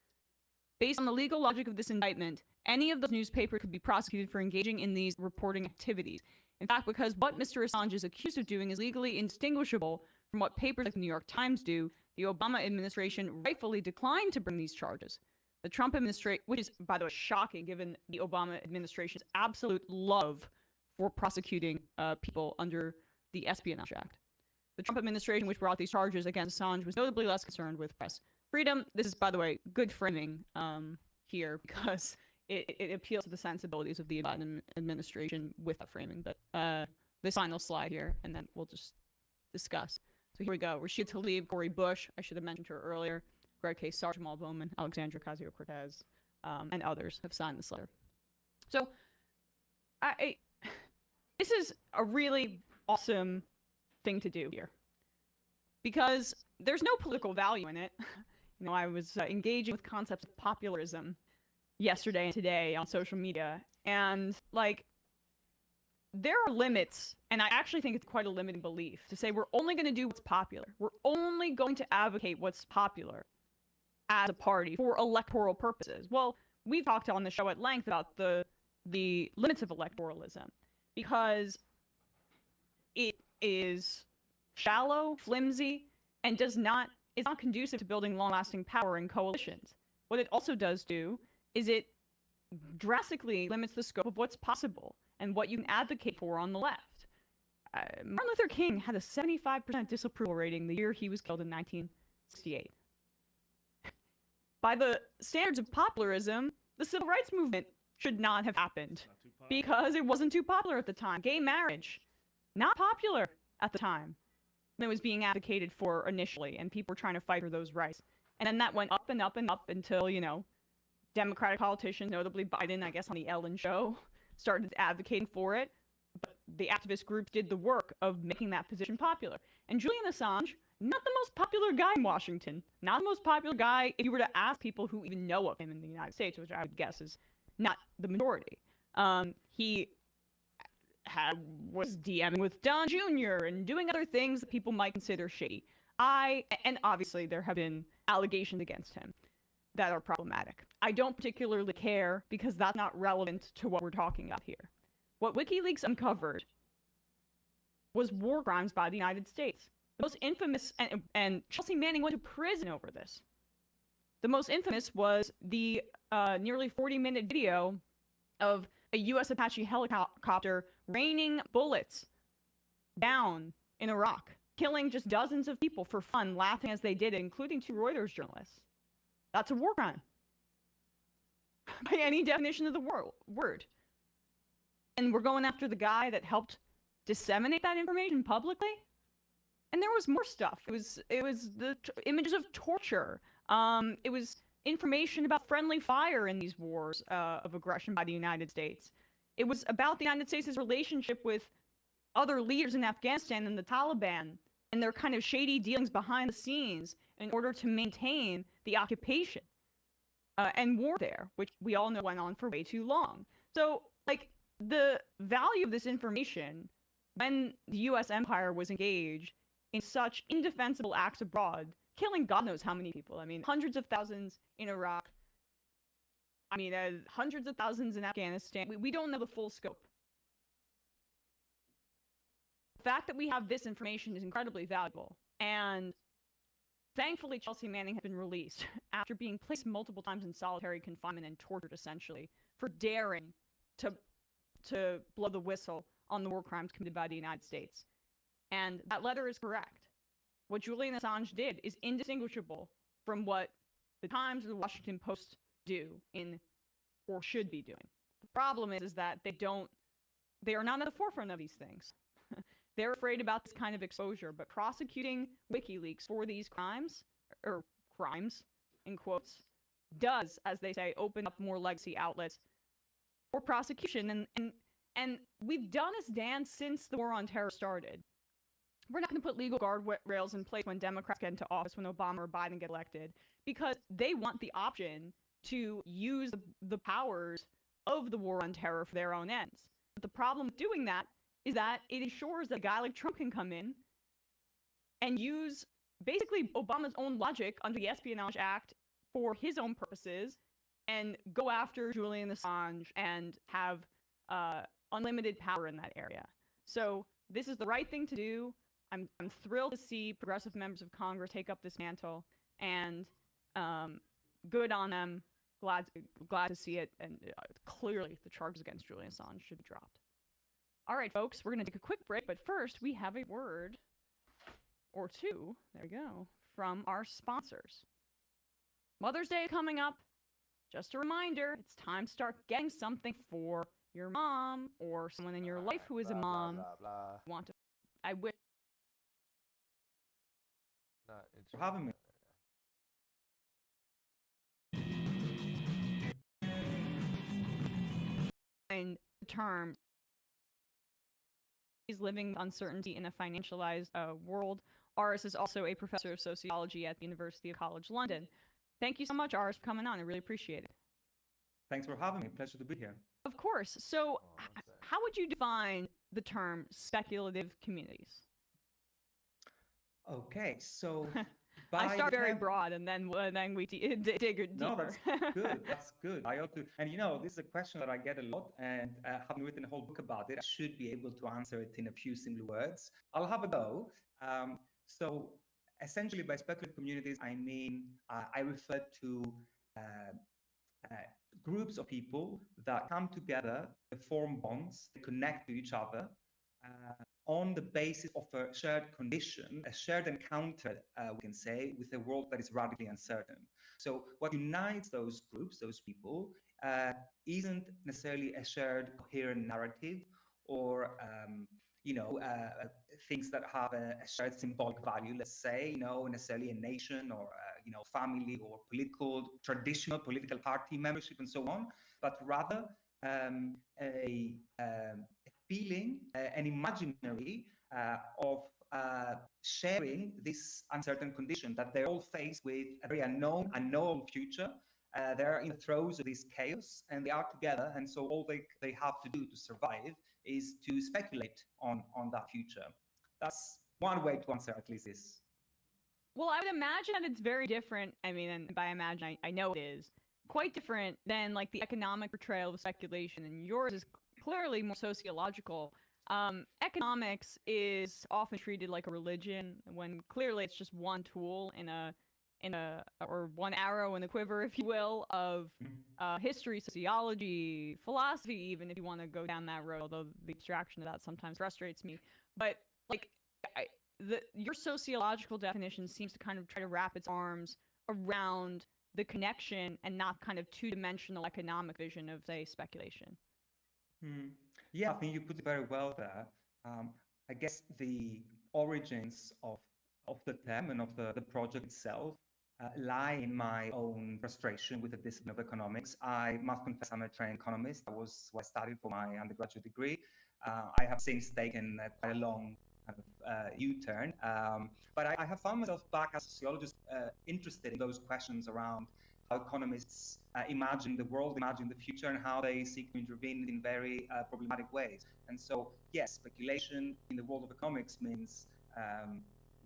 Based on the legal logic of this indictment, any of those newspapers could be prosecuted for engaging in these reporting activities. In fact, because what Mr. Assange is accused of doing is legally indistinguishable from what papers like the New York Times do, the Obama administration rightfully declined to bring these charges. The Trump administration, which is, by the way, shocking given the Obama administration's absolute love for prosecuting people under the Espionage Act. The Trump administration, which brought these charges against Assange, was notably less concerned with press freedom. This is, by the way, good framing here, because it appeals to the sensibilities of the Biden administration with that framing. But this final slide here, and then we'll just discuss. So here we go. Rashida Tlaib, Cori Bush, I should have mentioned her earlier, Greg Casar, Jamal Bowman, Alexandria Ocasio-Cortez, and others have signed this letter. So this is a really awesome thing to do here, because there's no political value in it. You know, I was engaging with concepts of popularism yesterday and today on social media, and like, there are limits, and I actually think it's quite a limiting belief to say we're only going to do what's popular. We're only going to advocate what's popular as a party for electoral purposes. Well, we've talked on the show at length about the limits of electoralism, because it is shallow, flimsy, and is not conducive to building long-lasting power in coalitions. What it also does do is it drastically limits the scope of what's possible and what you can advocate for on the left. Martin Luther King had a 75% disapproval rating the year he was killed in 1968. By the standards of popularism, the civil rights movement should not have happened because it wasn't too popular at the time. Gay marriage, not popular at the time. It was being advocated for initially, and people were trying to fight for those rights. And then that went up and up and up until, you know, Democratic politicians, notably Biden, I guess on the Ellen show, started advocating for it. But the activist groups did the work of making that position popular. And Julian Assange, not the most popular guy in Washington, not the most popular guy if you were to ask people who even know of him in the United States, which I would guess is not the majority. He was DMing with Don Jr. and doing other things that people might consider shady. And obviously there have been allegations against him that are problematic. I don't particularly care because that's not relevant to what we're talking about here. What WikiLeaks uncovered was war crimes by the United States. The most infamous, and Chelsea Manning went to prison over this. The most infamous was the nearly 40-minute video of a U.S. Apache helicopter raining bullets down in Iraq, killing just dozens of people for fun, laughing as they did it, including 2 Reuters journalists. That's a war crime by any definition of the word. And we're going after the guy that helped disseminate that information publicly. And there was more stuff. It was the images of torture. It was information about friendly fire in these wars of aggression by the United States. It was about the United States' relationship with other leaders in Afghanistan and the Taliban and their kind of shady dealings behind the scenes in order to maintain the occupation and war there, which we all know went on for way too long. So, like, the value of this information when the U.S. empire was engaged in such indefensible acts abroad, killing God knows how many people. I mean, hundreds of thousands in Iraq. I mean, hundreds of thousands in Afghanistan. We don't know the full scope. The fact that we have this information is incredibly valuable. And thankfully, Chelsea Manning has been released after being placed multiple times in solitary confinement and tortured, essentially, for daring to blow the whistle on the war crimes committed by the United States. And that letter is correct. What Julian Assange did is indistinguishable from what the Times or the Washington Post do or should be doing. The problem is that they are not at the forefront of these things. They're afraid about this kind of exposure, but prosecuting WikiLeaks for these crimes, or crimes, in quotes, does, as they say, open up more legacy outlets for prosecution. And we've done this dance since the war on terror started. We're not going to put legal guardrails in place when Democrats get into office, when Obama or Biden get elected, because they want the option to use the powers of the war on terror for their own ends. But the problem with doing that is that it ensures that a guy like Trump can come in and use basically Obama's own logic under the Espionage Act for his own purposes and go after Julian Assange and have unlimited power in that area. So this is the right thing to do. I'm thrilled to see progressive members of Congress take up this mantle, and good on them. Glad to see it, and clearly the charges against Julian Assange should be dropped. All right, folks, we're going to take a quick break, but first we have a word or two, there we go, from our sponsors. Mother's Day coming up. Just a reminder, it's time to start getting something for your mom or someone in your life who is a mom. Want to? I wish. Not For having me. The term is living with uncertainty in a financialized world. Aris is also a professor of sociology at the University of College London. Thank you so much, Aris, for coming on. I really appreciate it. Thanks for having me. Pleasure to be here. Of course. So, how would you define the term speculative communities? Okay, so I start very broad, and then we dig deeper. No, that's good. That's good. I ought to, and this is a question that I get a lot, and having written a whole book about it, I should be able to answer it in a few simple words. I'll have a go. So, essentially, by speculative communities, I mean I refer to groups of people that come together, they form bonds, they connect to each other on the basis of a shared condition, a shared encounter, we can say, with a world that is radically uncertain. So what unites those groups, those people, isn't necessarily a shared coherent narrative or things that have a shared symbolic value, let's say, necessarily a nation or family or traditional political party membership and so on, but rather a feeling, an imaginary of sharing this uncertain condition, that they're all faced with a very unknowable future. They're in the throes of this chaos and they are together. And so all they have to do to survive is to speculate on that future. That's one way to answer at least this. Well, I would imagine that it's very different. I mean, and by imagine, I know it is quite different than like the economic portrayal of speculation, and yours is clearly more sociological. Economics is often treated like a religion when clearly it's just one tool or one arrow in the quiver, if you will, of history, sociology, philosophy, even if you want to go down that road, although the abstraction of that sometimes frustrates me. But like your sociological definition seems to kind of try to wrap its arms around the connection and not kind of two-dimensional economic vision of, say, speculation. Yeah, I think you put it very well there. I guess the origins of the term and of the project itself lie in my own frustration with the discipline of economics. I must confess I'm a trained economist. That was what I studied for my undergraduate degree. I have since taken quite a long U-turn, but I have found myself back as a sociologist interested in those questions around how economists imagine the world, imagine the future, and how they seek to intervene in very problematic ways. And so, yes, speculation in the world of economics means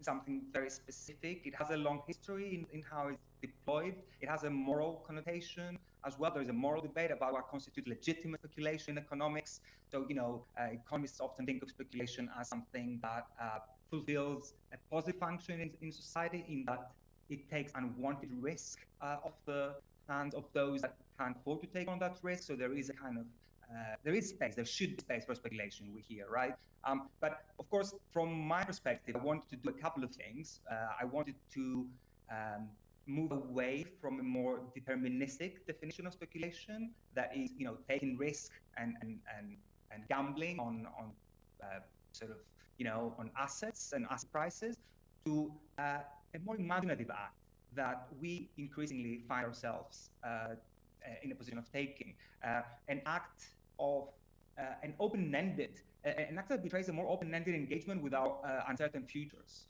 something very specific. It has a long history in how it's deployed. It has a moral connotation as well. There's a moral debate about what constitutes legitimate speculation in economics. So, economists often think of speculation as something that fulfills a positive function in society, in that it takes unwanted risk off the hands of those that can't afford to take on that risk. So there is a kind of there should be space for speculation, we hear, right? But of course, from my perspective, I wanted to do a couple of things. I wanted to move away from a more deterministic definition of speculation, that is, taking risk and gambling on on assets and asset prices, to a more imaginative act that we increasingly find ourselves in a position of taking, an act of an open-ended, an act that betrays a more open-ended engagement with our uncertain futures.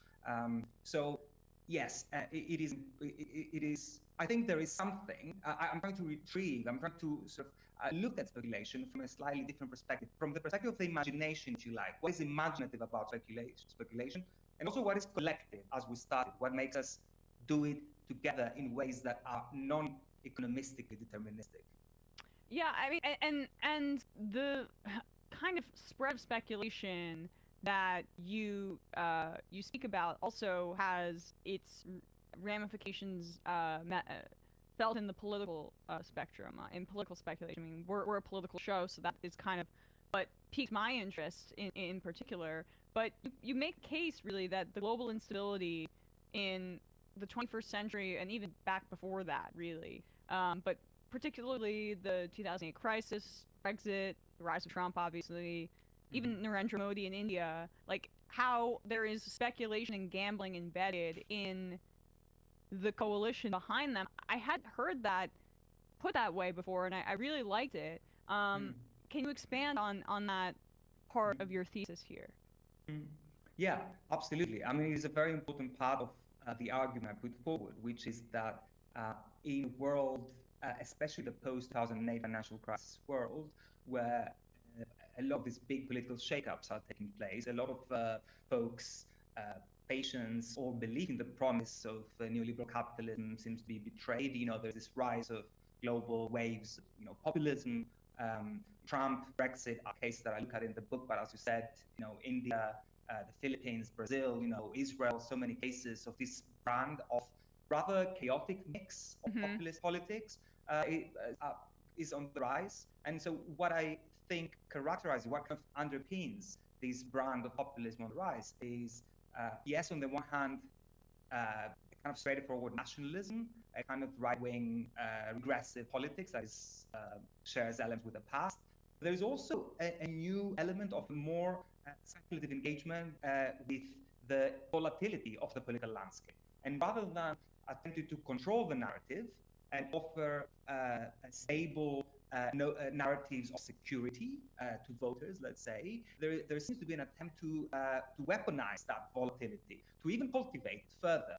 So yes, it is. I think there is something. I'm trying to retrieve. I'm trying to sort of look at speculation from a slightly different perspective, from the perspective of the imagination, if you like. What is imaginative about speculation, and also what is collective, as we started. What makes us do it together in ways that are non-economistically deterministic. Yeah, I mean, and the kind of spread of speculation that you speak about also has its ramifications felt in the political spectrum, in political speculation. I mean, we're a political show, so that is kind of what piqued my interest in particular. But you make a case, really, that the global instability in the 21st century, and even back before that, really, but particularly the 2008 crisis, Brexit, the rise of Trump, obviously, even Narendra Modi in India, like how there is speculation and gambling embedded in the coalition behind them. I hadn't heard that put that way before, and I really liked it. Can you expand on that part of your thesis here? Yeah, absolutely. I mean, it's a very important part of the argument I put forward, which is that in a world, especially the post-2008 financial crisis world, where a lot of these big political shakeups are taking place, a lot of folks' patience or belief in the promise of neoliberal capitalism seems to be betrayed. You know, there's this rise of global waves, you know, populism. Trump, Brexit are cases that I look at in the book, but as you said, you know, India, the Philippines, Brazil, you know, Israel, so many cases of this brand of rather chaotic mix of populist politics is on the rise. And so what I think characterizes, what kind of underpins this brand of populism on the rise is, yes, on the one hand, kind of straightforward nationalism, a kind of right-wing regressive politics that is, shares elements with the past. There's also a new element of more speculative engagement with the volatility of the political landscape. And rather than attempting to control the narrative and offer stable narratives of security to voters, let's say, there seems to be an attempt to weaponize that volatility, to even cultivate further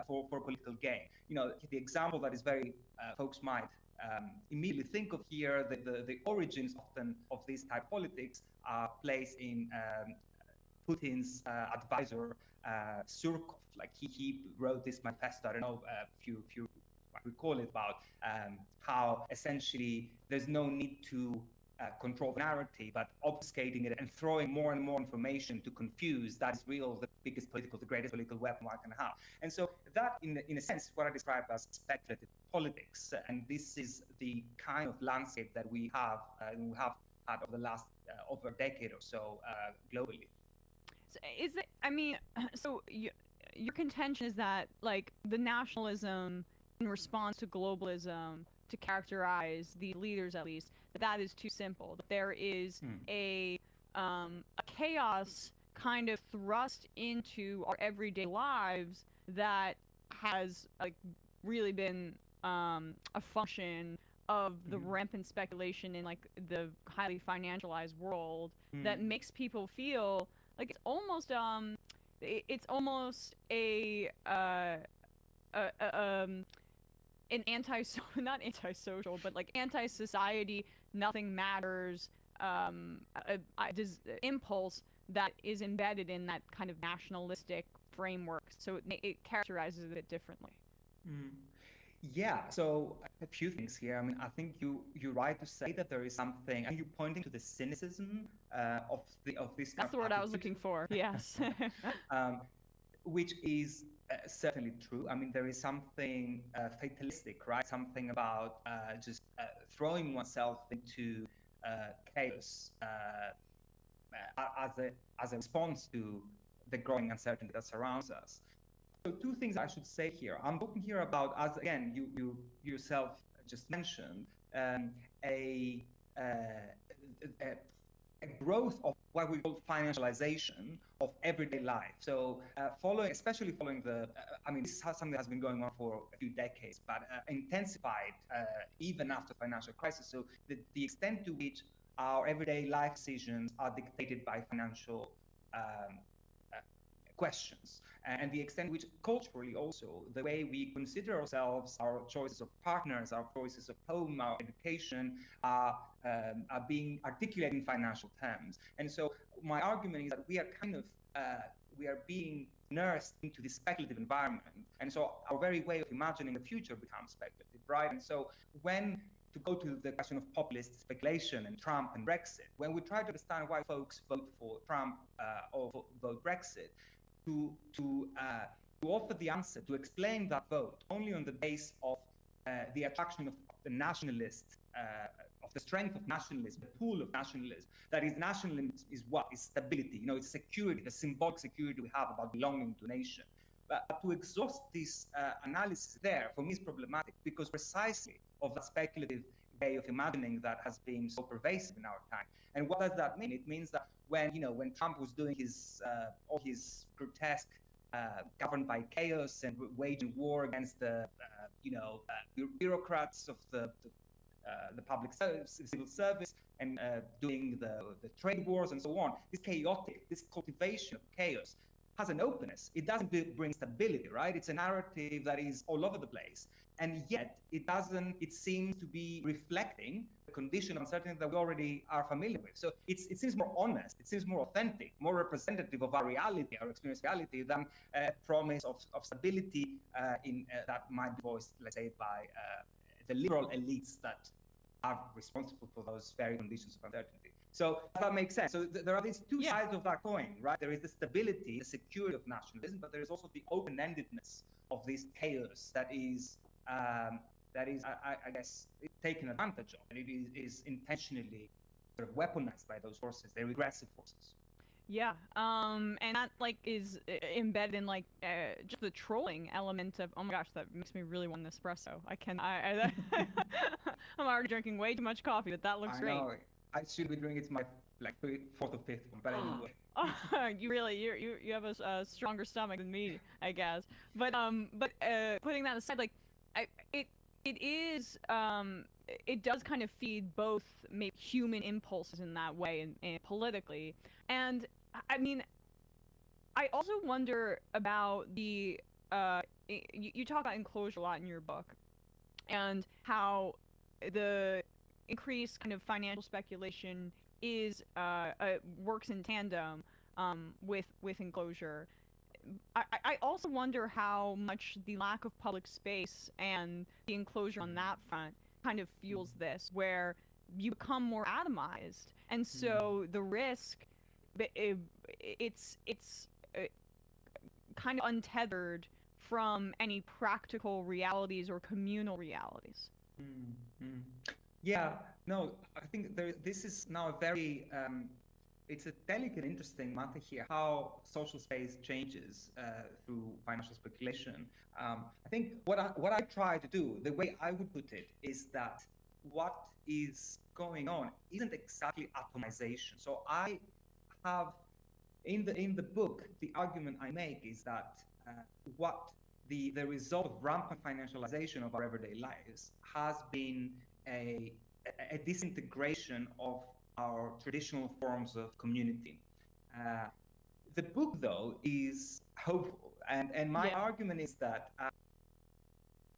for political gain. You know, the example that is very, folks might immediately think of here, the origins often of this type of politics are placed in Putin's advisor, Surkov. Like he wrote this manifesto, I don't know if you recall it, about how essentially there's no need to control the narrative, but obfuscating it and throwing more and more information to confuse, that is real, the greatest political weapon one can have. And so that, in a sense, is what I describe as speculative politics. And this is the kind of landscape that we have had over the last over a decade or so globally. So is it? I mean, so your contention is that like the nationalism in response to globalism to characterize the leaders, at least, that is too simple. That there is a chaos kind of thrust into our everyday lives that has like really been a function of the rampant speculation in like the highly financialized world that makes people feel like it's almost an not antisocial, but like anti-society, nothing matters impulse that is embedded in that kind of nationalistic framework. So it characterizes it a bit differently. Yeah, so a few things here. I mean, I think you're right to say that there is something, and you're pointing to the cynicism of this. That's the word I was looking for. Yes. Which is certainly true. I mean, there is something fatalistic, right? Something about just throwing oneself into chaos as a response to the growing uncertainty that surrounds us. So two things I should say here. I'm talking here about, as again you yourself just mentioned, a growth of what we call financialization of everyday life. So especially following the, I mean, this is something that has been going on for a few decades, but intensified even after financial crisis. So the extent to which our everyday life decisions are dictated by financial questions, and the extent which culturally also the way we consider ourselves, our choices of partners, our choices of home, our education are being articulated in financial terms. And so my argument is that we are kind of we are being nursed into this speculative environment, and so our very way of imagining the future becomes speculative, right? And so when to go to the question of populist speculation and Trump and Brexit, when we try to understand why folks vote for Trump or vote Brexit, to offer the answer, to explain that vote only on the base of the attraction of the nationalist, of the strength of nationalism, the pool of nationalism. That is, nationalism is what? Is stability, you know, it's security, the symbolic security we have about belonging to a nation. But to exhaust this analysis there, for me, is problematic because precisely of that speculative way of imagining that has been so pervasive in our time. And what does that mean? It means that when Trump was doing his all his grotesque governed by chaos and waging war against the bureaucrats of the public civil service and doing the trade wars and so on. This cultivation of chaos has an openness. It doesn't bring stability, right? It's a narrative that is all over the place. And yet it seems to be reflecting the condition of uncertainty that we already are familiar with. So it seems more honest, it seems more authentic, more representative of our reality, our experienced reality, than a promise of stability that might be voiced, let's say, by the liberal elites that are responsible for those very conditions of uncertainty. So that makes sense. So there are these two sides of that coin, right? There is the stability, the security of nationalism, but there is also the open-endedness of this chaos that is, I guess, taken advantage of, and it is intentionally sort of weaponized by those forces, the regressive forces. Yeah, and that is embedded in just the trolling element of. Oh my gosh, that makes me really want an espresso. I'm already drinking way too much coffee, but that looks great. I know. I should be drinking it my fourth or fifth one, but anyway. You have a stronger stomach than me, I guess. But putting that aside, it does kind of feed both maybe human impulses in that way and politically. And I mean, I also wonder about the you talk about enclosure a lot in your book, and how the increased kind of financial speculation works in tandem with enclosure. I also wonder how much the lack of public space and the enclosure on that front kind of fuels this, where you become more atomized, and so the risk, it's kind of untethered from any practical realities or communal realities. Yeah, no, I think this is now a very, it's a delicate, interesting matter here, how social space changes through financial speculation. I think what I try to do, the way I would put it, is that what is going on isn't exactly atomization. So I have, in the book, the argument I make is that what the result of rampant financialization of our everyday lives has been a disintegration of our traditional forms of community. The book, though, is hopeful, and my argument is that.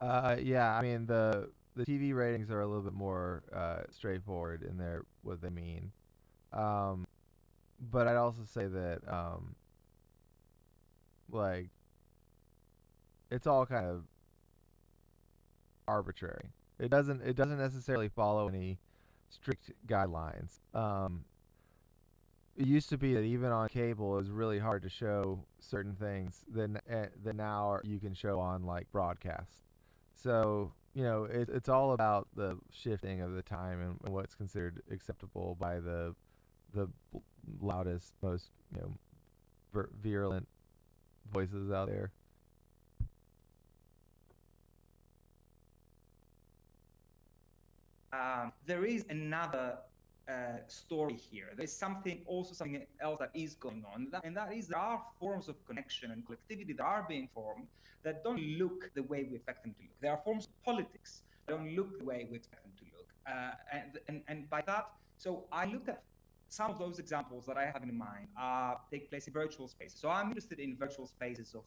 Yeah, I mean the TV ratings are a little bit more straightforward in what they mean, but I'd also say that it's all kind of arbitrary. It doesn't necessarily follow any strict guidelines. It used to be that even on cable, it was really hard to show certain things than now you can show on broadcast. So it's all about the shifting of the time and what's considered acceptable by the loudest, most virulent voices out there. There is another story here. There's something else that is going on, and that is there are forms of connection and collectivity that are being formed that don't look the way we expect them to look. There are forms of politics that don't look the way we expect them to look. And by that, so I look at some of those examples that I have in mind take place in virtual spaces. So I'm interested in virtual spaces of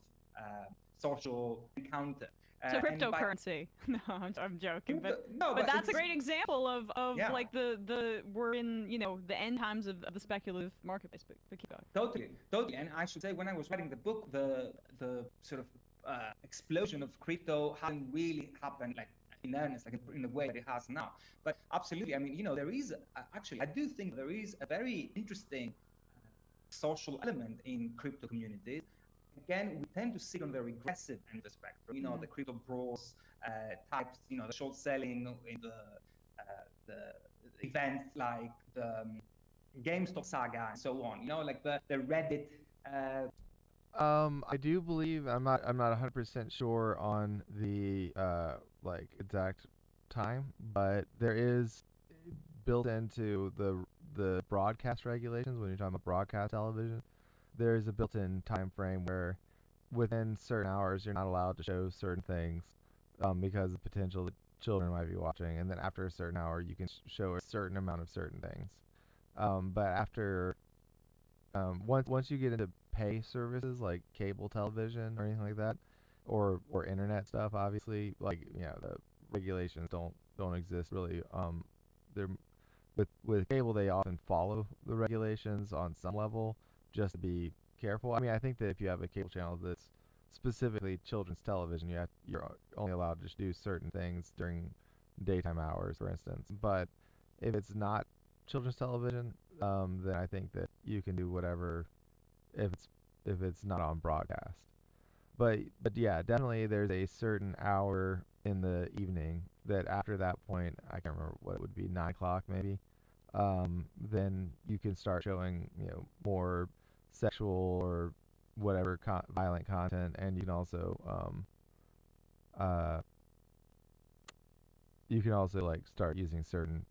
social encounter. So cryptocurrency. No, I'm joking, but that's a great example of we're in the end times of the speculative marketplace. But keep going. Totally. And I should say, when I was writing the book, the sort of explosion of crypto hadn't really happened in earnest, in the way that it has now. But absolutely, I mean, there is actually, I do think there is a very interesting social element in crypto communities. Again, we tend to sit on the regressive end of the spectrum, the crypto bros types, the short selling in the events like the GameStop saga and so on, like the Reddit I do believe I'm not 100% sure on the like exact time, but there is built into the broadcast regulations when you're talking about broadcast television. There is a built-in time frame where within certain hours you're not allowed to show certain things because of potential that children might be watching, and then after a certain hour you can show a certain amount of certain things. But after once you get into pay services like cable television or anything like that, or internet stuff, obviously, like the regulations don't exist really. They're with cable they often follow the regulations on some level just to be careful. I mean, I think that if you have a cable channel that's specifically children's television, you're only allowed to just do certain things during daytime hours, for instance. But if it's not children's television, then I think that you can do whatever if it's not on broadcast. But yeah, definitely there's a certain hour in the evening that after that point, I can't remember what it would be, 9 o'clock maybe. Then you can start showing more sexual or whatever violent content, and uh, you can also like start using certain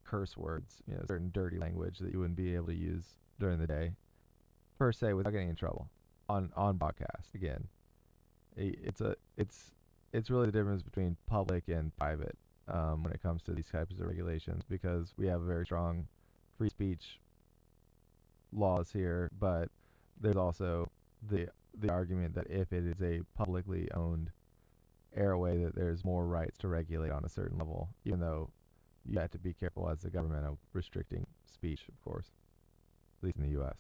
curse words, certain dirty language that you wouldn't be able to use during the day per se without getting in trouble on broadcast. Again, it's really the difference between public and private when it comes to these types of regulations, because we have very strong free speech laws here, but there's also the argument that if it is a publicly owned airway, that there's more rights to regulate on a certain level, even though you have to be careful as the government of restricting speech, of course, at least in the U.S.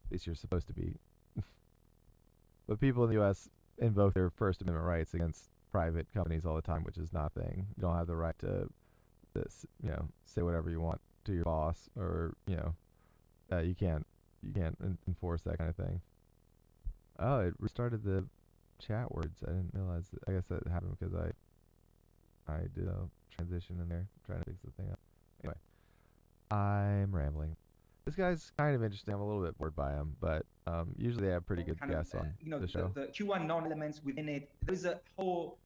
At least you're supposed to be. But people in the U.S. invoke their First Amendment rights against private companies all the time, which is nothing. You don't have the right to say whatever you want to your boss, or you can't enforce that kind of thing. Oh, it restarted the chat words. I didn't realize that. I guess that happened because I did a transition in there trying to fix the thing up. Anyway, I'm rambling. This guy's kind of interesting. I'm a little bit bored by him, but usually they have pretty good guests on the show. The QAnon elements within it. There's a whole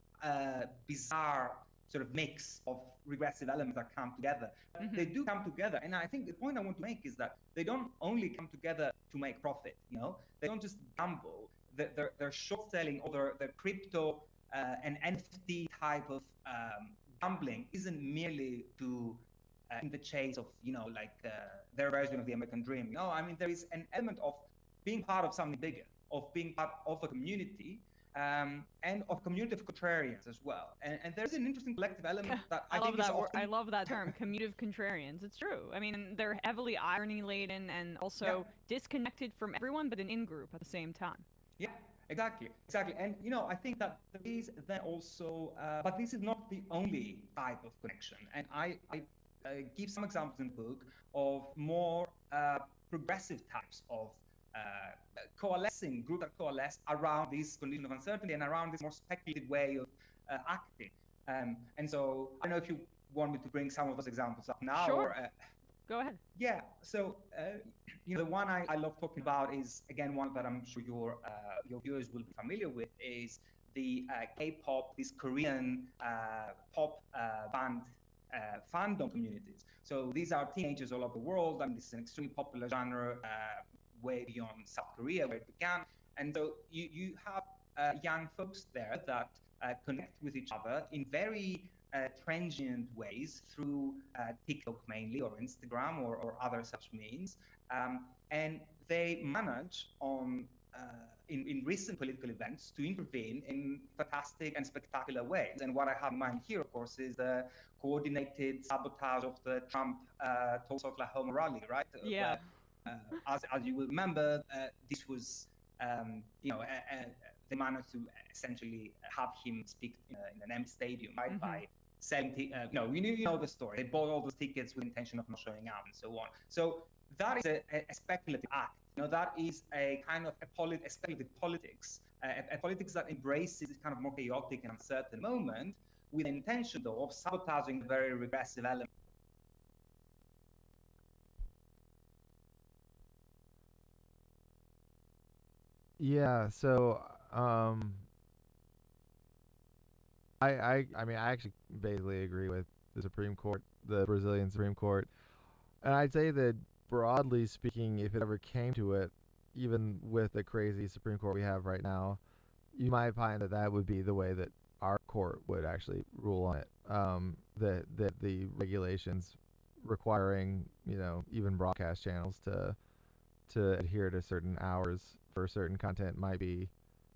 bizarre sort of mix of regressive elements that come together. They do come together, and I think the point I want to make is that they don't only come together to make profit. They don't just gamble. They're short selling, or their crypto and NFT type of gambling isn't merely to in the chase of their version of the American dream. I mean, there is an element of being part of something bigger, of being part of a community, and of community of contrarians as well. And there's an interesting collective element that I think is often... I love that term, community of contrarians. It's true. I mean, they're heavily irony laden and also disconnected from everyone, but an in-group at the same time. Yeah, exactly. And I think that there is then also, but this is not the only type of connection. And I give some examples in the book of more progressive types of coalescing, groups that coalesce around this condition of uncertainty and around this more speculative way of acting. And so I don't know if you want me to bring some of those examples up now. Sure. Go ahead. Yeah. So, the one I love talking about is, again, one that I'm sure your viewers will be familiar with, is the K-pop, this Korean pop band fandom communities. So these are teenagers all over the world. I mean, this is an extremely popular genre way beyond South Korea, where it began. And so you have young folks there that connect with each other in very transient ways through TikTok mainly, or Instagram, or other such means. And they manage in recent political events to intervene in fantastic and spectacular ways. And what I have in mind here, of course, is the coordinated sabotage of the Trump Tulsa, Oklahoma rally, right? Yeah. As you will remember, this was, they managed to essentially have him speak in an empty stadium, right? By selling, you know the story. They bought all those tickets with the intention of not showing up and so on. So that is a speculative act. That is a kind of a speculative politics, a politics that embraces this kind of more chaotic and uncertain moment with the intention, though, of sabotaging the very regressive element. Yeah, so I mean I actually basically agree with the Supreme Court, the Brazilian Supreme Court. And I'd say that broadly speaking, if it ever came to it, even with the crazy Supreme Court we have right now, you might find that that would be the way that our court would actually rule on it. That the regulations requiring, even broadcast channels to adhere to certain hours for certain content might be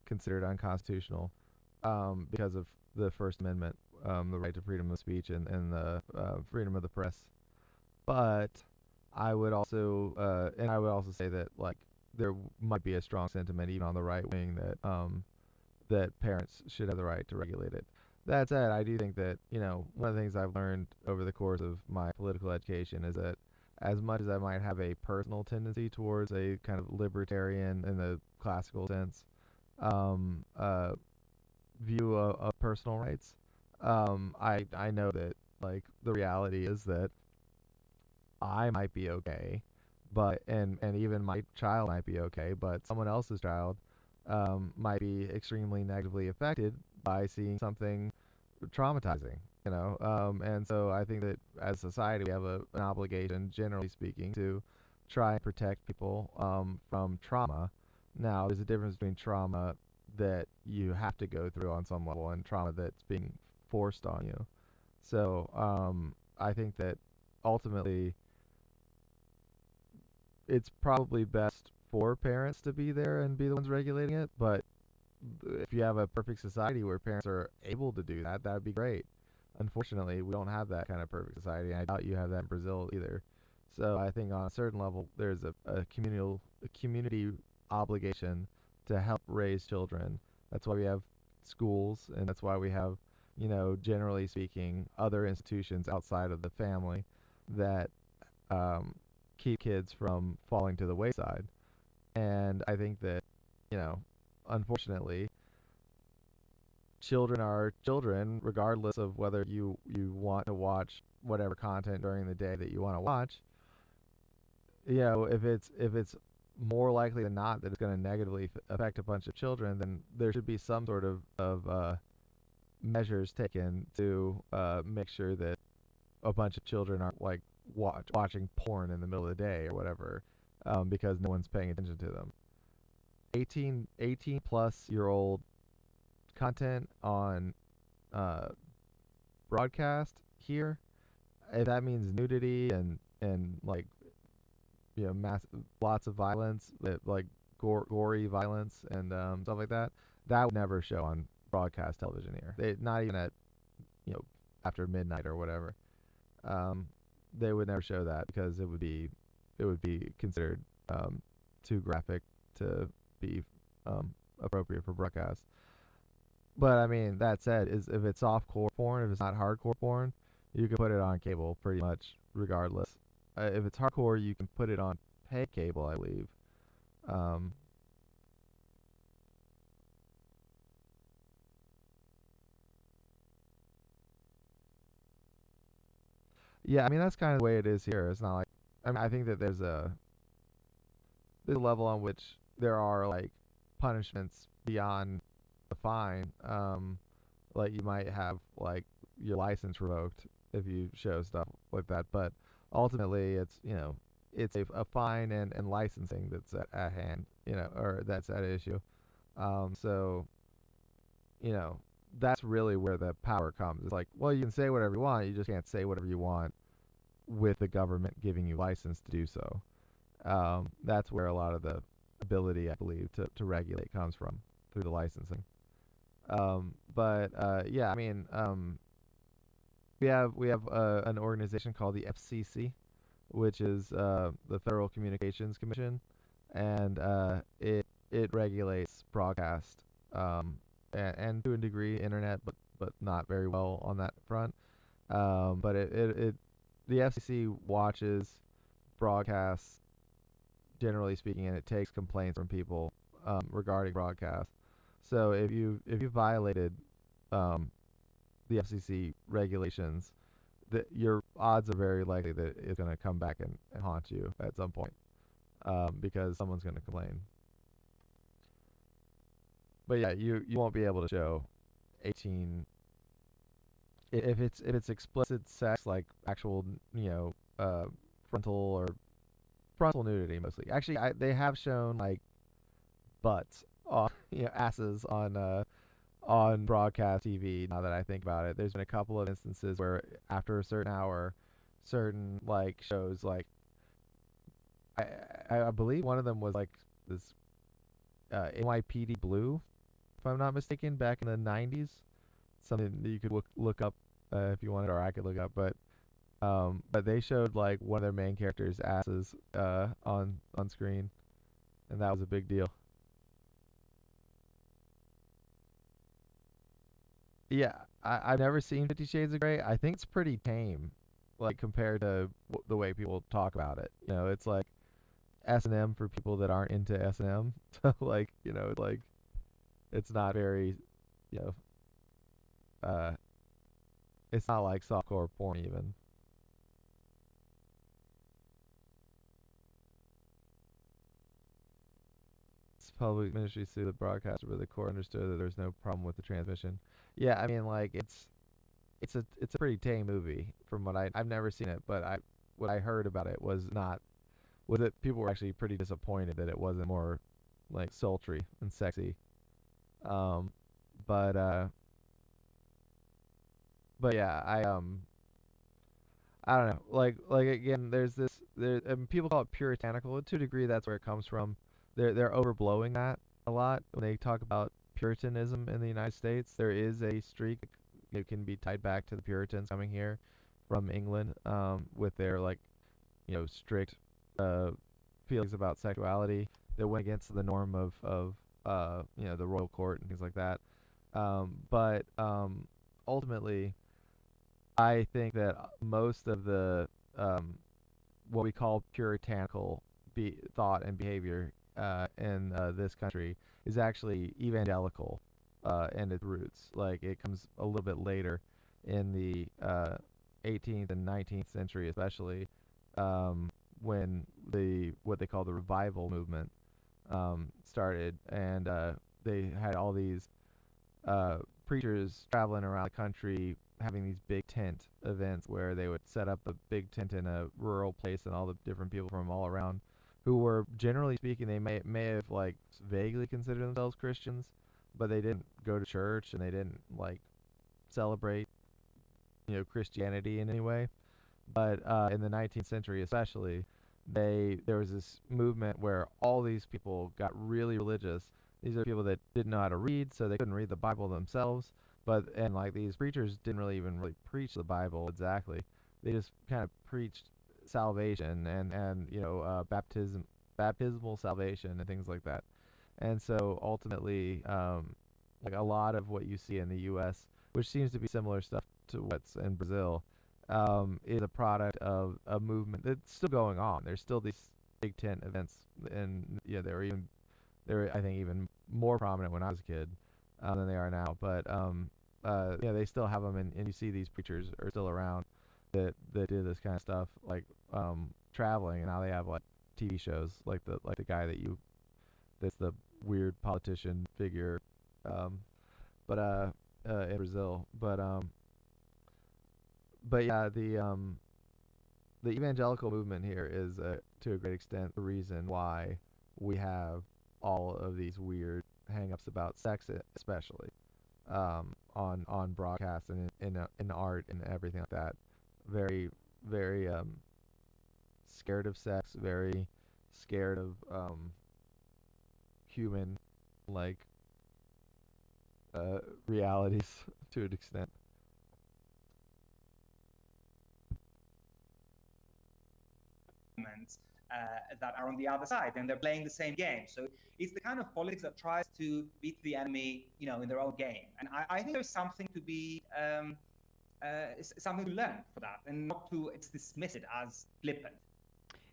considered unconstitutional, because of the First Amendment, the right to freedom of speech and the freedom of the press. But I would also say that like there might be a strong sentiment even on the right wing that parents should have the right to regulate it. That said, I do think that one of the things I've learned over the course of my political education is that as much as I might have a personal tendency towards a kind of libertarian in the classical sense, um, uh, view of personal rights, I know that like the reality is that I might be okay, but and even my child might be okay, but someone else's child might be extremely negatively affected by seeing something traumatizing. And so I think that as a society we have an obligation, generally speaking, to try and protect people from trauma. Now, there's a difference between trauma that you have to go through on some level and trauma that's being forced on you. So I think that ultimately it's probably best for parents to be there and be the ones regulating it. But if you have a perfect society where parents are able to do that, that would be great. Unfortunately, we don't have that kind of perfect society. I doubt you have that in Brazil either. So I think on a certain level, there's a community obligation to help raise children. That's why we have schools, and that's why we have, generally speaking, other institutions outside of the family that um, keep kids from falling to the wayside. And I think that, unfortunately, children are children regardless of whether you want to watch whatever content during the day that you want to watch. If it's more likely than not that it's going to negatively affect a bunch of children, then there should be some sort of measures taken to make sure that a bunch of children aren't like watching porn in the middle of the day or whatever, because no one's paying attention to them. 18 plus year old content on uh, broadcast here, if that means nudity and like lots of violence, like gory violence and stuff like that, that would never show on broadcast television here. Not even at you know after midnight or whatever. They would never show that because it would be considered too graphic to be appropriate for broadcast. But I mean, that said, is if it's softcore porn, if it's not hardcore porn, you can put it on cable pretty much regardless. If it's hardcore, you can put it on pay cable, I believe. Um, yeah, I mean that's kind of the way it is here. It's not like I think that there's a level on which there are like punishments beyond the fine. Like you might have like your license revoked if you show stuff like that. But ultimately, it's a fine and licensing that's at hand, or that's at issue. So you know that's really where the power comes. It's like, well, you can say whatever you want, you just can't say whatever you want with the government giving you license to do so. That's where a lot of the ability, I believe, to regulate comes from through the licensing. But yeah, I mean, we have an organization called the FCC, which is the Federal Communications Commission, and it regulates broadcast, and to a degree internet, but not very well on that front. But the FCC watches broadcasts generally speaking, and it takes complaints from people regarding broadcast. So if you violated the FCC regulations, your odds are very likely that it's going to come back and haunt you at some point, because someone's going to complain. but yeah, you won't be able to show 18 if it's explicit sex, like actual frontal or frontal nudity mostly. Actually, they have shown like butts on asses on broadcast TV. Now that I think about it, there's been a couple of instances where after a certain hour, certain like shows like I believe one of them was like this NYPD Blue, if I'm not mistaken, back in the 90s. Something that you could look up if you wanted, or I could look up. But they showed like one of their main characters' asses on screen, and that was a big deal. Yeah, I've never seen 50 Shades of Grey. I think it's pretty tame, like compared to the way people talk about it. It's like S&M for people that aren't into S&M. So like, it's not very, you know, it's not like softcore porn even. Public ministry sued the broadcaster, but the court understood that there's no problem with the transmission. Yeah, I mean, like it's a pretty tame movie from what I've never seen it, but what I heard about it was that people were actually pretty disappointed that it wasn't more like sultry and sexy. But yeah, I don't know. Like again, people call it puritanical, and to a degree that's where it comes from. They're overblowing that a lot when they talk about Puritanism in the United States. There is a streak that can be tied back to the Puritans coming here from England, with their strict feelings about sexuality that went against the norm of the royal court and things like that. But ultimately, I think that most of the what we call puritanical thought and behavior in this country is actually evangelical in its roots. Like it comes a little bit later in the 18th and 19th century, especially when what they call the revival movement started, and they had all these preachers traveling around the country having these big tent events where they would set up a big tent in a rural place, and all the different people from all around who were, generally speaking, they may have like vaguely considered themselves Christians, but they didn't go to church and they didn't like celebrate Christianity in any way. But in the 19th century especially, there was this movement where all these people got really religious. These are people that didn't know how to read, so they couldn't read the Bible themselves. And like these preachers didn't really preach the Bible exactly. They just kind of preached salvation and baptismal salvation and things like that. And so ultimately, like a lot of what you see in the U.S., which seems to be similar stuff to what's in Brazil, is a product of a movement that's still going on. There's still these big tent events, and they were I think even more prominent when I was a kid than they are now. But they still have them, and you see these preachers are still around that do this kind of stuff, like traveling, and now they have like TV shows, like the guy that's the weird politician figure, in Brazil. But yeah, the evangelical movement here is to a great extent the reason why we have all of these weird hang-ups about sex, especially on broadcast and in art and everything like that. Very, very scared of sex, very scared of human realities to an extent. That are on the other side, and they're playing the same game. So it's the kind of politics that tries to beat the enemy, in their own game. And I think there's something to be something to learn for that, and not to dismiss it as flippant.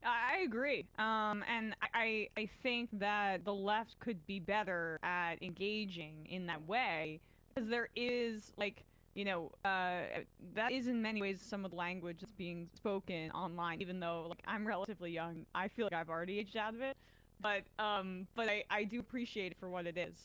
I agree. And I think that the left could be better at engaging in that way, because there is that is in many ways some of the language that's being spoken online, even though I'm relatively young. I feel like I've already aged out of it. but I do appreciate it for what it is.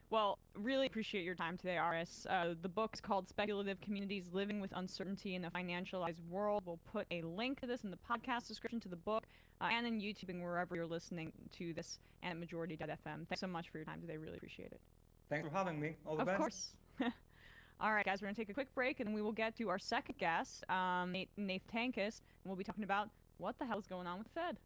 Well, really appreciate your time today, Aris. The book's called Speculative Communities Living with Uncertainty in a Financialized World. We'll put a link to this in the podcast description to the book and in YouTube and wherever you're listening to this and at Majority.fm. Thanks so much for your time today. Really appreciate it. Thanks for having me. All the best. Of course. All right, guys, we're going to take a quick break, and then we will get to our second guest, Nath Tankus, and we'll be talking about what the hell is going on with the Fed.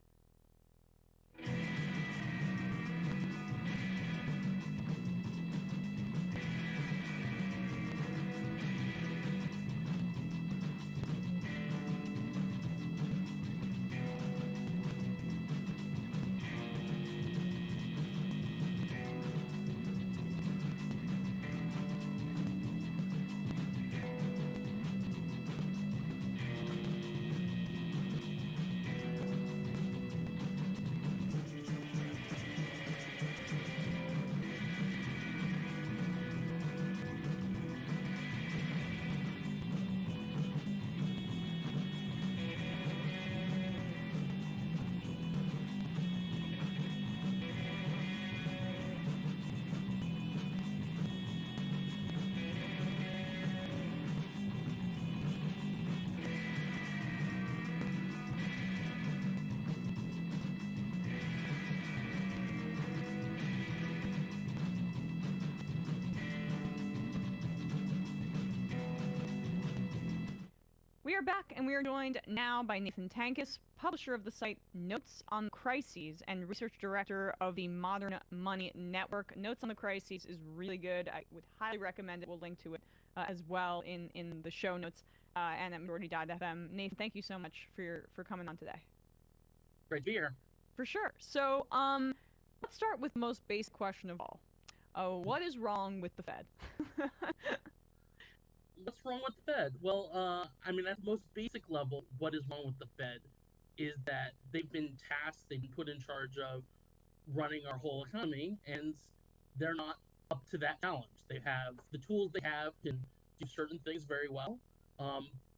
We are back, and we are joined now by Nathan Tankus, publisher of the site Notes on Crises and research director of the Modern Money Network. Notes on the Crises is really good. I would highly recommend it. We'll link to it as well in the show notes and at Majority.fm. Nathan, thank you so much for coming on today. Great to be here. For sure. So, let's start with the most basic question of all. What is wrong with the Fed? What's wrong with the Fed? Well, I mean, at the most basic level, what is wrong with the Fed is that they've been tasked, they've been put in charge of running our whole economy, and they're not up to that challenge. They have the tools they have can do certain things very well,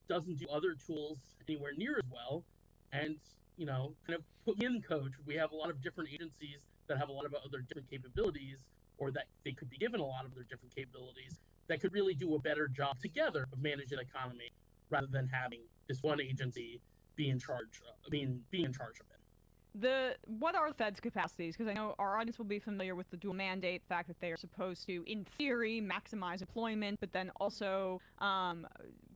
doesn't do other tools anywhere near as well, and, you know, kind of put me in, coach. We have a lot of different agencies that have a lot of other different capabilities, or that they could be given a lot of their different capabilities, that could really do a better job together of managing the economy rather than having this one agency be in charge, being in charge of it. What are the Fed's capacities? Because I know our audience will be familiar with the dual mandate, the fact that they are supposed to, in theory, maximize employment, but then also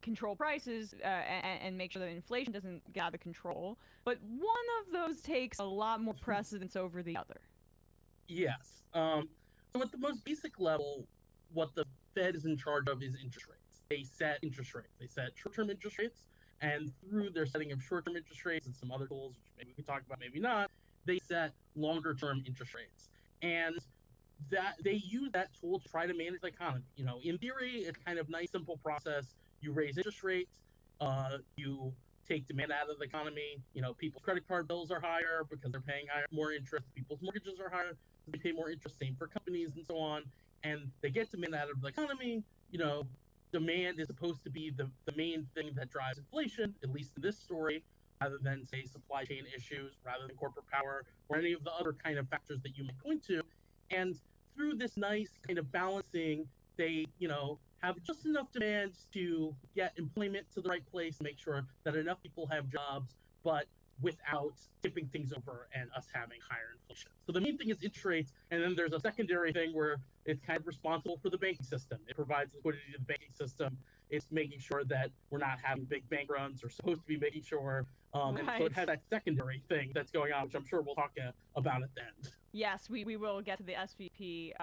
control prices and make sure that inflation doesn't get out of control. But one of those takes a lot more precedence over the other. Yes. So at the most basic level, what the Fed is in charge of is interest rates. They set interest rates. They set short-term interest rates, and through their setting of short-term interest rates and some other tools, which maybe we can talk about, maybe not, they set longer-term interest rates. And that they use that tool to try to manage the economy. You know, in theory, it's kind of nice, simple process. You raise interest rates, you take demand out of the economy. You know, people's credit card bills are higher because they're paying more interest. People's mortgages are higher because they pay more interest. Same for companies and so on. And they get demand out of the economy. You know, demand is supposed to be the main thing that drives inflation, at least in this story, rather than, say, supply chain issues, rather than corporate power, or any of the other kind of factors that you might point to. And through this nice kind of balancing, they, you know, have just enough demand to get employment to the right place, make sure that enough people have jobs, but without tipping things over and us having higher inflation. So the main thing is interest rates, and then there's a secondary thing where it's kind of responsible for the banking system. It provides liquidity to the banking system. It's making sure that we're not having big bank runs, or supposed to be making sure. And so it has that secondary thing that's going on, which I'm sure we'll talk about at the end. Yes, we will get to the SVP,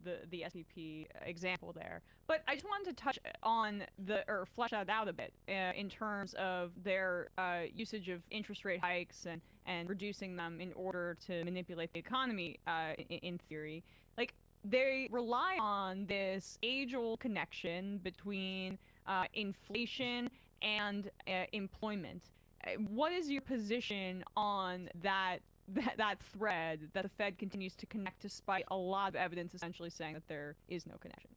the SVP example there. But I just wanted to touch on or flesh that out a bit in terms of their usage of interest rate hikes and reducing them in order to manipulate the economy in theory. Like, they rely on this age-old connection between inflation and employment. What is your position on that thread that the Fed continues to connect despite a lot of evidence essentially saying that there is no connection?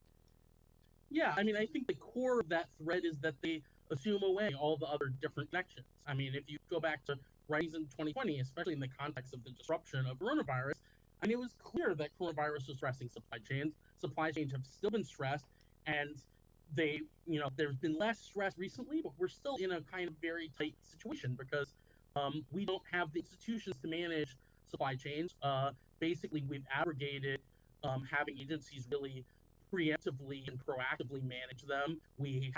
Yeah, I mean, I think the core of that thread is that they assume away all the other different connections. I mean, if you go back to writings in 2020, especially in the context of the disruption of coronavirus. And it was clear that coronavirus was stressing supply chains. Supply chains have still been stressed, and there's been less stress recently, but we're still in a kind of very tight situation because we don't have the institutions to manage supply chains. Basically, we've abrogated having agencies really preemptively and proactively manage them. We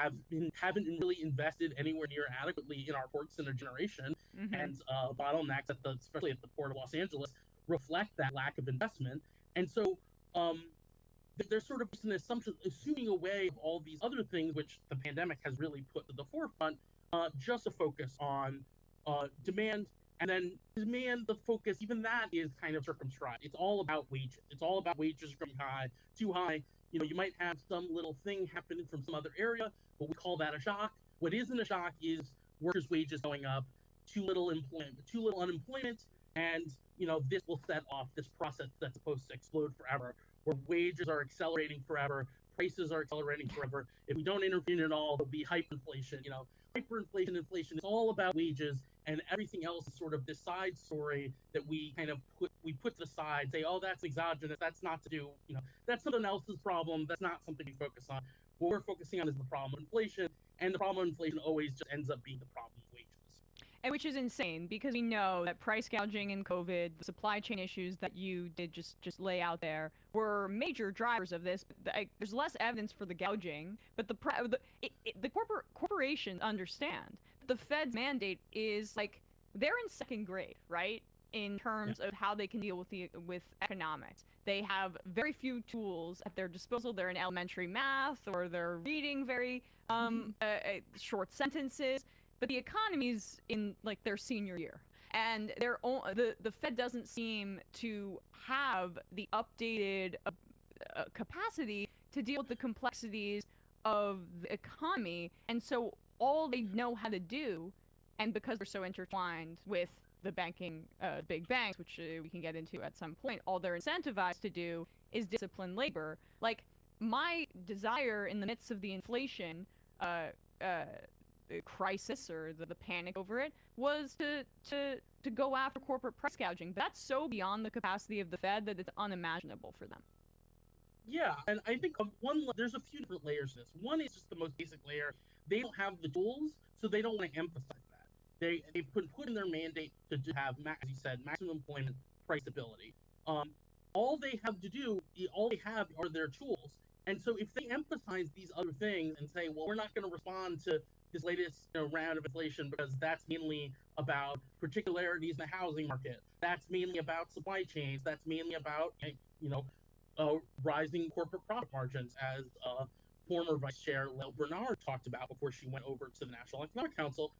haven't really invested anywhere near adequately in our ports in a generation, and bottlenecks especially at the Port of Los Angeles, reflect that lack of investment. And so there's sort of an assumption, assuming away of all these other things which the pandemic has really put to the forefront, just a focus on demand. And then demand, the focus, even that is kind of circumscribed. It's all about wages. It's all about wages going high, too high. You might have some little thing happening from some other area, but we call that a shock. What isn't a shock is workers' wages going up, too little unemployment, and this will set off this process that's supposed to explode forever, where wages are accelerating forever, prices are accelerating forever. If we don't intervene at all, there'll be hyperinflation. Hyperinflation, inflation is all about wages, and everything else is sort of this side story that we kind of put to the side, say, oh, that's exogenous, that's not to do, that's someone else's problem, that's not something we focus on. What we're focusing on is the problem of inflation, and the problem of inflation always just ends up being the problem of wages. And which is insane, because we know that price gouging and COVID, the supply chain issues that you did just lay out there, were major drivers of this. There's less evidence for the gouging, but the corporations understand that the Fed's mandate is they're in second grade, right? In terms of how they can deal with economics. They have very few tools at their disposal. They're in elementary math, or they're reading very short sentences. But the economy's in their senior year, and the Fed doesn't seem to have the updated capacity to deal with the complexities of the economy. And so all they know how to do, and because they're so intertwined with the banking big banks, which we can get into at some point, all they're incentivized to do is discipline labor. My desire in the midst of the inflation crisis, or the panic over it, was to go after corporate price gouging. But that's so beyond the capacity of the Fed that it's unimaginable for them. Yeah, and I think there's a few different layers to this. One is just the most basic layer. They don't have the tools, so they don't want to emphasize that. They've put in their mandate to have, as you said, maximum employment, price stability. All they have to do, all they have are their tools. And so if they emphasize these other things and say, well, we're not going to respond to this latest round of inflation because that's mainly about particularities in the housing market, that's mainly about supply chains, that's mainly about rising corporate profit margins, as former Vice Chair Lael Brainard talked about before she went over to the National Economic Council.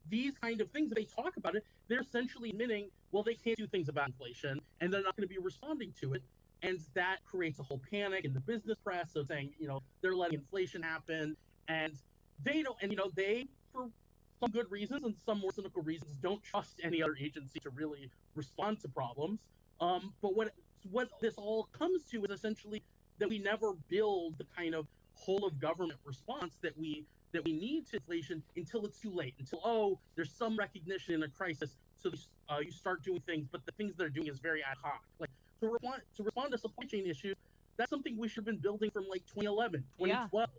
These kind of things, that they talk about it, they're essentially admitting, well, they can't do things about inflation, and they're not going to be responding to it. And that creates a whole panic in the business press of saying, they're letting inflation happen, and they don't, and they, for some good reasons and some more cynical reasons, don't trust any other agency to really respond to problems. But what this all comes to is essentially that we never build the kind of whole of government response that we need to inflation until it's too late, until there's some recognition in a crisis, so you start doing things, but the things they're doing is very ad hoc. To respond to supply chain issues, that's something we should have been building from 2011, 2012,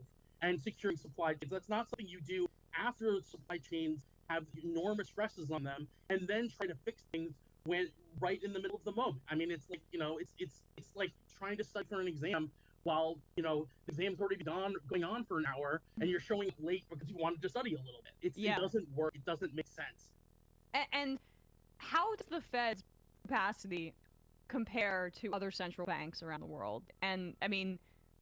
and securing supply chains. That's not something you do after supply chains have enormous stresses on them, and then try to fix things when right in the middle of the moment. I mean, it's it's like trying to study for an exam while the exam's already going on for an hour, and you're showing up late because you wanted to study a little bit. It doesn't work. It doesn't make sense. And how does the Fed's capacity compare to other central banks around the world? And I mean,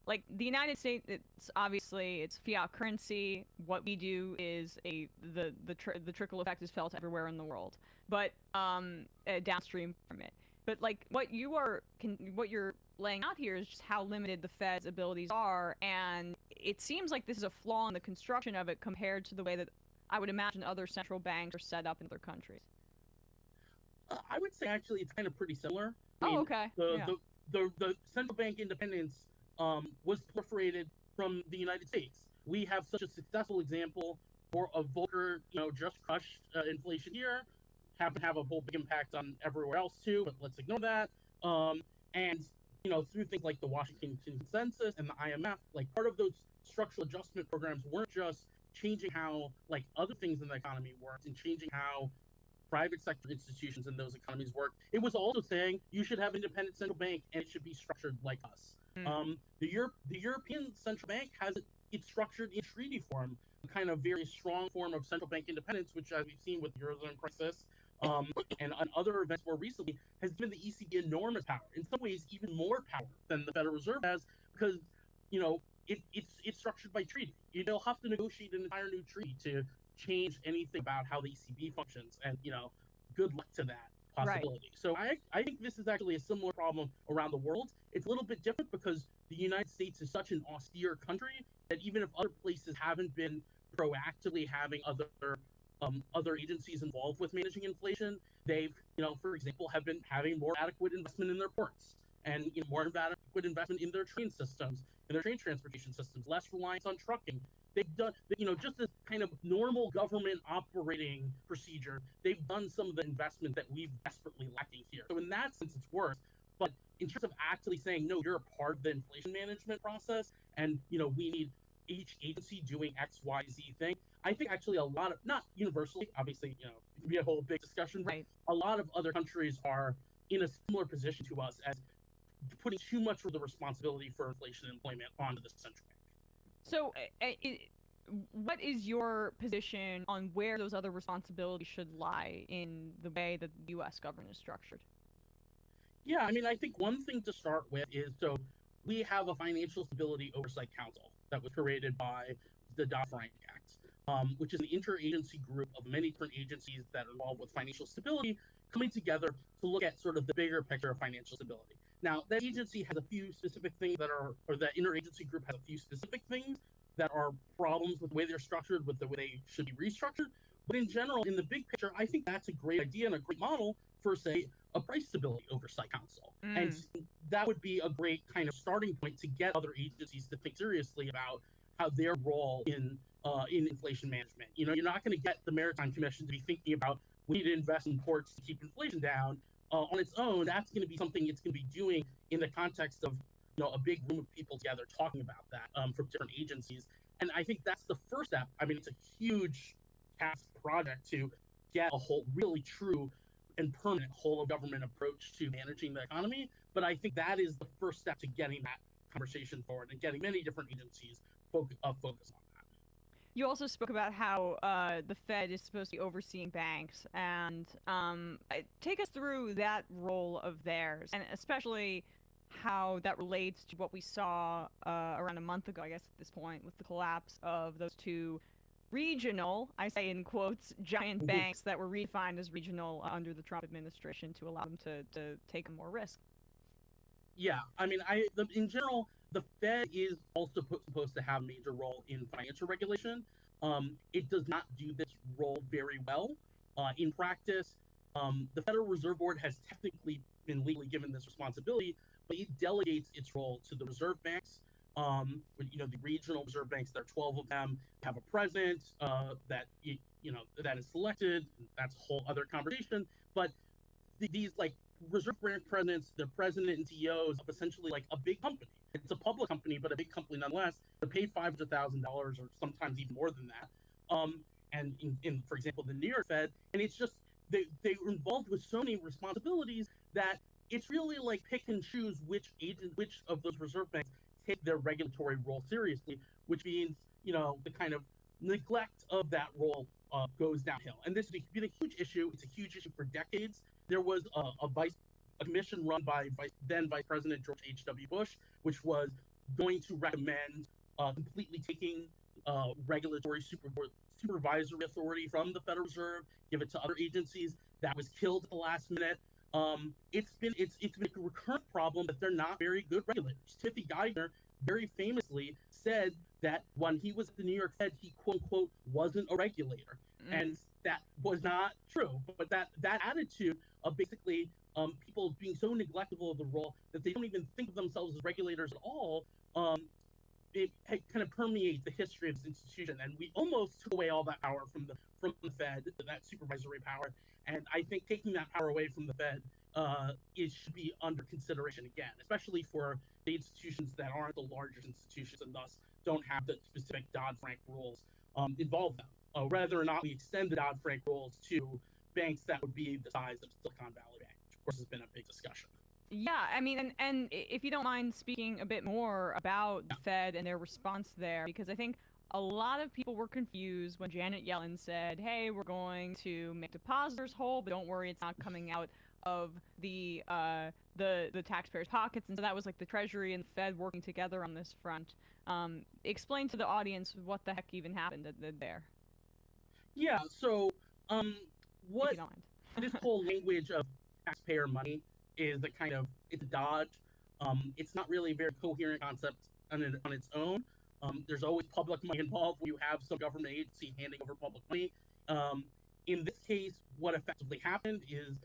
the United States, it's obviously it's fiat currency. What we do is the trickle effect is felt everywhere in the world, but downstream from it. But what you're laying out here is just how limited the Fed's abilities are, and it seems like this is a flaw in the construction of it compared to the way that I would imagine other central banks are set up in other countries. I would say actually it's kind of pretty similar. Okay. The central bank independence was proliferated from the United States. We have such a successful example of Volcker, just crushed inflation here, happen to have a whole big impact on everywhere else too, but let's ignore that. And through things like the Washington Consensus and the IMF, like part of those structural adjustment programs weren't just changing how like other things in the economy worked and changing how private sector institutions in those economies work. It was also saying you should have an independent central bank and it should be structured like us. The European Central Bank has it's structured in treaty form, a kind of very strong form of central bank independence, which, as we've seen with the Eurozone crisis and on other events more recently, has given the ECB enormous power. In some ways, even more power than the Federal Reserve has, because it's structured by treaty. They'll have to negotiate an entire new treaty to change anything about how the ECB functions, and good luck to that possibility. Right. So I think this is actually a similar problem around the world. It's a little bit different because the United States is such an austere country that even if other places haven't been proactively having other agencies involved with managing inflation, they've for example have been having more adequate investment in their ports and more adequate investment in their train systems, in their train transportation systems, less reliance on trucking. They've done, just this kind of normal government operating procedure. They've done some of the investment that we've desperately lacking here. So in that sense, it's worse. But in terms of actually saying, no, you're a part of the inflation management process, and we need each agency doing X, Y, Z thing. I think actually a lot of, not universally, obviously, it can be a whole big discussion, but a lot of other countries are in a similar position to us as putting too much of the responsibility for inflation and employment onto the central bank. So, what is your position on where those other responsibilities should lie in the way that the U.S. government is structured? Yeah, I mean, I think one thing to start with is, so we have a Financial Stability Oversight Council that was created by the Dodd-Frank Act, which is an interagency group of many different agencies that are involved with financial stability coming together to look at sort of the bigger picture of financial stability. Now, that agency has a few specific things or that interagency group has a few specific things that are problems with the way they're structured, with the way they should be restructured. But in general, in the big picture, I think that's a great idea and a great model for, say, a Price Stability Oversight Council. And that would be a great kind of starting point to get other agencies to think seriously about how their role in inflation management. You're not going to get the Maritime Commission to be thinking about we need to invest in ports to keep inflation down. On its own, that's going to be something it's going to be doing in the context of a big room of people together talking about that from different agencies. And I think that's the first step. I mean, it's a huge task project to get a whole really true and permanent whole of government approach to managing the economy. But I think that is the first step to getting that conversation forward and getting many different agencies focus on that. You also spoke about how the Fed is supposed to be overseeing banks, and take us through that role of theirs, and especially how that relates to what we saw around a month ago, I guess at this point, with the collapse of those two regional, I say in quotes, giant banks that were redefined as regional under the Trump administration to allow them to take more risk. Yeah, I mean, in general, the Fed is also supposed to have a major role in financial regulation. It does not do this role very well. In practice, the Federal Reserve Board has technically been legally given this responsibility, but it delegates its role to the reserve banks. The regional reserve banks, there are 12 of them, have a president that is selected. That's a whole other conversation. But these reserve bank presidents, the president and CEOs of essentially like a big company. It's a public company, but a big company nonetheless. They're paid $500,000 or sometimes even more than that. And in for example, the New York Fed, and it's just they're involved with so many responsibilities that it's really like pick and choose which of those reserve banks take their regulatory role seriously, which means the kind of neglect of that role goes downhill. And this has been a huge issue. It's a huge issue for decades. There was a commission run by then Vice President George H.W. Bush, which was going to recommend completely taking regulatory supervisory authority from the Federal Reserve, give it to other agencies. That was killed at the last minute. It's been a recurrent problem that they're not very good regulators. Timothy Geithner very famously said that when he was at the New York Fed, he quote unquote wasn't a regulator, and that was not true. But that attitude of basically people being so neglectful of the role that they don't even think of themselves as regulators at all it kind of permeates the history of this institution, and we almost took away all that power from the Fed, that supervisory power. And I think taking that power away from the Fed, it should be under consideration again, especially for the institutions that aren't the largest institutions and thus don't have the specific Dodd-Frank rules involve them. Whether or not we extend the Dodd-Frank rules to banks that would be the size of Silicon Valley Bank, which of course has been a big discussion. Yeah, I mean, and if you don't mind speaking a bit more about the Fed and their response there, because I think a lot of people were confused when Janet Yellen said, "Hey, we're going to make depositors whole, but don't worry, it's not coming out of the taxpayers' pockets." And so that was like the Treasury and the Fed working together on this front. Explain to the audience what the heck even happened there. Yeah. So, what this whole language of taxpayer money is the kind of, it's a dodge. It's not really a very coherent concept on its own. There's always public money involved when you have some government agency handing over public money. In this case, what effectively happened is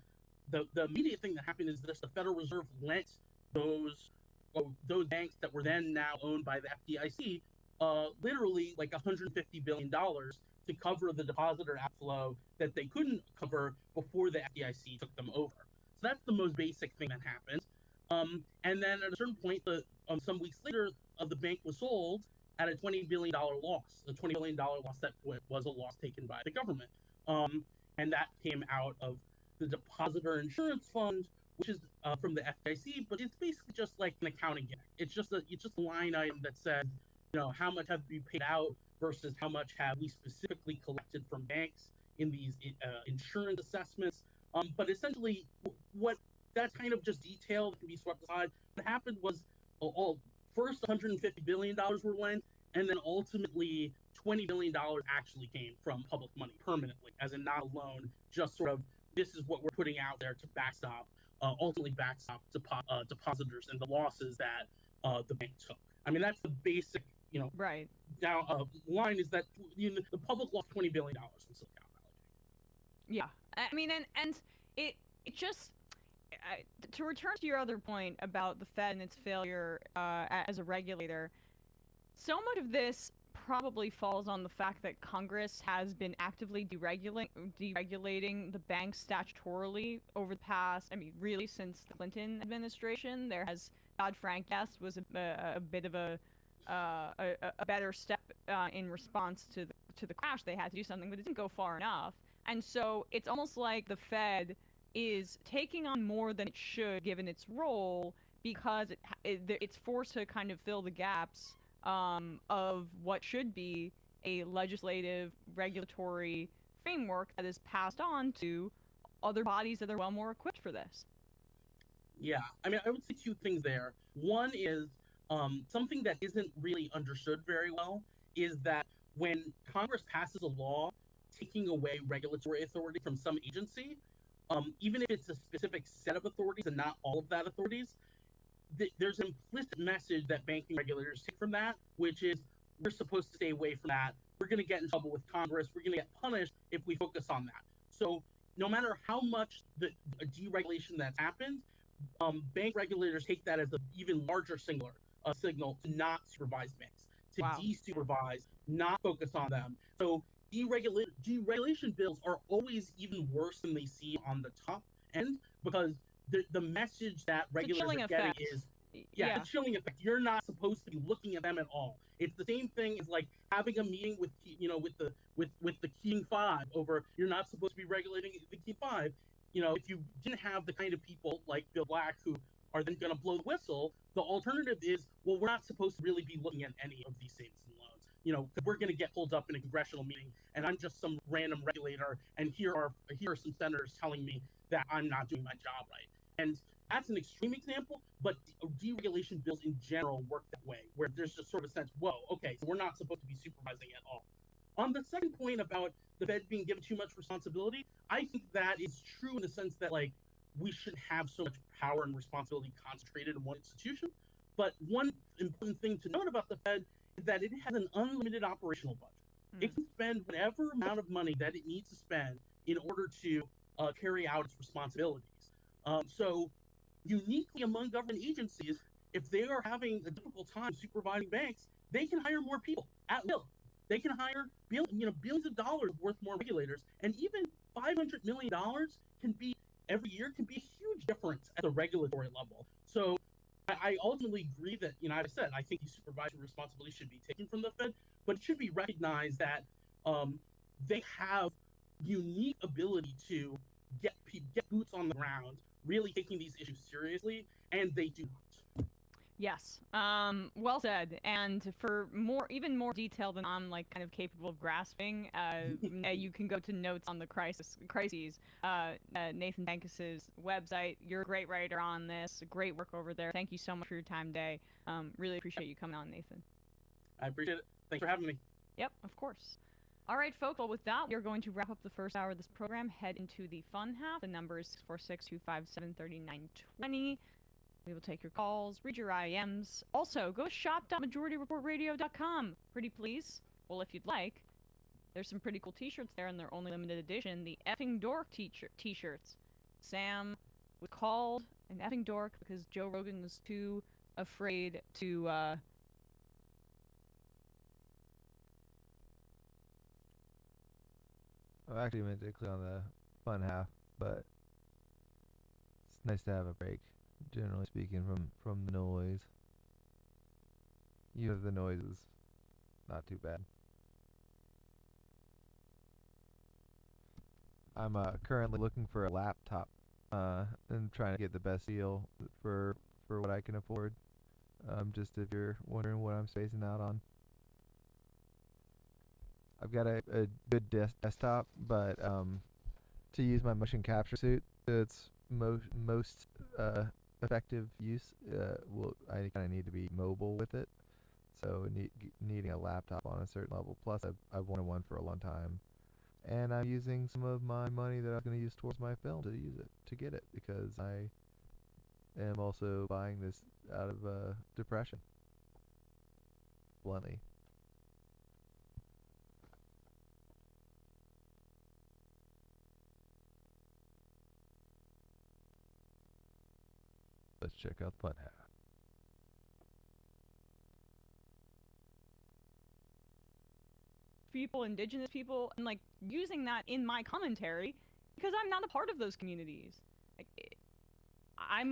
the immediate thing that happened is this: the Federal Reserve lent those banks that were then now owned by the FDIC literally like $150 billion to cover the depositor outflow that they couldn't cover before the FDIC took them over. So that's the most basic thing that happened. And then at a certain point, some weeks later, the bank was sold at a $20 billion loss. A $20 billion loss that was a loss taken by the government. And that came out of the Depositor Insurance Fund, which is from the FDIC, but it's basically just like an accounting gimmick. It's just a line item that says, how much have we paid out versus how much have we specifically collected from banks in these insurance assessments. But essentially, what that kind of just detail that can be swept aside. What happened was, first $150 billion were lent, and then ultimately $20 billion actually came from public money permanently, as in not a loan, just sort of, this is what we're putting out there to backstop, ultimately backstop depositors and the losses that the bank took. I mean, that's the basic, right. Now, line is that the public lost $20 billion from Silicon Valley. Yeah, I mean, and it just, to return to your other point about the Fed and its failure as a regulator, so much of this probably falls on the fact that Congress has been actively deregulating the banks statutorily over the past, really since the Clinton administration. There has, Dodd-Frank, yes, was a bit of a better step in response to the crash. They had to do something, but it didn't go far enough. And so it's almost like the Fed is taking on more than it should given its role, because it's forced to kind of fill the gaps of what should be a legislative regulatory framework that is passed on to other bodies that are well more equipped for this. Yeah, I would say two things there. One is something that isn't really understood very well is that when Congress passes a law taking away regulatory authority from some agency, even if it's a specific set of authorities and not all of that authorities, there's an implicit message that banking regulators take from that, which is, we're supposed to stay away from that. We're going to get in trouble with Congress. We're going to get punished if we focus on that. So no matter how much the deregulation that's happened, bank regulators take that as an even larger signal to not supervise banks, to desupervise, not focus on them. So deregulation bills are always even worse than they seem on the top end, because the message that regulators are getting is, the chilling effect. You're not supposed to be looking at them at all. It's the same thing as like having a meeting with the Keating Five over, you're not supposed to be regulating the Keating Five. If you didn't have the kind of people like Bill Black who are then going to blow the whistle, the alternative is, well, we're not supposed to really be looking at any of these savings and loans. Because we're going to get pulled up in a congressional meeting, and I'm just some random regulator, and here are some senators telling me that I'm not doing my job right. And that's an extreme example, but deregulation bills in general work that way, where there's just sort of a sense, whoa, okay, so we're not supposed to be supervising at all. On the second point about the Fed being given too much responsibility, I think that is true in the sense that, like, we shouldn't have so much power and responsibility concentrated in one institution. But one important thing to note about the Fed is that it has an unlimited operational budget. It can spend whatever amount of money that it needs to spend in order to carry out its responsibilities. So uniquely among government agencies, if they are having a difficult time supervising banks, they can hire more people at will. They can hire billions of dollars worth more regulators, and even $500 million can be every year can be a huge difference at the regulatory level. So I ultimately agree that, as I said, I think the supervisory responsibility should be taken from the Fed, but it should be recognized that they have unique ability to get boots on the ground, really taking these issues seriously, and they do not. Yes. Well said. And for even more detail than I'm kind of capable of grasping, you can go to Notes on the Crises, Nathan Dankis's website. You're a great writer on this. Great work over there. Thank you so much for your time today. Really appreciate you coming on, Nathan. I appreciate it. Thanks for having me. Yep, of course. All right, folks. Well, with that, we're going to wrap up the first hour of this program. Head into the fun half. The number is 646-257-3920. We will take your calls, read your IMs. Also, go to shop.majorityreportradio.com. Pretty please. Well, if you'd like, there's some pretty cool t-shirts there, and they're only limited edition. The effing dork t-shirts. Sam was called an effing dork because Joe Rogan was too afraid to, I actually meant to click on the fun half, but it's nice to have a break. Generally speaking, from the noise. The noise is not too bad. I'm currently looking for a laptop and trying to get the best deal for what I can afford. Just if you're wondering what I'm spacing out on. I've got a good desktop, but to use my motion capture suit, it's most effective use, I kind of need to be mobile with it, so needing a laptop on a certain level. Plus, I've wanted one for a long time, and I'm using some of my money that I was going to use towards my film to get it, because I am also buying this out of depression, bluntly. Let's check out the fun half. People, indigenous people, and using that in my commentary because I'm not a part of those communities. I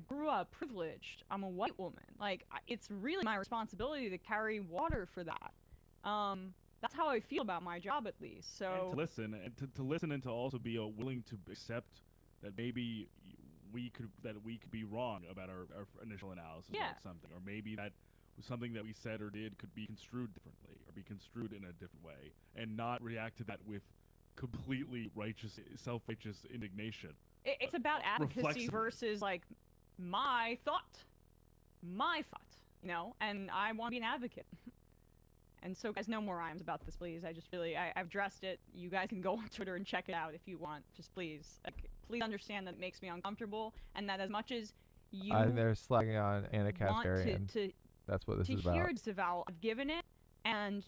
grew up privileged. I'm a white woman. It's really my responsibility to carry water for that. That's how I feel about my job, at least. So and to listen, and to also be willing to accept that maybe we could be wrong about our initial analysis about something, or maybe that something that we said or did could be construed differently, or be construed in a different way, and not react to that with completely self-righteous indignation. It's about advocacy versus my thought, and I want to be an advocate. And so, guys, no more rhymes about this, please. I've addressed it. You guys can go on Twitter and check it out if you want. Just please, please understand that it makes me uncomfortable, and that as much as you I think they're slagging on Anna Kasparian. That's what this is to about. hear a disavowal, I've given it, and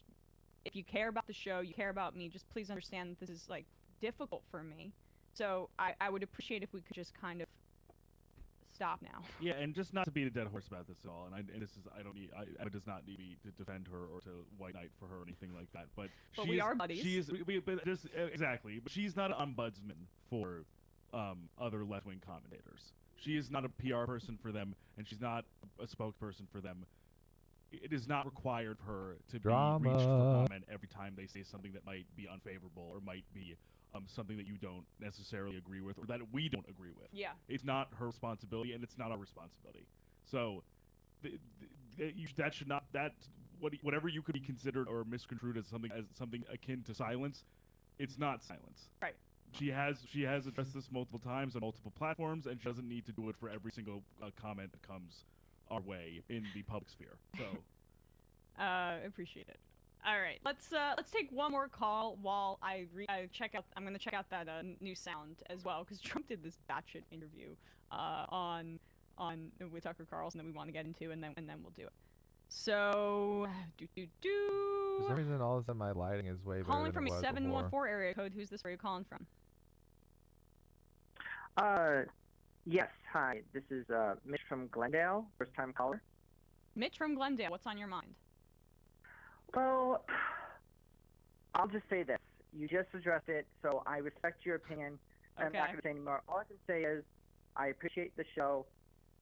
if you care about the show, you care about me, just please understand that this is difficult for me. So I would appreciate if we could just kind of stop now. Yeah, and just not to beat a dead horse about this at all. And this is I does not need me to defend her or to white knight for her or anything like that. But we are buddies. She is. Exactly. But she's not an ombudsman for other left-wing commentators. She is not a PR person for them, and she's not a spokesperson for them. It is not required for her to be reached for comment every time they say something that might be unfavorable or might be something that you don't necessarily agree with or that we don't agree with. Yeah. It's not her responsibility, and it's not our responsibility. So whatever you could be considered or misconstrued as something akin to silence, it's not silence. Right. She has addressed this multiple times on multiple platforms, and she doesn't need to do it for every single comment that comes our way in the public sphere. So appreciate it. All right, let's take one more call while I check out. I'm gonna check out that new sound as well, because Trump did this batshit interview on with Tucker Carlson that we want to get into, and then we'll do it. So For some reason, all of a sudden my lighting is way better calling than from it a was 714 before. area code. Who's this? Where are you calling from? Yes, hi. This is Mitch from Glendale, first-time caller. Mitch from Glendale, what's on your mind? Well, I'll just say this. You just addressed it, so I respect your opinion. I'm not going to say anymore. All I can say is I appreciate the show.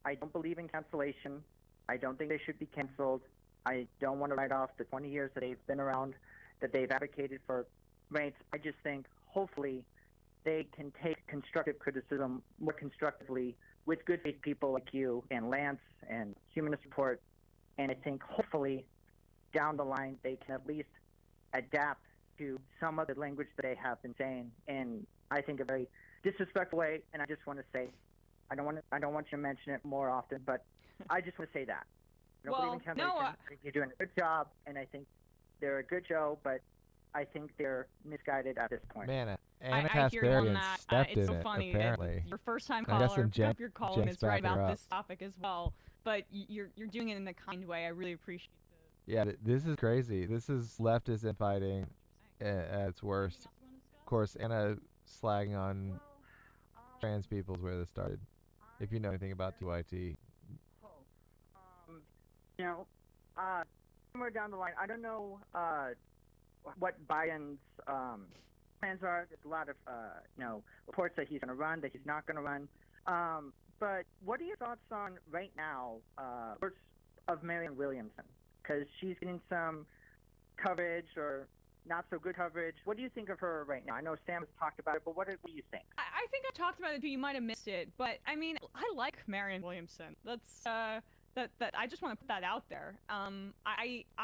I don't believe in cancellation. I don't think they should be canceled. I don't want to write off the 20 years that they've been around, that they've advocated for rights. I just think hopefully they can take constructive criticism more constructively with good faith people like you and Lance and Humanist Report. And I think hopefully down the line they can at least adapt to some of the language that they have been saying in, I think, a very disrespectful way. And I just want to say, I don't want you to mention it more often, but I just want to say that. I don't believe in cancellation. I think you're doing a good job, and I think they're a good show, but I think they're misguided at this point. Man, Anna I hear you on Kasparian that. stepped It's in so it, funny. apparently. Your first-time I guess caller, then pick up your call, and Jenks it's right backed her about up. this topic as well. But you're doing it in a kind way. I really appreciate it. Yeah, this is crazy. This is leftist infighting at its worst. Of course, Anna slagging on trans people is where this started. If you know anything about TYT. You know, somewhere down the line, I don't know what Biden's plans are. There's a lot of, reports that he's going to run, that he's not going to run. But what are your thoughts on, right now, reports of Marianne Williamson? Because she's getting some coverage or not so good coverage. What do you think of her right now? I know Sam has talked about it, but what do you think? I think I talked about it too. You might have missed it, but I mean, I like Marianne Williamson. That's that I just want to put that out there. I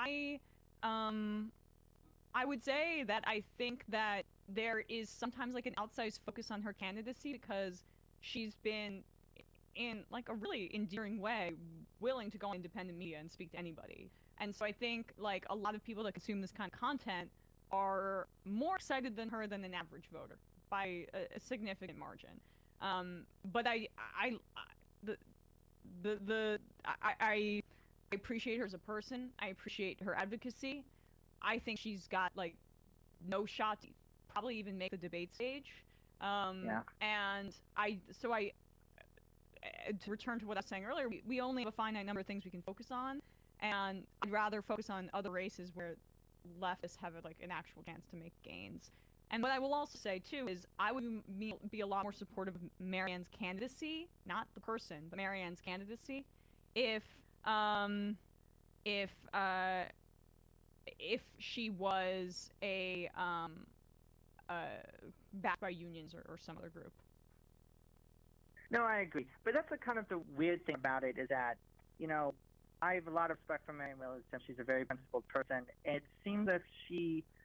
would say that I think that there is sometimes like an outsized focus on her candidacy because she's been in like a really endearing way willing to go on independent media and speak to anybody. And so I think like a lot of people that consume this kind of content are more excited than her than an average voter by a significant margin. But I appreciate her as a person. I appreciate her advocacy. I think she's got like no shot to probably even make the debate stage. And to return to what I was saying earlier, we only have a finite number of things we can focus on, and I'd rather focus on other races where leftists have like an actual chance to make gains. And what I will also say too is I would be a lot more supportive of Marianne's candidacy, not the person, but Marianne's candidacy, if she was backed by unions or some other group. No, I agree. But that's the kind of the weird thing about it is that, I have a lot of respect for Marianne Williamson. She's a very principled person. It seems that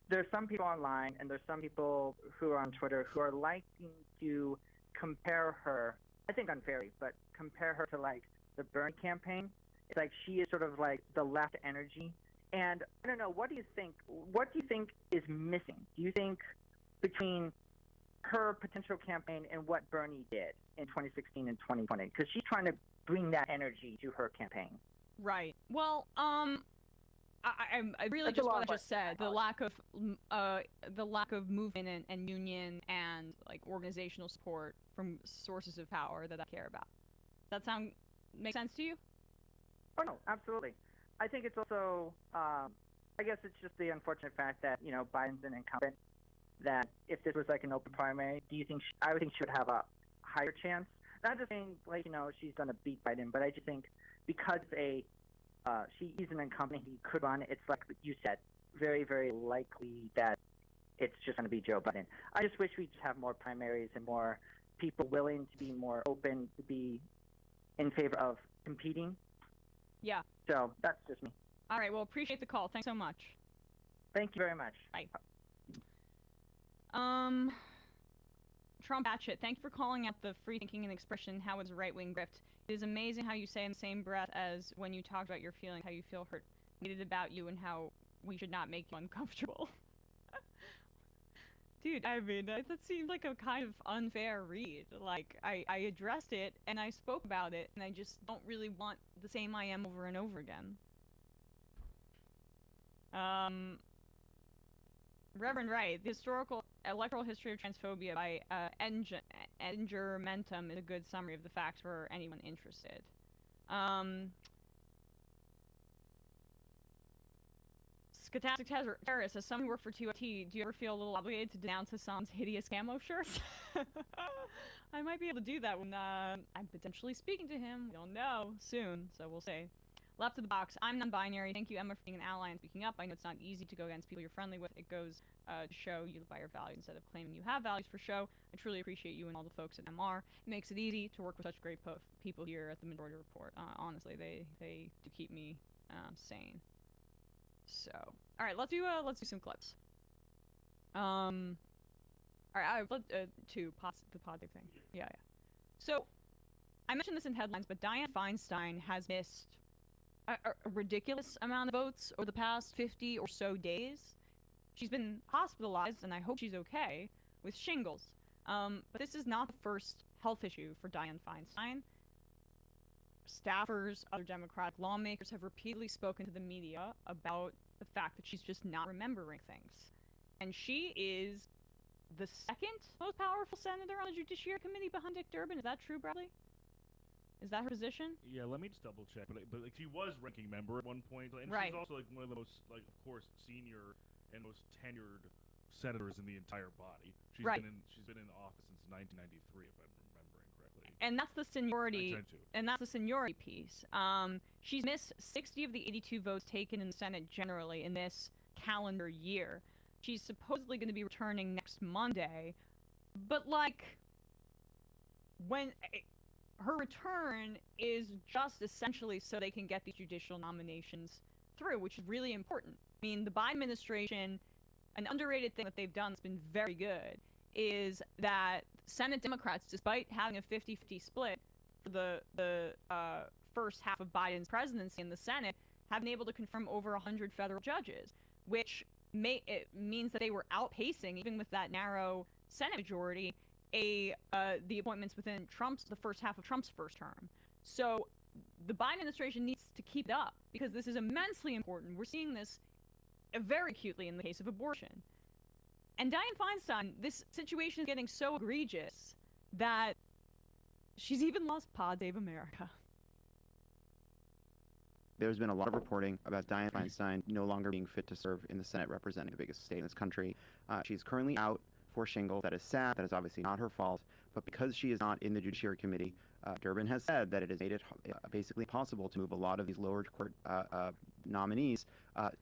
there's some people online and there's some people who are on Twitter who are liking to compare her, I think unfairly, but compare her to like the Bernie campaign. It's like she is sort of like the left energy. And I don't know, what do you think is missing? Do you think between her potential campaign and what Bernie did in 2016 and 2020? Because she's trying to bring that energy to her campaign. Right. Well, I really just what I just said. The lack of movement and union and like organizational support from sources of power that I care about. Does that make sense to you? Oh no, absolutely. I think it's also, I guess it's just the unfortunate fact that Biden's an incumbent. That if this was like an open primary, I would think she would have a higher chance. Not just saying like she's gonna beat Biden, but I just think because he's an incumbent, he could run. It's like you said, very very likely that it's just gonna be Joe Biden. I just wish we'd have more primaries and more people willing to be more open to be in favor of competing. Yeah. So that's just me. All right. Well, appreciate the call. Thanks so much. Thank you very much. Bye. Trump Batshit, thank you for calling out the free thinking and expression, how it's a right-wing grift. It is amazing how you say in the same breath as when you talk about your feelings, how you feel hurt, hated about you, and how we should not make you uncomfortable. Dude, I mean, that seemed like a kind of unfair read. Like, I addressed it, and I spoke about it, and I just don't really want the same I am over and over again. Reverend Wright, the historical electoral history of transphobia by Engermentum is a good summary of the facts for anyone interested. Scatastic Terrorist, as someone who worked for T1RTY, do you ever feel a little obligated to denounce Hassan's hideous camo shirts? I might be able to do that when I'm potentially speaking to him. We don't know. Soon, so we'll see. Left of the box. I'm non-binary. Thank you, Emma, for being an ally and speaking up. I know it's not easy to go against people you're friendly with. It goes to show you live by your values instead of claiming you have values for show. I truly appreciate you and all the folks at MR. It makes it easy to work with such great people here at the Minority Report. Honestly, they do keep me sane. So, all right, let's do some clips. All right, the pod thing. Yeah. So, I mentioned this in headlines, but Dianne Feinstein has missed a ridiculous amount of votes over the past 50 or so days. She's been hospitalized, and I hope she's okay, with shingles. But this is not the first health issue for Dianne Feinstein. Staffers, other Democratic lawmakers have repeatedly spoken to the media about the fact that she's just not remembering things. And she is the second most powerful senator on the Judiciary Committee behind Dick Durbin. Is that true, Bradley? Is that her position? Yeah, let me just double check. But like, she was ranking member at one point, and right. She's also like one of the most, like, of course, senior and most tenured senators in the entire body. She's right. She's been in office since 1993, if I'm remembering correctly. And that's the seniority. And that's the seniority piece. She's missed 60 of the 82 votes taken in the Senate generally in this calendar year. She's supposedly going to be returning next Monday, but like when. Her return is just essentially so they can get these judicial nominations through, which is really important. I mean, the Biden administration, an underrated thing that they've done that's been very good is that Senate Democrats, despite having a 50-50 split for the first half of Biden's presidency in the Senate, have been able to confirm over 100 federal judges, which means that they were outpacing, even with that narrow Senate majority, the appointments within the first half of Trump's first term. So the Biden administration needs to keep it up because this is immensely important. We're seeing this very acutely in the case of abortion. And Dianne Feinstein, this situation is getting so egregious that she's even lost Pod Save America. There's been a lot of reporting about Dianne Feinstein no longer being fit to serve in the Senate representing the biggest state in this country. She's currently out for shingles. That is sad. That is obviously not her fault. But because she is not in the Judiciary Committee, Durbin has said that it has made it basically impossible to move a lot of these lower court nominees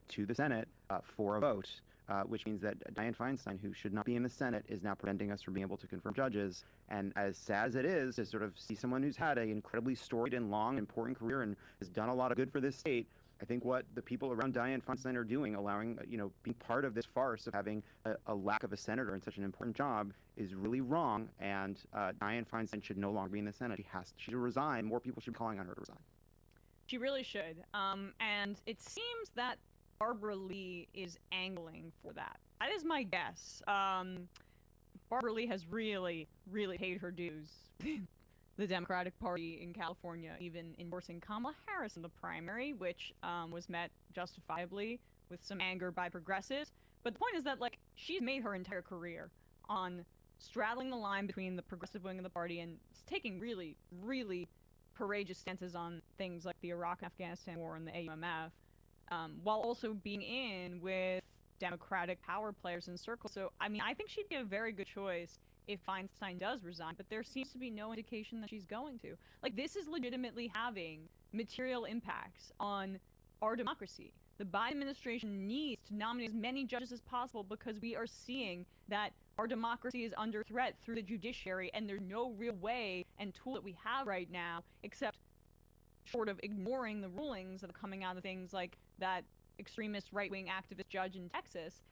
to the Senate for a vote, which means that Dianne Feinstein, who should not be in the Senate, is now preventing us from being able to confirm judges. And as sad as it is to sort of see someone who's had an incredibly storied and long, important career and has done a lot of good for this state, I think what the people around Dianne Feinstein are doing, allowing, being part of this farce of having a lack of a senator in such an important job is really wrong, and Dianne Feinstein should no longer be in the Senate. She should resign. More people should be calling on her to resign. She really should. And it seems that Barbara Lee is angling for that. That is my guess. Barbara Lee has really, really paid her dues. The Democratic Party in California even endorsing Kamala Harris in the primary, which was met justifiably with some anger by progressives. But the point is that, like, she's made her entire career on straddling the line between the progressive wing of the party and taking really, really courageous stances on things like the Iraq and Afghanistan war and the AUMF, while also being in with Democratic power players in circles. So, I mean, I think she'd be a very good choice if Feinstein does resign, but there seems to be no indication that she's going to. Like, this is legitimately having material impacts on our democracy. The Biden administration needs to nominate as many judges as possible because we are seeing that our democracy is under threat through the judiciary, and there's no real way and tool that we have right now except short of ignoring the rulings that are coming out of things like that extremist right-wing activist judge in Texas,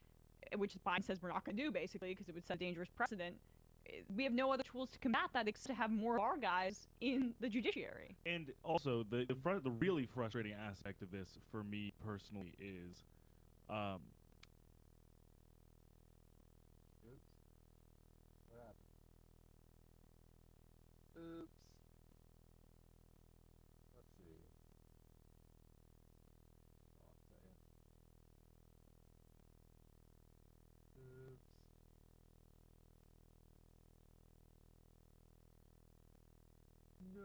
which Biden says we're not going to do, basically, because it would set a dangerous precedent. We have no other tools to combat that except to have more of our guys in the judiciary. And also, the really frustrating aspect of this for me personally is, Oops. What happened? Oops. Let's see. Hold on a second. Oops. No.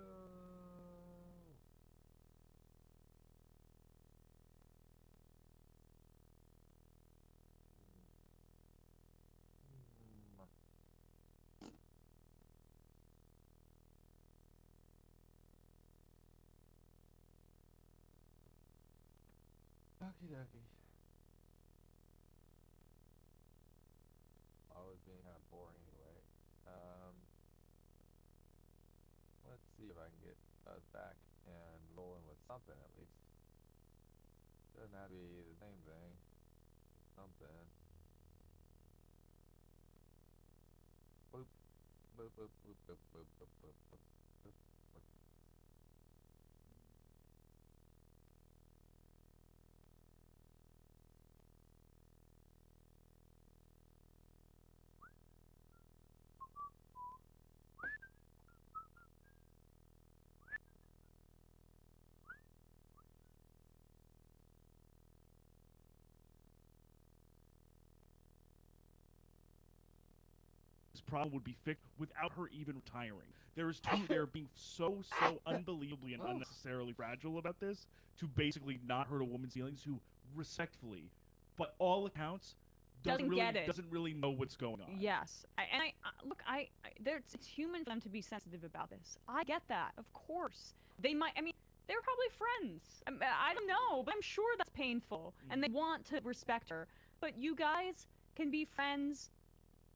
Okie dokie. Always being kind of boring anyway. Let's see if I can get us back and rolling with something at least. Doesn't have to be the same thing. Something. Boop. Boop, boop, boop, boop, boop, boop, boop, boop, boop, boop. This problem would be fixed without her even retiring. They're being so unbelievably and unnecessarily fragile about this to basically not hurt a woman's feelings who respectfully, but all accounts, Doesn't get it. doesn't really know what's going on. Yes, look, it's human for them to be sensitive about this. I get that, of course. They might. I mean, they're probably friends. I don't know, but I'm sure that's painful, and they want to respect her. But you guys can be friends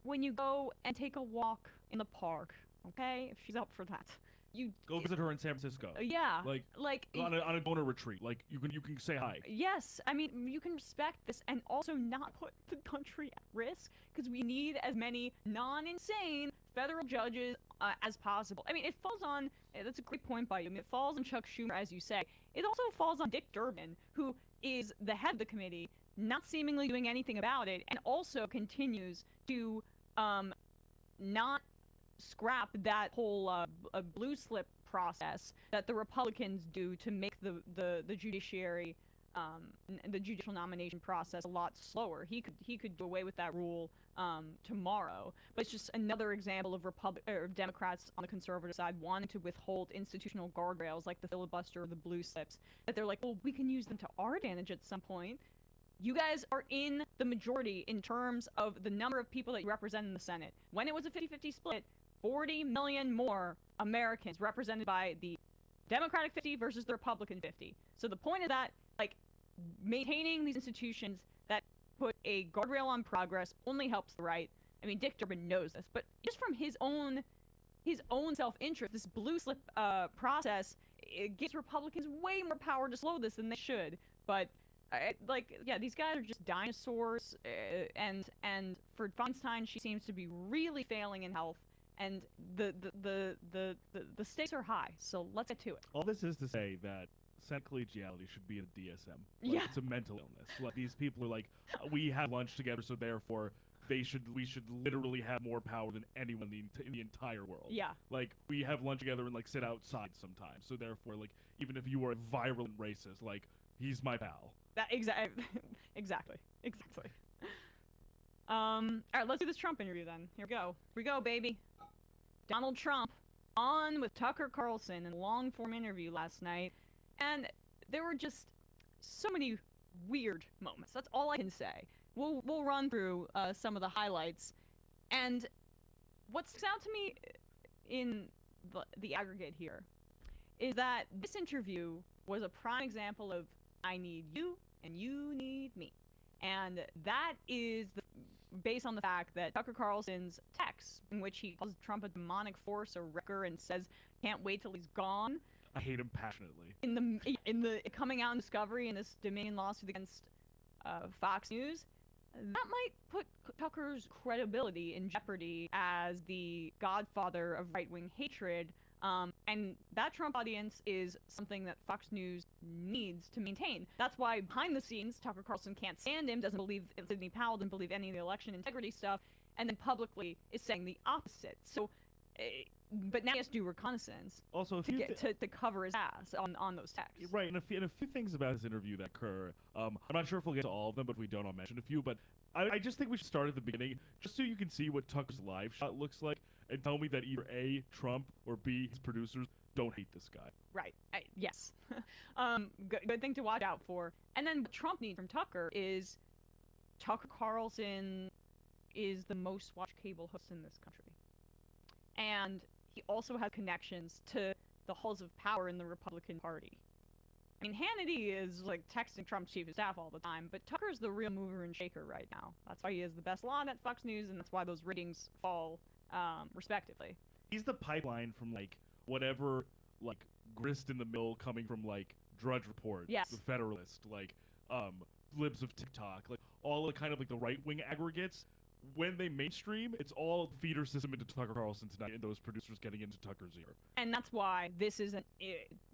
when you go and take a walk in the park, okay? If she's up for that. You go visit her in San Francisco. Yeah, like on a donor retreat. Like you can say hi. Yes, I mean you can respect this and also not put the country at risk because we need as many non-insane federal judges as possible. I mean, it falls on. That's a great point by you. I mean, it falls on Chuck Schumer, as you say. It also falls on Dick Durbin, who is the head of the committee, not seemingly doing anything about it, and also continues to not scrap that whole blue slip process that the Republicans do to make the judiciary, the judicial nomination process a lot slower. He could do away with that rule tomorrow. But it's just another example of Democrats on the conservative side wanting to withhold institutional guardrails like the filibuster or the blue slips. That they're like, well, we can use them to our advantage at some point. You guys are in the majority in terms of the number of people that you represent in the Senate. When it was a 50-50 split, 40 million more Americans represented by the Democratic 50 versus the Republican 50. So the point of that, like, maintaining these institutions that put a guardrail on progress only helps the right. I mean, Dick Durbin knows this, but just from his own self-interest, this blue slip process, it gives Republicans way more power to slow this than they should. But these guys are just dinosaurs, and for Feinstein, she seems to be really failing in health, and the stakes are high. So let's get to it. All this is to say that Senate collegiality should be in a DSM. Yeah. It's a mental illness. Like, these people are like, we have lunch together, so therefore we should literally have more power than anyone in the entire world. Yeah. Like, we have lunch together and like sit outside sometimes. So therefore, like, even if you are a virulent racist, like, he's my pal. That exactly. All right, let's do this Trump interview then. Here we go, baby. Donald Trump on with Tucker Carlson in a long-form interview last night, and there were just so many weird moments. That's all I can say. We'll run through some of the highlights, and what sticks out to me in the aggregate here is that this interview was a prime example of I need you and you need me. And that is based on the fact that Tucker Carlson's text, in which he calls Trump a demonic force, a wrecker, and says, can't wait till he's gone. I hate him passionately. In the coming out in Discovery in this Dominion lawsuit against Fox News, that might put Tucker's credibility in jeopardy as the godfather of right-wing hatred. And that Trump audience is something that Fox News needs to maintain. That's why behind the scenes, Tucker Carlson can't stand him, doesn't believe Sidney Powell, doesn't believe any of the election integrity stuff, and then publicly is saying the opposite. So, but now he has to do reconnaissance also to cover his ass on those texts. Right, and a few things about this interview that occur. I'm not sure if we'll get to all of them, but if we don't, I'll mention a few. But I just think we should start at the beginning, just so you can see what Tucker's live shot looks like, and tell me that either A, Trump, or B, his producers don't hate this guy. Right. Yes. Good thing to watch out for. And then what Trump needs from Tucker is Tucker Carlson is the most watched cable host in this country. And he also has connections to the halls of power in the Republican Party. I mean, Hannity is like texting Trump's chief of staff all the time, but Tucker's the real mover and shaker right now. That's why he has the best lawn at Fox News, and that's why those ratings fall, respectively. He's the pipeline from like whatever like grist in the mill coming from like Drudge Report, Yes. The Federalist, like libs of TikTok, like all the kind of like the right wing aggregates. When they mainstream, it's all feeder system into Tucker Carlson tonight, and those producers getting into Tucker's ear. And that's why this isn't.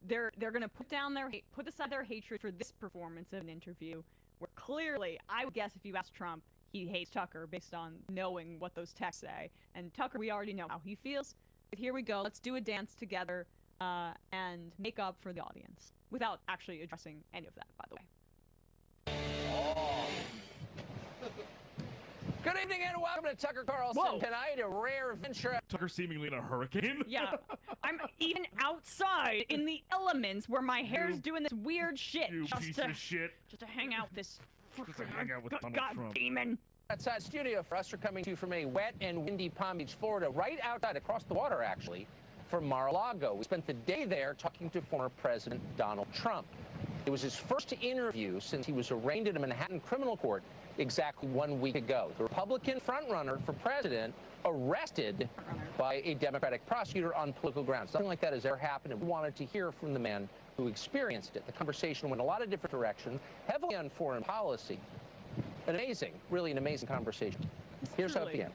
They're gonna put aside their hatred for this performance of an interview, where clearly, I would guess if you ask Trump, he hates Tucker based on knowing what those texts say. And Tucker, we already know how he feels. But here we go. Let's do a dance together and make up for the audience without actually addressing any of that, by the way. Good evening and welcome to Tucker Carlson tonight, a rare venture. Tucker seemingly in a hurricane. Yeah, I'm even outside in the elements where my hair's doing this weird shit. You piece of shit. Just to hang out with this Just to hang out with Donald God Trump. demon. Outside studio for us are coming to you from a wet and windy Palm Beach, Florida, right outside, across the water actually, from Mar-a-Lago. We spent the day there talking to former President Donald Trump. It was his first interview since he was arraigned in a Manhattan criminal court exactly 1 week ago. The Republican frontrunner for president arrested by a Democratic prosecutor on political grounds. Nothing like that has ever happened, and we wanted to hear from the man who experienced it. The conversation went a lot of different directions, heavily on foreign policy. Really an amazing conversation. Here's how it began.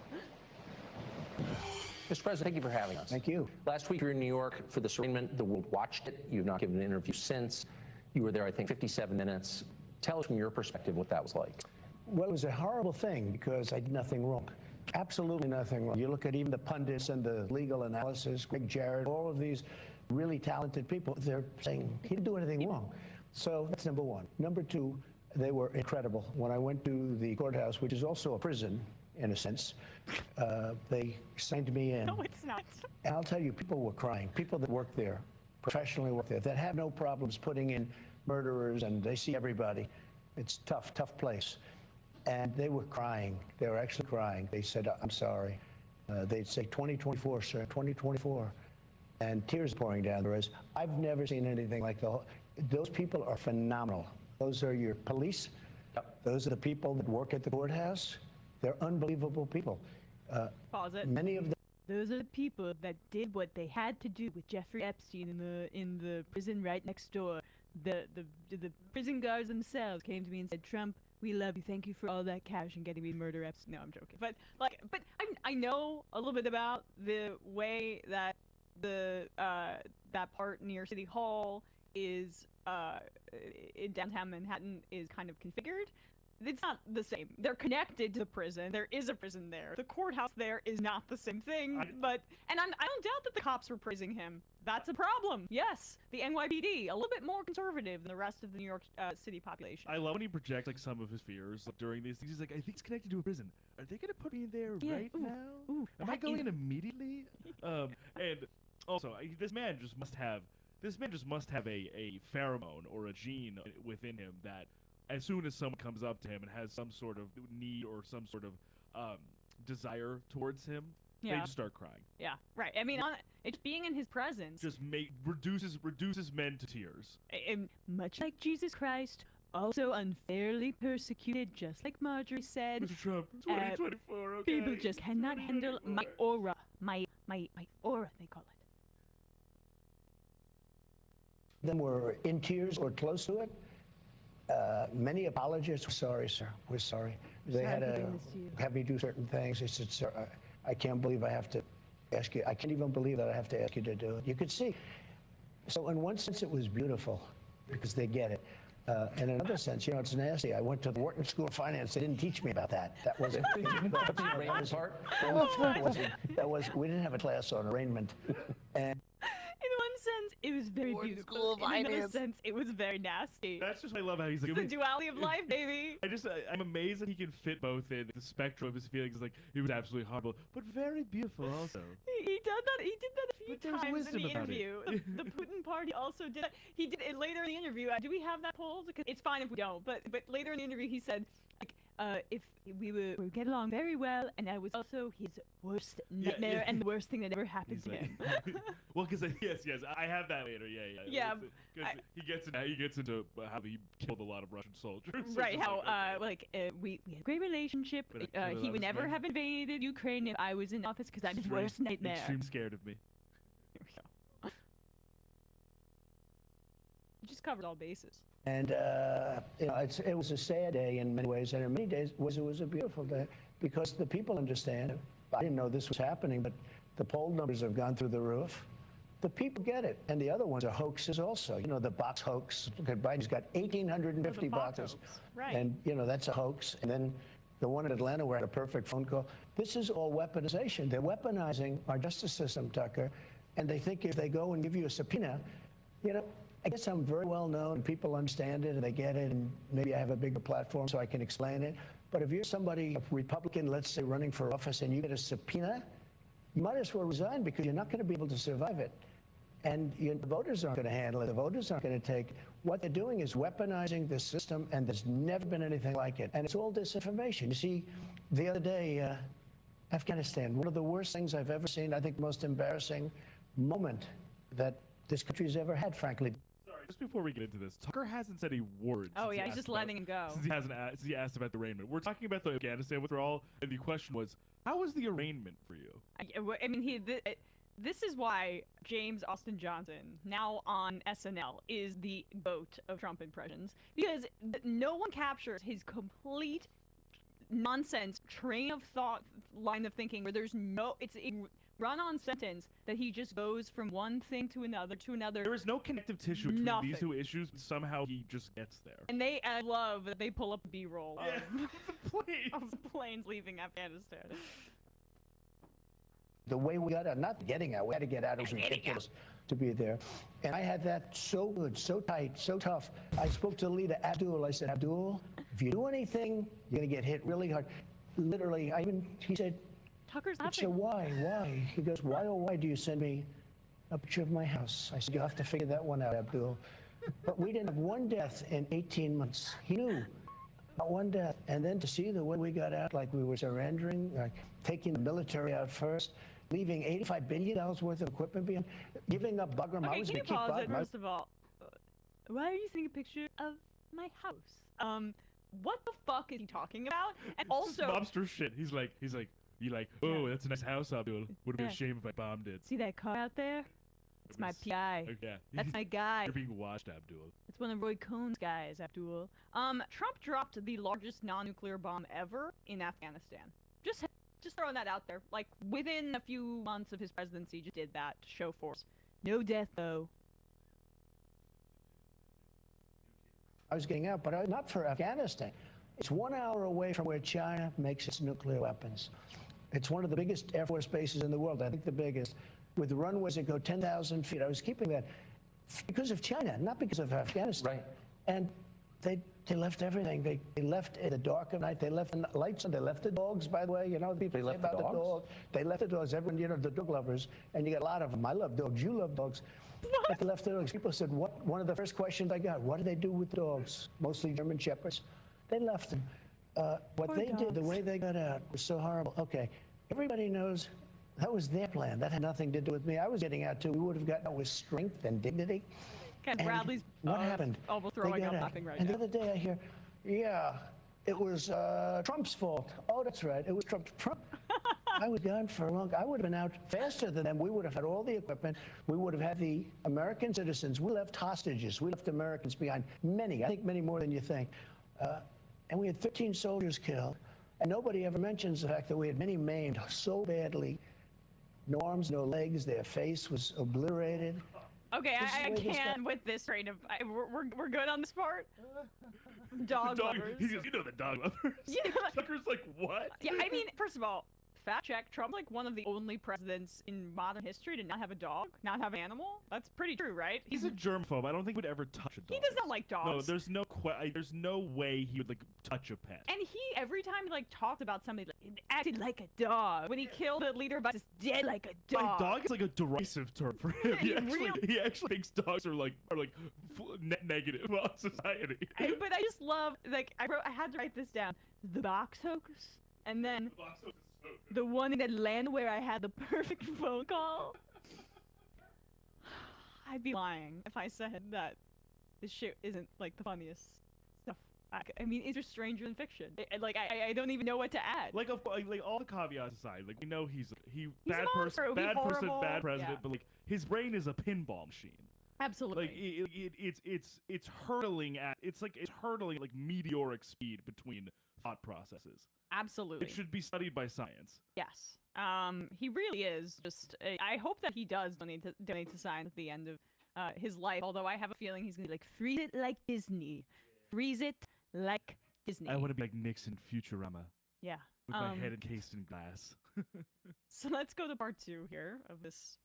Mr. President, thank you for having us. Thank you. Last week you were in New York for this arraignment. The world watched it. You've not given an interview since. You were there, I think, 57 minutes. Tell us from your perspective what that was like. Well, it was a horrible thing because I did nothing wrong. Absolutely nothing wrong. You look at even the pundits and the legal analysis, Greg Jarrett, all of these really talented people, they're saying he didn't do anything wrong. So that's number one. Number two, they were incredible. When I went to the courthouse, which is also a prison in a sense, they signed me in. No, it's not. And I'll tell you, people were crying. People that work there, professionally work there, that have no problems putting in murderers, and they see everybody. It's tough, tough place. And they were crying. They were actually crying. They said, I'm sorry. They'd say, 2024, sir, 2024. And tears pouring down their eyes. I've never seen anything like those people are phenomenal. Those are your police. Those are the people that work at the courthouse. They're unbelievable people. Pause it. Many of them. Those are the people that did what they had to do with Jeffrey Epstein in the prison right next door. The prison guards themselves came to me and said, Trump, we love you. Thank you for all that cash and getting me to murder Epstein. No, I'm joking. But I know a little bit about the way that that part near City Hall is in downtown Manhattan is kind of configured. It's not the same. They're connected to the prison. There is a prison there. The courthouse there is not the same thing. I don't doubt that the cops were praising him. That's a problem. Yes, the NYPD, a little bit more conservative than the rest of the New York City population. I love when he projects like some of his fears like, during these things. He's like, I think it's connected to a prison. Are they gonna put me in there right now? Am I going in immediately? And also, this man just must have a pheromone or a gene within him that, as soon as someone comes up to him and has some sort of need or some sort of desire towards him, they just start crying. Yeah, right. I mean, it's being in his presence. Just reduces men to tears. And much like Jesus Christ, also unfairly persecuted, just like Marjorie said. Mr. Trump, 2024, okay. People just cannot handle my aura. My aura, they call it. Them were in tears or close to it. Many apologists were sorry, sir. We're sorry. They had to have me do certain things. They said, sir, I can't believe I have to ask you. I can't even believe that I have to ask you to do it. You could see. So in one sense, it was beautiful because they get it. In another sense, it's nasty. I went to the Wharton School of Finance. They didn't teach me about that. That wasn't the arraignment part. We didn't have a class on arraignment. And in one sense, it was very beautiful. In another sense, it was very nasty. That's just what I love how he's like. It's the duality of life, baby. I'm amazed that he can fit both in the spectrum of his feelings. Like, it was absolutely horrible, but very beautiful also. He did that. He did that a few times in the interview. The Putin party also did that. He did it later in the interview. Do we have that poll? Because it's fine if we don't. But later in the interview, he said, like, if we get along very well, and I was also his worst nightmare and the worst thing that ever happened to him. Well, because yes, I have that later. Yeah. Because he gets into how he killed a lot of Russian soldiers. Right. How we had a great relationship. He would never have invaded Ukraine if I was in office because I'm his worst nightmare. Extreme scared of me. Here we go. You just covered all bases. And it was a sad day in many ways, and in many days it was a beautiful day because the people understand it. I didn't know this was happening, but the poll numbers have gone through the roof. The people get it, and the other ones are hoaxes also. You know, the box hoax. Look at Biden's got 1,850 boxes, right? And that's a hoax. And then the one in Atlanta where I had a perfect phone call. This is all weaponization. They're weaponizing our justice system, Tucker, and they think if they go and give you a subpoena, I guess I'm very well known and people understand it and they get it, and maybe I have a bigger platform so I can explain it. But if you're somebody, a Republican, let's say, running for office and you get a subpoena, you might as well resign because you're not going to be able to survive it. And the voters aren't going to handle it. The voters aren't going to take. What they're doing is weaponizing the system, and there's never been anything like it. And it's all disinformation. You see, the other day, Afghanistan, one of the worst things I've ever seen, I think the most embarrassing moment that this country's ever had, frankly. Just before we get into this, Tucker hasn't said a word. Oh yeah, he's just letting him go. Since he asked about the arraignment. We're talking about the Afghanistan withdrawal, and the question was, how was the arraignment for you? I mean, this is why James Austin Johnson, now on SNL, is the GOAT of Trump impressions, because no one captures his complete nonsense train of thought, line of thinking, where there's it's a run-on sentence that he just goes from one thing to another to another. There is no connective tissue between these two issues, but somehow he just gets there. And I love that they pull up a B-roll of the planes leaving Afghanistan. The way we got out, not getting out, we had to get out. It was ridiculous to be there. And I had that so good, so tight, so tough. I spoke to the leader, Abdul. I said, Abdul, if you do anything, you're going to get hit really hard. Literally, he said, Tucker's laughing. I said, why? He goes, why do you send me a picture of my house? I said, you'll have to figure that one out, Abdul. But we didn't have one death in 18 months. He knew. Not one death. And then to see the way we got out, like we were surrendering, like taking the military out first, leaving $85 billion worth of equipment behind, giving up Bagram. Okay, I was can you going to keep pause it, Bagram. first of all? Why are you sending a picture of my house? What the fuck is he talking about? And also, mobster shit. He's like, oh, that's a nice house, Abdul. Would have been a shame if I bombed it. See that car out there? It's my PI. Okay. That's my guy. You're being watched, Abdul. It's one of Roy Cohn's guys, Abdul. Trump dropped the largest non-nuclear bomb ever in Afghanistan. Just throwing that out there. Like, within a few months of his presidency, just did that to show force. No death, though. I was getting out, but not for Afghanistan. It's 1 hour away from where China makes its nuclear weapons. It's one of the biggest Air Force bases in the world, I think the biggest, with runways that go 10,000 feet. I was keeping that because of China, not because of Afghanistan. Right. And they left everything. They left in the dark of night. They left the lights on. They left the dogs, by the way. You know, people say about the dog. They left the dogs. Everyone, the dog lovers, and you got a lot of them. I love dogs. You love dogs. But they left the dogs. People said, what? One of the first questions I got, what do they do with dogs? Mostly German Shepherds. They left them. What they did, the way they got out, was so horrible. Okay, everybody knows that was their plan. That had nothing to do with me. I was getting out, too. We would have gotten out with strength and dignity. And Bradley's what happened? Almost throwing up laughing right and now. The other day I hear, it was Trump's fault. Oh, that's right. It was Trump. I was gone for a long time. I would have been out faster than them. We would have had all the equipment. We would have had the American citizens. We left hostages. We left Americans behind. Many, I think many more than you think. And we had 13 soldiers killed. And nobody ever mentions the fact that we had many maimed so badly. No arms, no legs. Their face was obliterated. Okay, I can't with this train of. We're good on this part. Dog lovers. You know the dog lovers. Yeah. Tucker's like, what? Yeah, I mean, first of all, fact check, Trump's like one of the only presidents in modern history to not have a dog, not have an animal. That's pretty true, right? He's a germaphobe. I don't think he would ever touch a dog. He does not like dogs. No, there's no way he would like touch a pet. And he, every time he like talked about somebody, like, acted like a dog. When he killed a leader, but just dead like a dog. Dog is like a derisive term for him. He actually thinks dogs are like negative on society. But I just love, like, I had to write this down. The box hoax, and then the one in Atlanta where I had the perfect phone call. I'd be lying if I said that this shit isn't like the funniest stuff. I mean, it's just stranger than fiction. I don't even know what to add. Like all the caveats aside, like we know he's bad person, bad president, yeah. but like his brain is a pinball machine. Absolutely. Like it's hurtling at like meteoric speed between thought processes. Absolutely. It should be studied by science. Yes. He really is just. I hope that he does donate to science at the end of his life. Although I have a feeling he's gonna be like, freeze it like Disney, freeze it like Disney. I want to be like Nixon Futurama. Yeah. With my head encased in glass. So let's go to part 2 here of this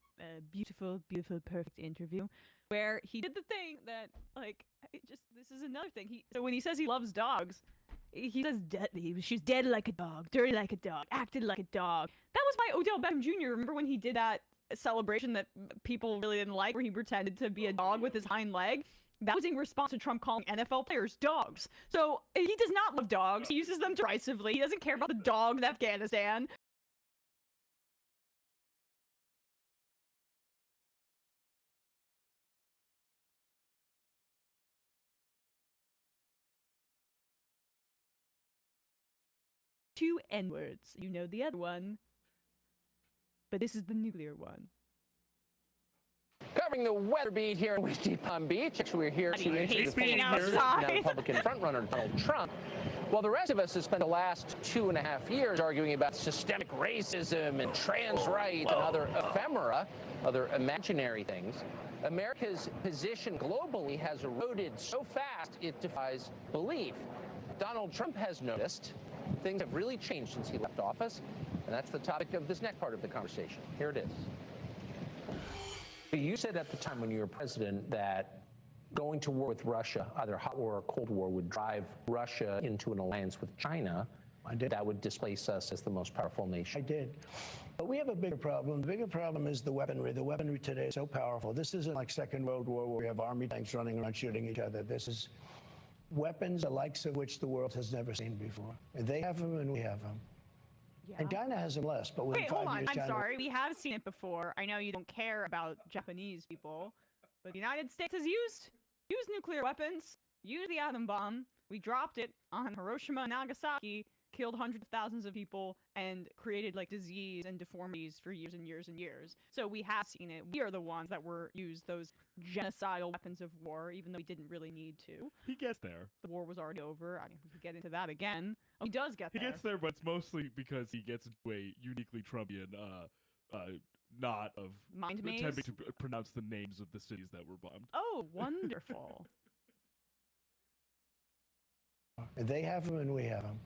beautiful, perfect interview, where he did the thing that, like, this is another thing. So when he says he loves dogs, he says she's dead like a dog, dirty like a dog, acted like a dog. That was by Odell Beckham Jr. Remember when he did that celebration that people really didn't like, where he pretended to be a dog with his hind leg? That was in response to Trump calling NFL players dogs. So he does not love dogs. He uses them derisively. He doesn't care about the dogs in Afghanistan. Two N-words. You know the other one. But this is the nuclear one. Covering the weather beat here in West Palm Beach. We're here to interview the now Republican frontrunner Donald Trump. While the rest of us have spent the last 2.5 years arguing about systemic racism and trans rights and other ephemera, other imaginary things, America's position globally has eroded so fast it defies belief. Donald Trump has noticed things have really changed since he left office, and that's the topic of this next part of the conversation. Here it is. You said at the time when you were president that going to war with Russia, either hot war or cold war, would drive Russia into an alliance with China. I did. That would displace us as the most powerful nation. I did. But we have a bigger problem. The bigger problem is the weaponry. The weaponry today is so powerful. This isn't like Second World War where we have army tanks running around shooting each other. This is weapons the likes of which the world has never seen before. They have them and we have them. Yeah. And China has them less, but within 5 years, hold on. China... I'm sorry. We have seen it before. I know you don't care about Japanese people, but the United States has used nuclear weapons, used the atom bomb. We dropped it on Hiroshima and Nagasaki, killed hundreds of thousands of people, and created like disease and deformities for years and years and years. So we have seen it. We are the ones that used those genocidal weapons of war, even though we didn't really need to. He gets there. The war was already over. I mean, we could get into that again. Oh, he does get there. He gets there, but it's mostly because he gets into a uniquely Trumpian knot of mind maze? Attempting to pronounce the names of the cities that were bombed. Oh, wonderful. They have them and we have them.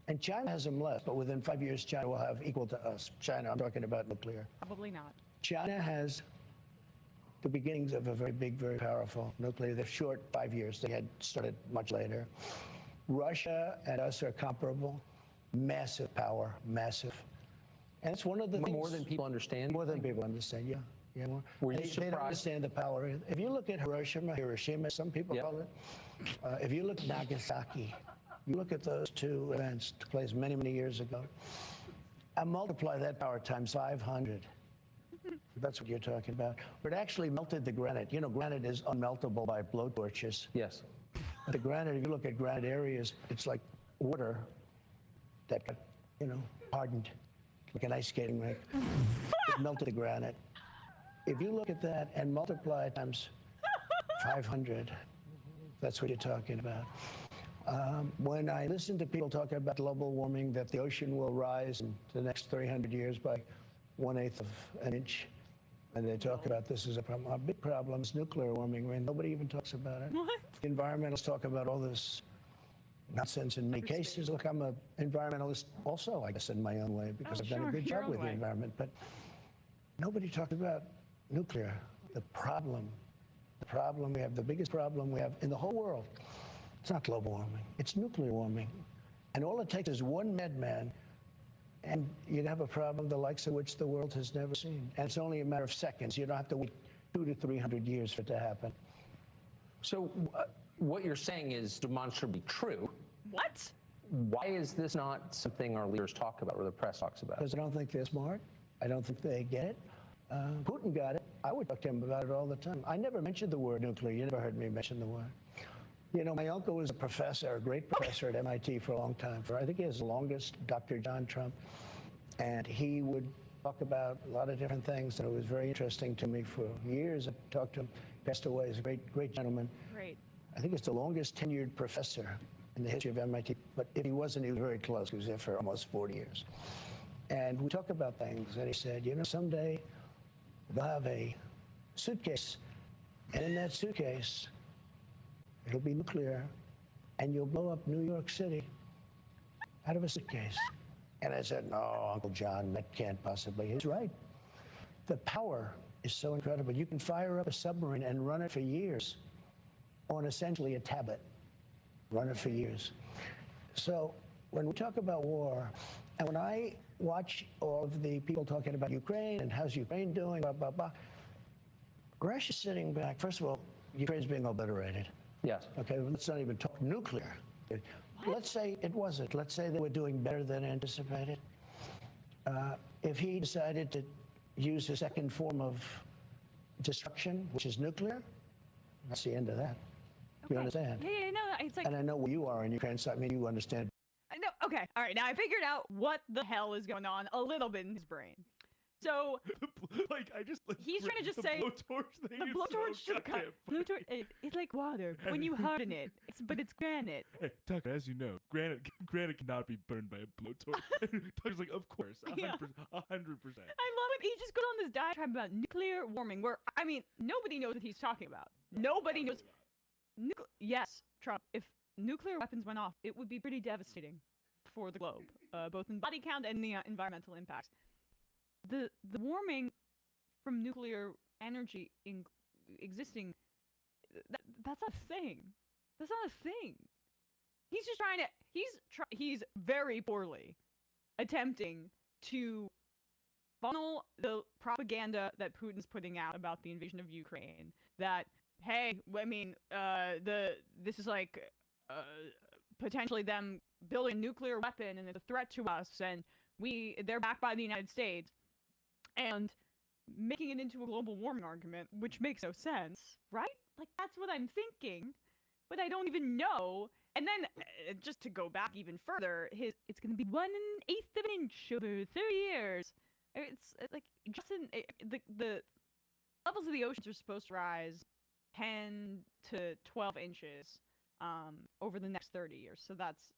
And China has them less, but within 5 years, China will have equal to us. China, I'm talking about nuclear. Probably not. China has the beginnings of a very big, very powerful nuclear. They're short 5 years. They had started much later. Russia and us are comparable. Massive power, massive. And it's one of the things... More than people understand? More than people understand, yeah. Yeah, more. Were you They don't surprised? understand the power. If you look at Hiroshima, some people call it. If you look at Nagasaki, you look at those two events took place many, many years ago, and multiply that power times 500. That's what you're talking about. But it actually melted the granite. You know, granite is unmeltable by blowtorches. Yes. The granite, if you look at granite areas, it's like water that got, hardened, like an ice skating rink. It melted the granite. If you look at that and multiply it times 500, that's what you're talking about. When I listen to people talking about global warming, that the ocean will rise in the next 300 years by 1/8 of an inch, and they talk about this as a problem. Our big problem is nuclear warming, and nobody even talks about it. What? The environmentalists talk about all this, nonsense in many cases. Look, I'm an environmentalist also, I guess, in my own way, because I've done a good job with the environment. But nobody talked about nuclear. The problem we have, the biggest problem we have in the whole world, it's not global warming, it's nuclear warming. And all it takes is one madman, and you'd have a problem the likes of which the world has never seen. And it's only a matter of seconds. You don't have to wait 200 to 300 years for it to happen. So what you're saying is demonstrably true. What? Why is this not something our leaders talk about or the press talks about? Because I don't think they're smart. I don't think they get it. Putin got it. I would talk to him about it all the time. I never mentioned the word nuclear. You never heard me mention the word. You know, my uncle was a professor, a great professor at MIT for a long time. I think he was the longest, Dr. John Trump. And he would talk about a lot of different things, and it was very interesting to me for years. I talked to him, passed away, he's a great gentleman. Great. I think it's the longest tenured professor in the history of MIT, but if he wasn't, he was very close. He was there for almost 40 years. And we talked about things, and he said, you know, someday they'll have a suitcase, and in that suitcase, it'll be nuclear, and you'll blow up New York City out of a suitcase. And I said, no, Uncle John, that can't possibly. He's right. The power is so incredible. You can fire up a submarine and run it for years on essentially a tablet. Run it for years. So when we talk about war, and when I watch all of the people talking about Ukraine and how's Ukraine doing, blah, blah, blah, Gresh is sitting back. First of all, Ukraine's being obliterated. Yes. Okay, let's not even talk nuclear. Let's say it wasn't. Let's say they were doing better than anticipated. If he decided to use a second form of destruction, which is nuclear, that's the end of that. You understand? Yeah, no, it's like... And I know where you are in Ukraine, so I mean, you understand. No, okay, all right, now I figured out what the hell is going on a little bit in his brain. So, like, I just like he's trying to just say blowtorch thing. The blowtorch so blowtorch. It's like water when you harden it. But it's granite. Hey, Tucker, as you know, granite cannot be burned by a blowtorch. Tucker's like, of course, 100%. Yeah. 100%. I love it. He just goes on this diatribe about nuclear warming, where I mean, nobody knows what he's talking about. Nobody knows. Yes, Trump. If nuclear weapons went off, it would be pretty devastating for the globe, both in body count and the environmental impacts. The warming from nuclear energy existing, that's not a thing. That's not a thing. He's just trying to, he's very poorly attempting to funnel the propaganda that Putin's putting out about the invasion of Ukraine. That, hey, I mean, this is like potentially them building a nuclear weapon and it's a threat to us, and they're backed by the United States. And making it into a global warming argument, which makes no sense, right? Like, that's what I'm thinking, but I don't even know. And then, just to go back even further, it's going to be 1/8 of an inch over 30 years. It's like, just the levels of the oceans are supposed to rise 10 to 12 inches over the next 30 years. So that's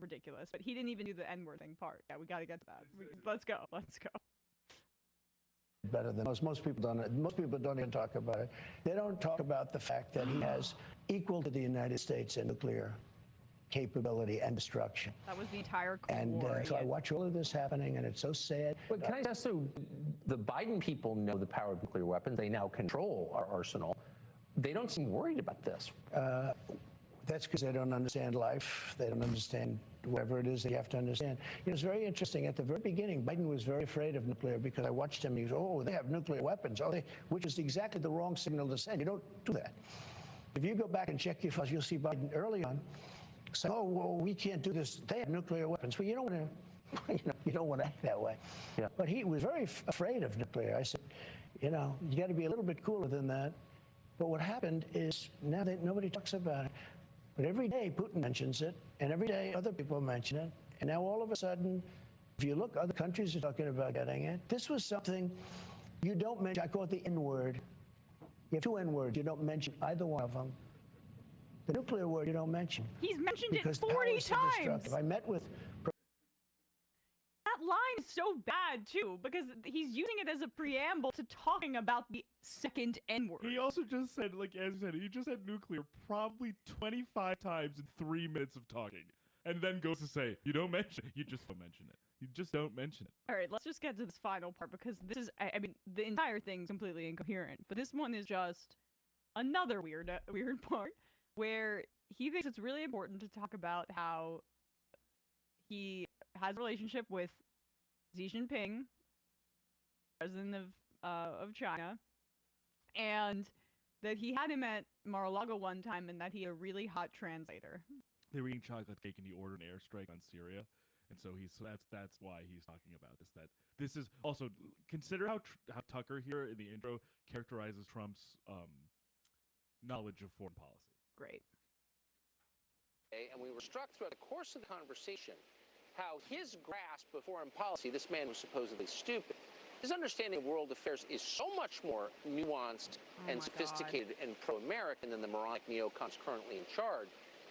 ridiculous. But he didn't even do the N-word thing part. Yeah, we got to get to that. Let's go. Better than most people don't. Most people don't even talk about it. They don't talk about the fact that he has equal to the United States in nuclear capability and destruction. That was the entire Cold And War. so I watch all of this happening, and it's so sad. But can I ask, so the Biden people know the power of nuclear weapons. They now control our arsenal. They don't seem worried about this. That's because they don't understand life. They don't understand whatever it is they have to understand. You know, it's very interesting. At the very beginning, Biden was very afraid of nuclear because I watched him. He was, oh, they have nuclear weapons, which is exactly the wrong signal to send. You don't do that. If you go back and check your files, you'll see Biden early on say, oh, well, we can't do this. They have nuclear weapons. Well, you don't want to, you don't want to act that way. Yeah. But he was very afraid of nuclear. I said, you know, you got to be a little bit cooler than that. But what happened is now that nobody talks about it. But every day Putin mentions it, and every day other people mention it. And now all of a sudden, if you look, other countries are talking about getting it. This was something you don't mention. I call it the N-word. You have 2 N-words. You don't mention either one of them. The nuclear word you don't mention. He's mentioned it because 40 power is so times. destructive. I met with... That line is so bad too because he's using it as a preamble to talking about the second N-word. He also just said, like as you said, he just said nuclear probably 25 times in 3 minutes of talking, and then goes to say, "You don't mention it. You just don't mention it. You just don't mention it." All right, let's just get to this final part because this is, I mean, the entire thing's completely incoherent, but this one is just another weird part where he thinks it's really important to talk about how he has a relationship with Xi Jinping, president of China, and that he had him at Mar-a-Lago one time and that he a really hot translator. They were eating chocolate cake and he ordered an airstrike on Syria. And so that's why he's talking about this. That this is also, consider how Tucker here in the intro characterizes Trump's knowledge of foreign policy. Great. And we were struck throughout the course of the conversation how his grasp of foreign policy, this man was supposedly stupid, his understanding of world affairs is so much more nuanced and sophisticated and pro-American than the moronic neocons currently in charge.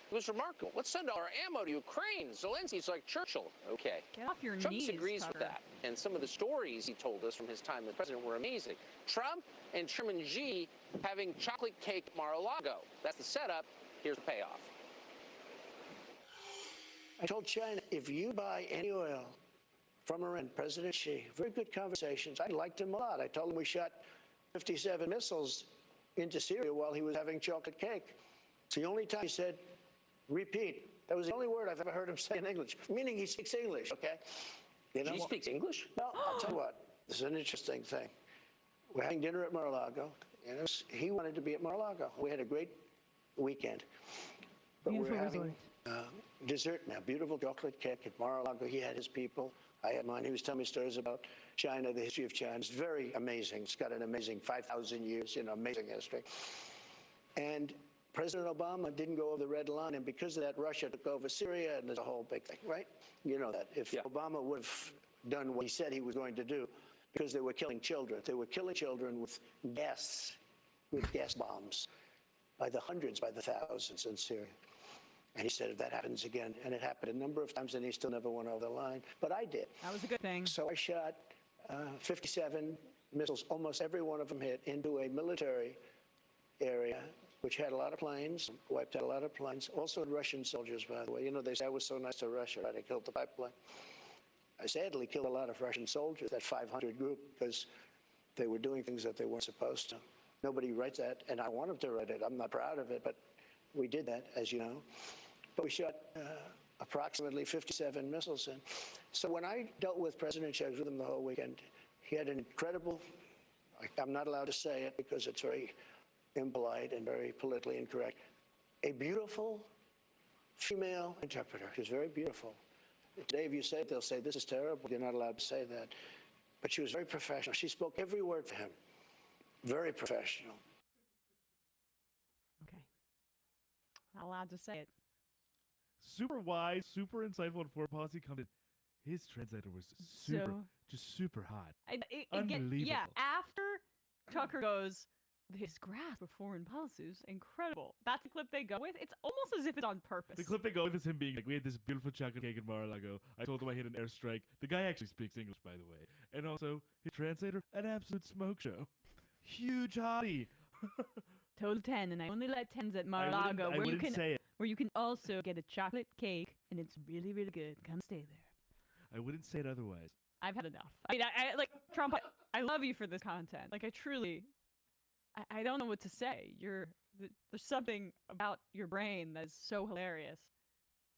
It was remarkable. Let's send all our ammo to Ukraine. Zelensky's like Churchill. Okay. Get off your Trump knees, disagrees Tucker. with that. And some of the stories he told us from his time as president were amazing. Trump and Chairman Xi having chocolate cake at Mar-a-Lago. That's the setup. Here's the payoff. I told China, if you buy any oil from Iran, President Xi, very good conversations. I liked him a lot. I told him we shot 57 missiles into Syria while he was having chocolate cake. It's the only time he said, repeat. That was the only word I've ever heard him say in English, meaning he speaks English, okay? You know? Xi speaks English? No, I'll tell you what. This is an interesting thing. We're having dinner at Mar-a-Lago, and he wanted to be at Mar-a-Lago. We had a great weekend. But we're having dessert now, beautiful chocolate cake at Mar-a-Lago. He had his people. I had mine. He was telling me stories about China, the history of China. It's very amazing. It's got an amazing 5,000 years, you know, amazing history. And President Obama didn't go over the red line, and because of that, Russia took over Syria, and there's a whole big thing, right? You know that. If Obama would have done what he said he was going to do, because they were killing children. They were killing children with gas bombs, by the hundreds, by the thousands in Syria. And he said, if that happens again, and it happened a number of times, and he still never went over the line, but I did. That was a good thing. So I shot 57 missiles, almost every one of them hit, into a military area, which had a lot of planes, wiped out a lot of planes, also Russian soldiers, by the way. You know, they say I was so nice to Russia, right? I killed the pipeline. I sadly killed a lot of Russian soldiers, that 500 group, because they were doing things that they weren't supposed to. Nobody writes that, and I want them to write it. I'm not proud of it, but we did that, as you know. But we shot approximately 57 missiles in. So when I dealt with President Xi, I was with him the whole weekend. He had an incredible, I'm not allowed to say it because it's very impolite and very politically incorrect, a beautiful female interpreter. She was very beautiful. Today, if you say it, they'll say, this is terrible. You're not allowed to say that. But she was very professional. She spoke every word for him. Very professional. Okay. Not allowed to say it. Super wise, super insightful and foreign policy content. His translator was super hot. Unbelievable. Yeah, after Tucker goes, his grasp of foreign policy is incredible. That's the clip they go with. It's almost as if it's on purpose. The clip they go with is him being like, we had this beautiful chocolate cake in Mar-a-Lago. I told him I hit an airstrike. The guy actually speaks English, by the way. And also, his translator, an absolute smoke show. Huge hottie. Total 10, and I only let 10s at Mar-a-Lago, where you can also get a chocolate cake, and it's really, really good. Come stay there. I wouldn't say it otherwise. I've had enough. I mean, I like, Trump, I love you for this content. Like, I truly, I don't know what to say. There's something about your brain that is so hilarious.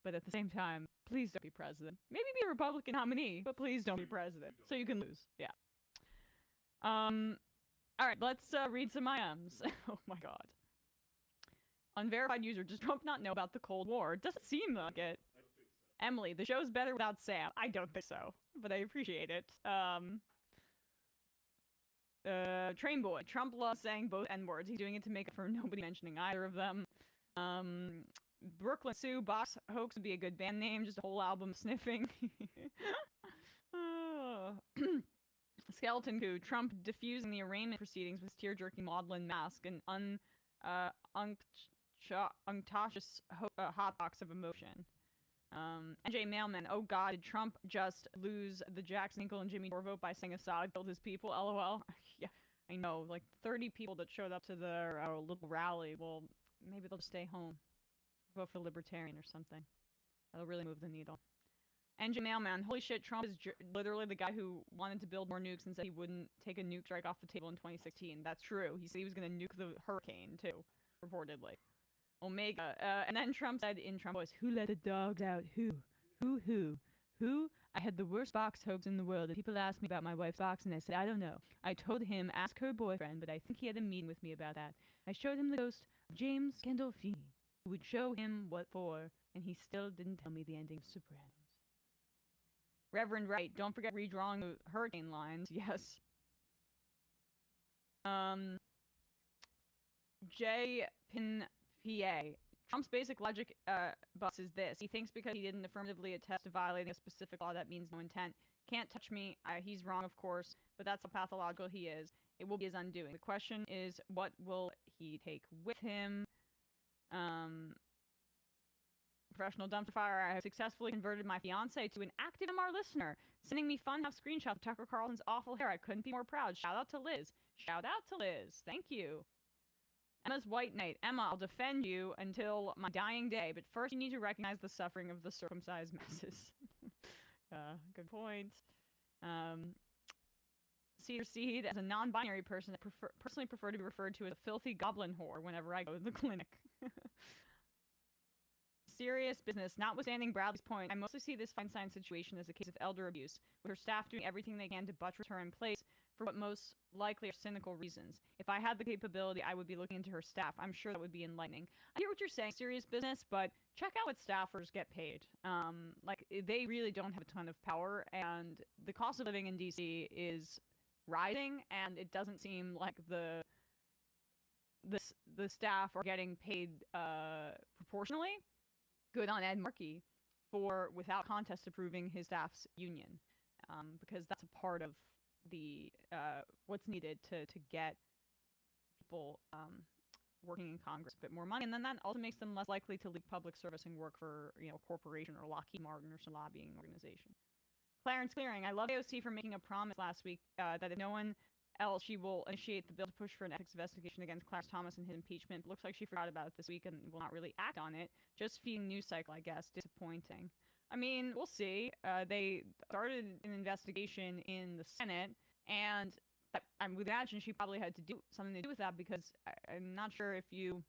But at the same time, please don't be president. Maybe be a Republican nominee, but please don't be president. So you can lose. Yeah. All right, let's read some IMs. Oh my god. Unverified user, does Trump not know about the Cold War? It doesn't seem like it. Emily, the show's better without Sam. I don't think so, but I appreciate it. Train Boy, Trump loves saying both N-words. He's doing it to make up for nobody mentioning either of them. Brooklyn Sue, Box Hoax would be a good band name, just a whole album sniffing. Skeleton Goo, Trump diffusing the arraignment proceedings with tear-jerking maudlin mask and unctuous hotbox of emotion. NJ Mailman, oh god, did Trump just lose the Jackson Hinkle and Jimmy Dore vote by saying Assad killed his people? LOL. Yeah, I know. Like 30 people that showed up to their little rally. Well, maybe they'll just stay home. Vote for Libertarian or something. That'll really move the needle. NJ Mailman, holy shit, Trump is literally the guy who wanted to build more nukes and said he wouldn't take a nuke strike off the table in 2016. That's true. He said he was going to nuke the hurricane, too, reportedly. Omega. And then Trump said in Trump voice, who let the dogs out? Who? Who? I had the worst box hoax in the world. And people asked me about my wife's box, and I said, I don't know. I told him, ask her boyfriend, but I think he had a meeting with me about that. I showed him the ghost of James Gandolfini, who would show him what for, and he still didn't tell me the ending of Sopranos. Reverend Wright, don't forget redrawing the hurricane lines. Yes. J. Pin PA. Trump's basic logic bus is this. He thinks because he didn't affirmatively attest to violating a specific law that means no intent. Can't touch me. He's wrong, of course, but that's how pathological he is. It will be his undoing. The question is, what will he take with him? Professional dumpster fire. I have successfully converted my fiance to an active MR listener, sending me fun have screenshots of Tucker Carlson's awful hair. I couldn't be more proud. Shout out to Liz. Shout out to Liz. Thank you. Emma's White Knight. Emma, I'll defend you until my dying day, but first you need to recognize the suffering of the circumcised masses. Good point. Cedar Seed, as a non-binary person, I personally prefer to be referred to as a filthy goblin whore whenever I go to the clinic. Serious business. Notwithstanding Bradley's point, I mostly see this Feinstein situation as a case of elder abuse, with her staff doing everything they can to buttress her in place for what most likely are cynical reasons. If I had the capability, I would be looking into her staff. I'm sure that would be enlightening. I hear what you're saying, serious business, but check out what staffers get paid. Like, they really don't have a ton of power, and the cost of living in DC is rising, and it doesn't seem like the staff are getting paid proportionally. Good on Ed Markey for, without contest, approving his staff's union, because that's a part of the what's needed to get people working in Congress a bit more money, and then that also makes them less likely to leave public service and work for a corporation or Lockheed Martin or some lobbying organization. Clarence Clearing, I love AOC for making a promise last week that if no one else, she will initiate the bill to push for an ethics investigation against Clarence Thomas and his impeachment. Looks like she forgot about it this week and will not really act on it. Just feeding news cycle, I guess. Disappointing. I mean, we'll see. They started an investigation in the Senate, and I would imagine she probably had to do something to do with that, because I'm not sure if you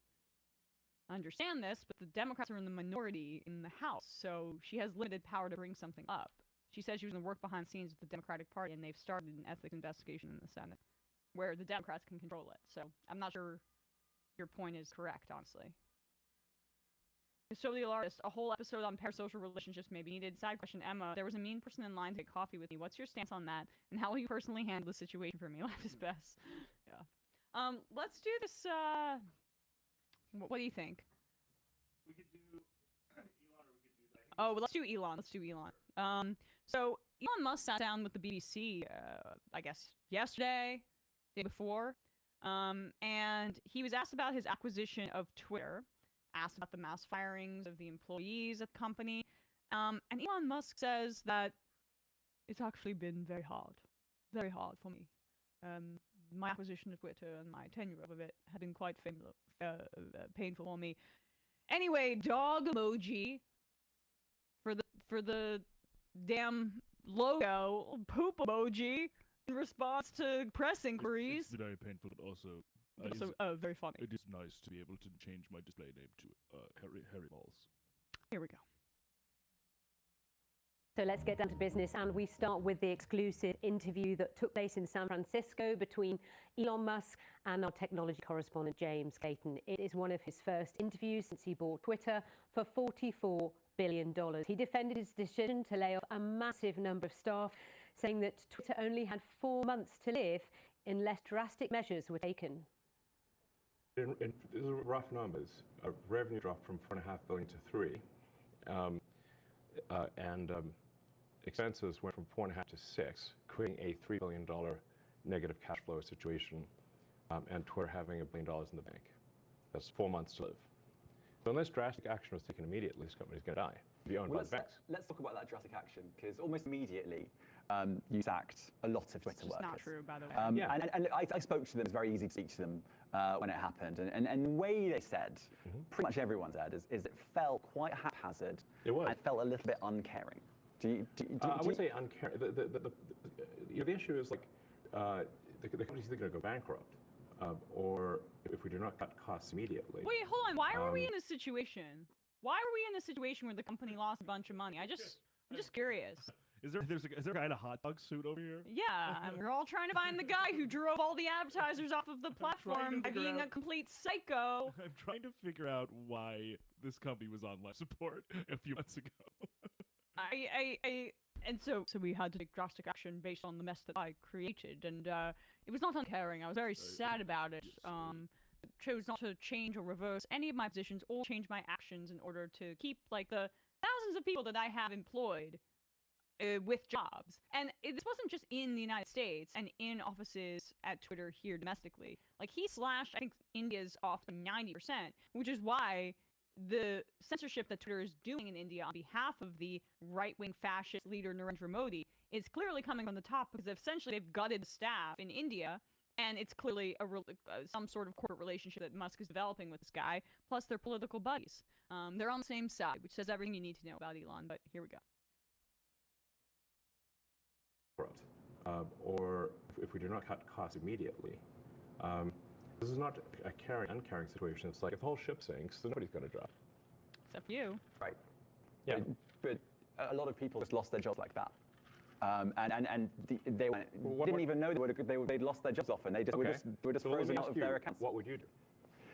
understand this, but the Democrats are in the minority in the House, so she has limited power to bring something up. She said she was going to work behind the scenes with the Democratic Party, and they've started an ethics investigation in the Senate, where the Democrats can control it. So I'm not sure your point is correct, honestly. Custodial artist, a whole episode on parasocial relationships may be needed. Side question, Emma, there was a mean person in line to get coffee with me. What's your stance on that? And how will you personally handle the situation for me? Life is best. Yeah. Let's do this, what do you think? We could do Elon, or we could do that. Oh, well, let's do Elon. Let's do Elon. So Elon Musk sat down with the BBC, I guess, yesterday, day before, and he was asked about his acquisition of Twitter, asked about the mass firings of the employees at the company, and Elon Musk says that it's actually been very hard for me. My acquisition of Twitter and my tenure of it have been quite painful for me. Anyway, dog emoji for the damn logo, poop emoji in response to press inquiries. It's very painful, but also very funny. It is nice to be able to change my display name to Harry Balls. Here we go. So let's get down to business, and we start with the exclusive interview that took place in San Francisco between Elon Musk and our technology correspondent James Clayton. It is one of his first interviews since he bought Twitter for $44 billion. He defended his decision to lay off a massive number of staff, saying that Twitter only had 4 months to live unless drastic measures were taken. These are rough numbers. Revenue dropped from $4.5 billion to $3 billion, and expenses went from 4.5 to 6, creating a $3 billion negative cash flow situation, and Twitter having $1 billion in the bank. That's 4 months to live. So unless drastic action was taken immediately, this company's going to die. Be owned by the banks. Let's talk about that drastic action, because almost immediately you sacked a lot of Twitter workers. Not true, by the way. And I spoke to them. It's very easy to speak to them when it happened. And the way they said, pretty much everyone said, is it felt quite haphazard. It was. And felt a little bit uncaring. I would say uncaring. The issue is like the company's either going to go bankrupt, or if we do not cut costs immediately. Wait, hold on. Why are we in this situation? Why are we in this situation where the company lost a bunch of money? I'm just curious. Is there a guy in a hot dog suit over here? Yeah, and we're all trying to find the guy who drove all the advertisers off of the platform by being a complete psycho. I'm trying to figure out why this company was on life support a few months ago. And so we had to take drastic action based on the mess that I created, and it was not uncaring. I was very sad about it. Chose not to change or reverse any of my positions or change my actions in order to keep like the thousands of people that I have employed with jobs. And this wasn't just in the United States and in offices at Twitter here domestically. Like, he slashed, I think, India's off to 90%, which is why the censorship that Twitter is doing in India on behalf of the right-wing fascist leader Narendra Modi is clearly coming from the top, because essentially they've gutted the staff in India, and it's clearly some sort of corporate relationship that Musk is developing with this guy, plus their political buddies. They're on the same side, which says everything you need to know about Elon, but here we go. Or if we do not cut costs immediately, this is not a uncaring situation. It's like if the whole ship sinks, then nobody's going to drive. Except you. Right. Yeah. But a lot of people just lost their jobs like that. They didn't even know they'd lost their jobs often. They just were just frozen out of their accounts. What would you do?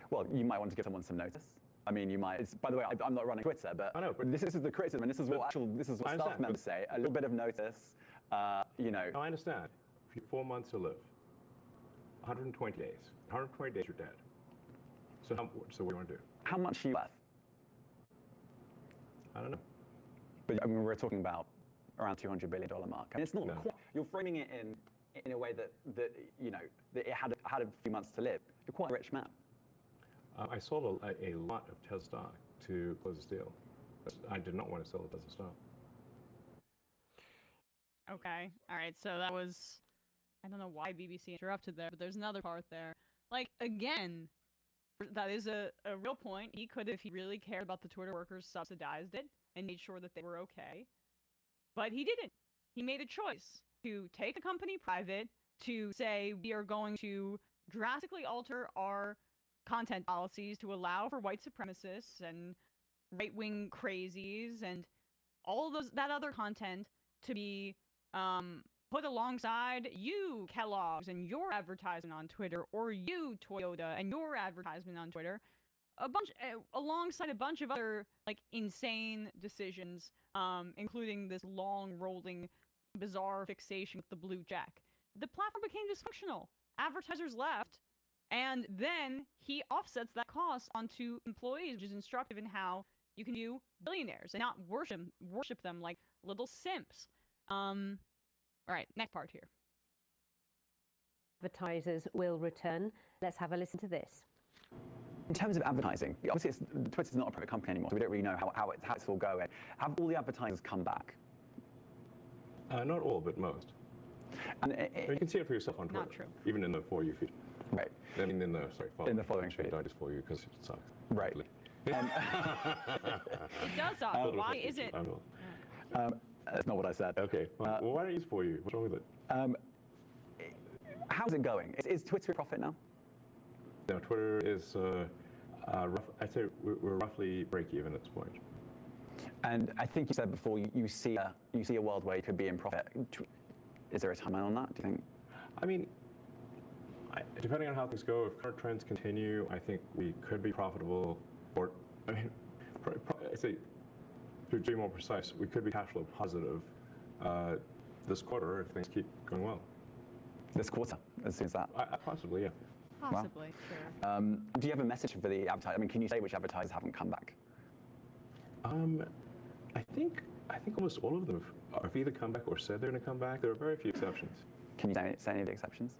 Well, you might want to give someone some notice. I mean, you might. By the way, I'm not running Twitter, but, I know, but this is the criticism, and this is what staff members say. A little bit of notice, you know. No, I understand. 4 months to live. 120 days. 120 days, you're dead. So what do you want to do? How much are you worth? I don't know. But I mean, we're talking about around $200 billion mark. I mean, it's not quite, you're framing it in a way that you know, that it had a few months to live. You're quite a rich man. I sold a lot of Tesla stock to close this deal. But I did not want to sell the Tesla stock. Okay. All right. So that was, I don't know why BBC interrupted there, but there's another part there. Like, again, that is a real point. He could, if he really cared about the Twitter workers, subsidized it and made sure that they were okay. But he didn't. He made a choice to take the company private, to say we are going to drastically alter our content policies to allow for white supremacists and right-wing crazies and all of that other content to be put alongside you, Kellogg's, and your advertisement on Twitter, or you, Toyota, and your advertisement on Twitter, alongside a bunch of other like insane decisions, including this long-rolling, bizarre fixation with the blue check. The platform became dysfunctional. Advertisers left, and then he offsets that cost onto employees, which is instructive in how you can do billionaires and not worship them like little simps. All right, next part here. Advertisers will return. Let's have a listen to this. In terms of advertising, obviously Twitter's not a private company anymore, so we don't really know how it's all going. Have all the advertisers come back? Not all, but most. And you can see it for yourself on Twitter. Not true. Even in the For You feed. Right. I mean, in the following feed. Don't just For You because it sucks. Right. It does suck. Why is it? That's not what I said. Okay. Well, why don't you use For You? What's wrong with it? How's it going? Is Twitter a profit now? No, Twitter is, I'd say we're roughly break-even at this point. And I think you said before you see a world where you could be in profit. Is there a timeline on that, do you think? I mean, depending on how things go, if current trends continue, I think we could be profitable. Or, I mean, I'd say, to be more precise, we could be cash flow positive this quarter if things keep going well. This quarter, as soon as that? Possibly, yeah. Possibly, wow. Sure. Do you have a message for the advertisers? I mean, can you say which advertisers haven't come back? I think almost all of them have either come back or said they're going to come back. There are very few exceptions. Can you say any of the exceptions?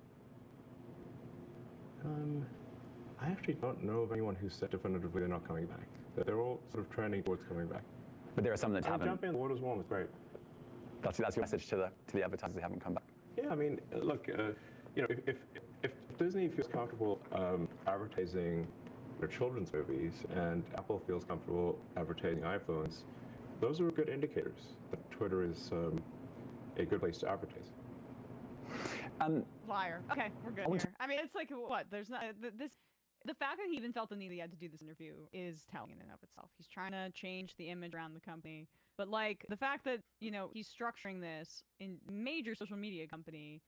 I actually don't know of anyone who said definitively they're not coming back. They're all sort of trending towards coming back. But there are some that haven't. Jumping in the water's warm is great. That's your message to the advertisers they haven't come back. Yeah, I mean, look, if Disney feels comfortable advertising their children's movies and Apple feels comfortable advertising iPhones, those are good indicators that Twitter is a good place to advertise. Liar. Okay, we're good here. I mean, it's like, what? There's not this. The fact that he even felt the need he had to do this interview is telling in and of itself. He's trying to change the image around the company. But like the fact that, he's structuring this in major social media company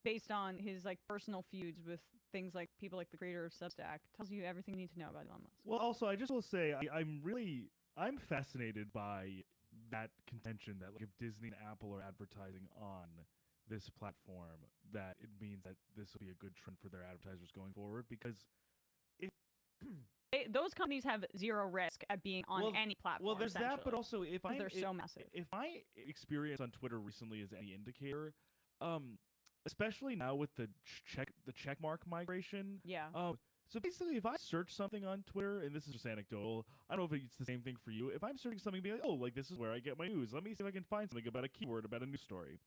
based on his like personal feuds with things like people like the creator of Substack tells you everything you need to know about Elon Musk. Well, also, I just will say I'm fascinated by that contention that like if Disney and Apple are advertising on this platform, that it means that this will be a good trend for their advertisers going forward, because those companies have zero risk at being on any platform. Well, there's that, but also they're so massive. If my experience on Twitter recently is any indicator, especially now with the checkmark migration. Yeah. So basically, if I search something on Twitter, and this is just anecdotal, I don't know if it's the same thing for you. If I'm searching something, be like, oh, like this is where I get my news. Let me see if I can find something about a keyword about a news story.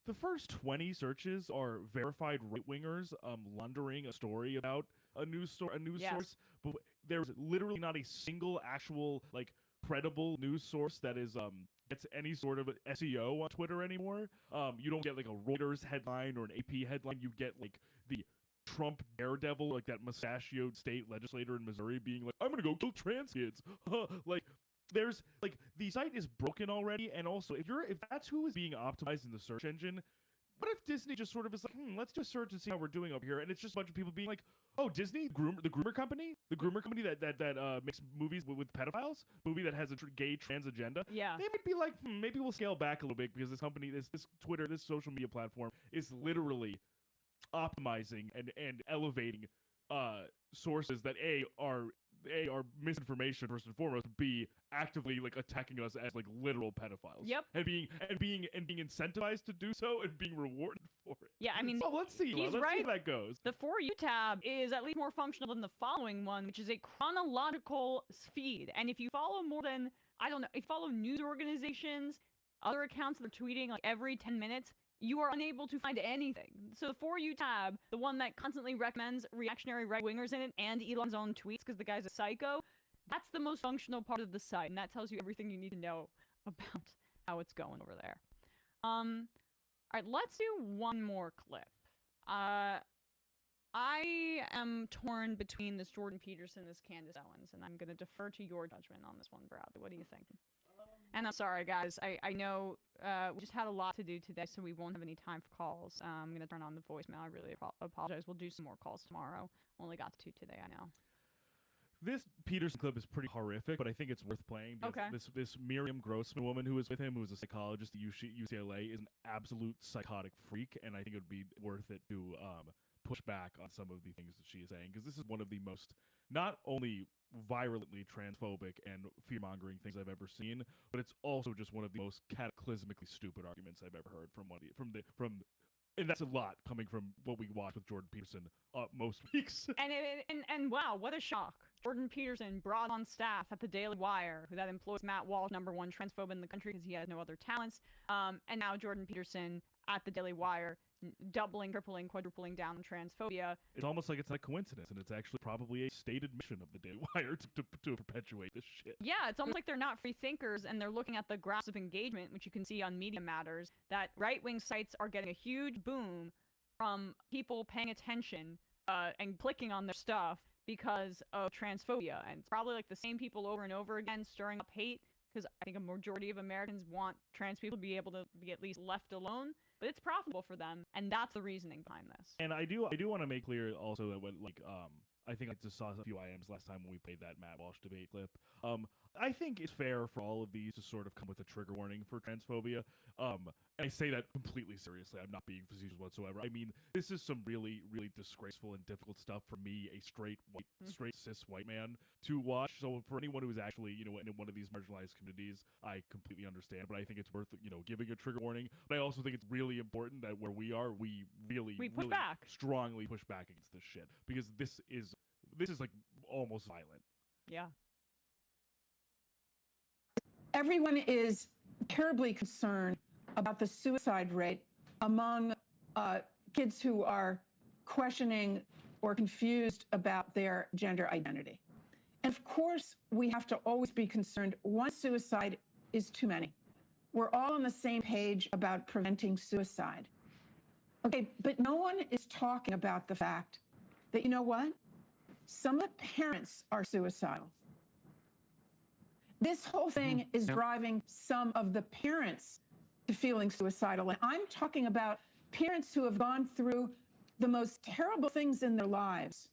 The first 20 searches are verified right-wingers laundering a story about a news source, but there's literally not a single actual like credible news source that is gets any sort of SEO on Twitter anymore. You don't get like a Reuters headline or an AP headline. You get like the Trump daredevil, like that mustachioed state legislator in Missouri being like, I'm gonna go kill trans kids. Like, there's like the site is broken already, and also if that's who is being optimized in the search engine, what if Disney just sort of is like, let's do a search and see how we're doing over here, and it's just a bunch of people being like, oh, Disney, the groomer company that makes movies with pedophiles, movie that has a gay trans agenda. Yeah, they might be like, maybe we'll scale back a little bit because this company, this Twitter, this social media platform is literally optimizing and elevating sources that are misinformation first and foremost, B, actively like attacking us as like literal pedophiles. Yep. And being incentivized to do so and being rewarded for it. Yeah, I mean, so let's see. He's let's right. see how that goes. The For You tab is at least more functional than the following one, which is a chronological feed. And if you follow more than, I don't know, if you follow news organizations, other accounts that are tweeting like every 10 minutes, you are unable to find anything. So the For You tab, the one that constantly recommends reactionary right-wingers in it and Elon's own tweets because the guy's a psycho, that's the most functional part of the site, and that tells you everything you need to know about how it's going over there. All right, let's do one more clip. I am torn between this Jordan Peterson, this Candace Owens, and I'm going to defer to your judgment on this one, Bradley. What do you think? And I'm sorry, guys. I know we just had a lot to do today, so we won't have any time for calls. I'm going to turn on the voicemail. I really apologize. We'll do some more calls tomorrow. Only got to 2 today, I know. This Peterson clip is pretty horrific, but I think it's worth playing. Okay. This Miriam Grossman woman who was with him, who was a psychologist at UCLA, is an absolute psychotic freak, and I think it would be worth it to push back on some of the things that she is saying, because this is one of the most, not only virulently transphobic and fear-mongering things I've ever seen, but it's also just one of the most cataclysmically stupid arguments I've ever heard and that's a lot coming from what we watch with Jordan Peterson most weeks. And wow, what a shock. Jordan Peterson brought on staff at the Daily Wire, that employs Matt Walsh, #1 transphobe in the country because he has no other talents. And now Jordan Peterson at the Daily Wire, doubling, tripling, quadrupling down on transphobia. It's almost like it's not a coincidence, and it's actually probably a stated mission of the Daily Wire to perpetuate this shit. Yeah, it's almost like they're not free thinkers, and they're looking at the graphs of engagement, which you can see on Media Matters, that right-wing sites are getting a huge boom from people paying attention and clicking on their stuff because of transphobia. And it's probably like the same people over and over again stirring up hate, because I think a majority of Americans want trans people to be able to be at least left alone. But it's profitable for them, and that's the reasoning behind this. And I do want to make clear also that when I think I just saw a few IMs last time when we played that Matt Walsh debate clip. I think it's fair for all of these to sort of come with a trigger warning for transphobia. And I say that completely seriously. I'm not being facetious whatsoever. I mean, this is some really, really disgraceful and difficult stuff for me, a straight cis white man, to watch. So for anyone who is actually, in one of these marginalized communities, I completely understand. But I think it's worth, giving a trigger warning. But I also think it's really important that where we are, we really back. Strongly push back against this shit, because this is like almost violent. Yeah. everyone is terribly concerned about the suicide rate among kids who are questioning or confused about their gender identity. And of course, we have to always be concerned. One suicide is too many. We're all on the same page about preventing suicide. Okay, but no one is talking about the fact that, you know what? Some of the parents are suicidal. This whole thing is driving some of the parents to feeling suicidal. And I'm talking about parents who have gone through the most terrible things in their lives.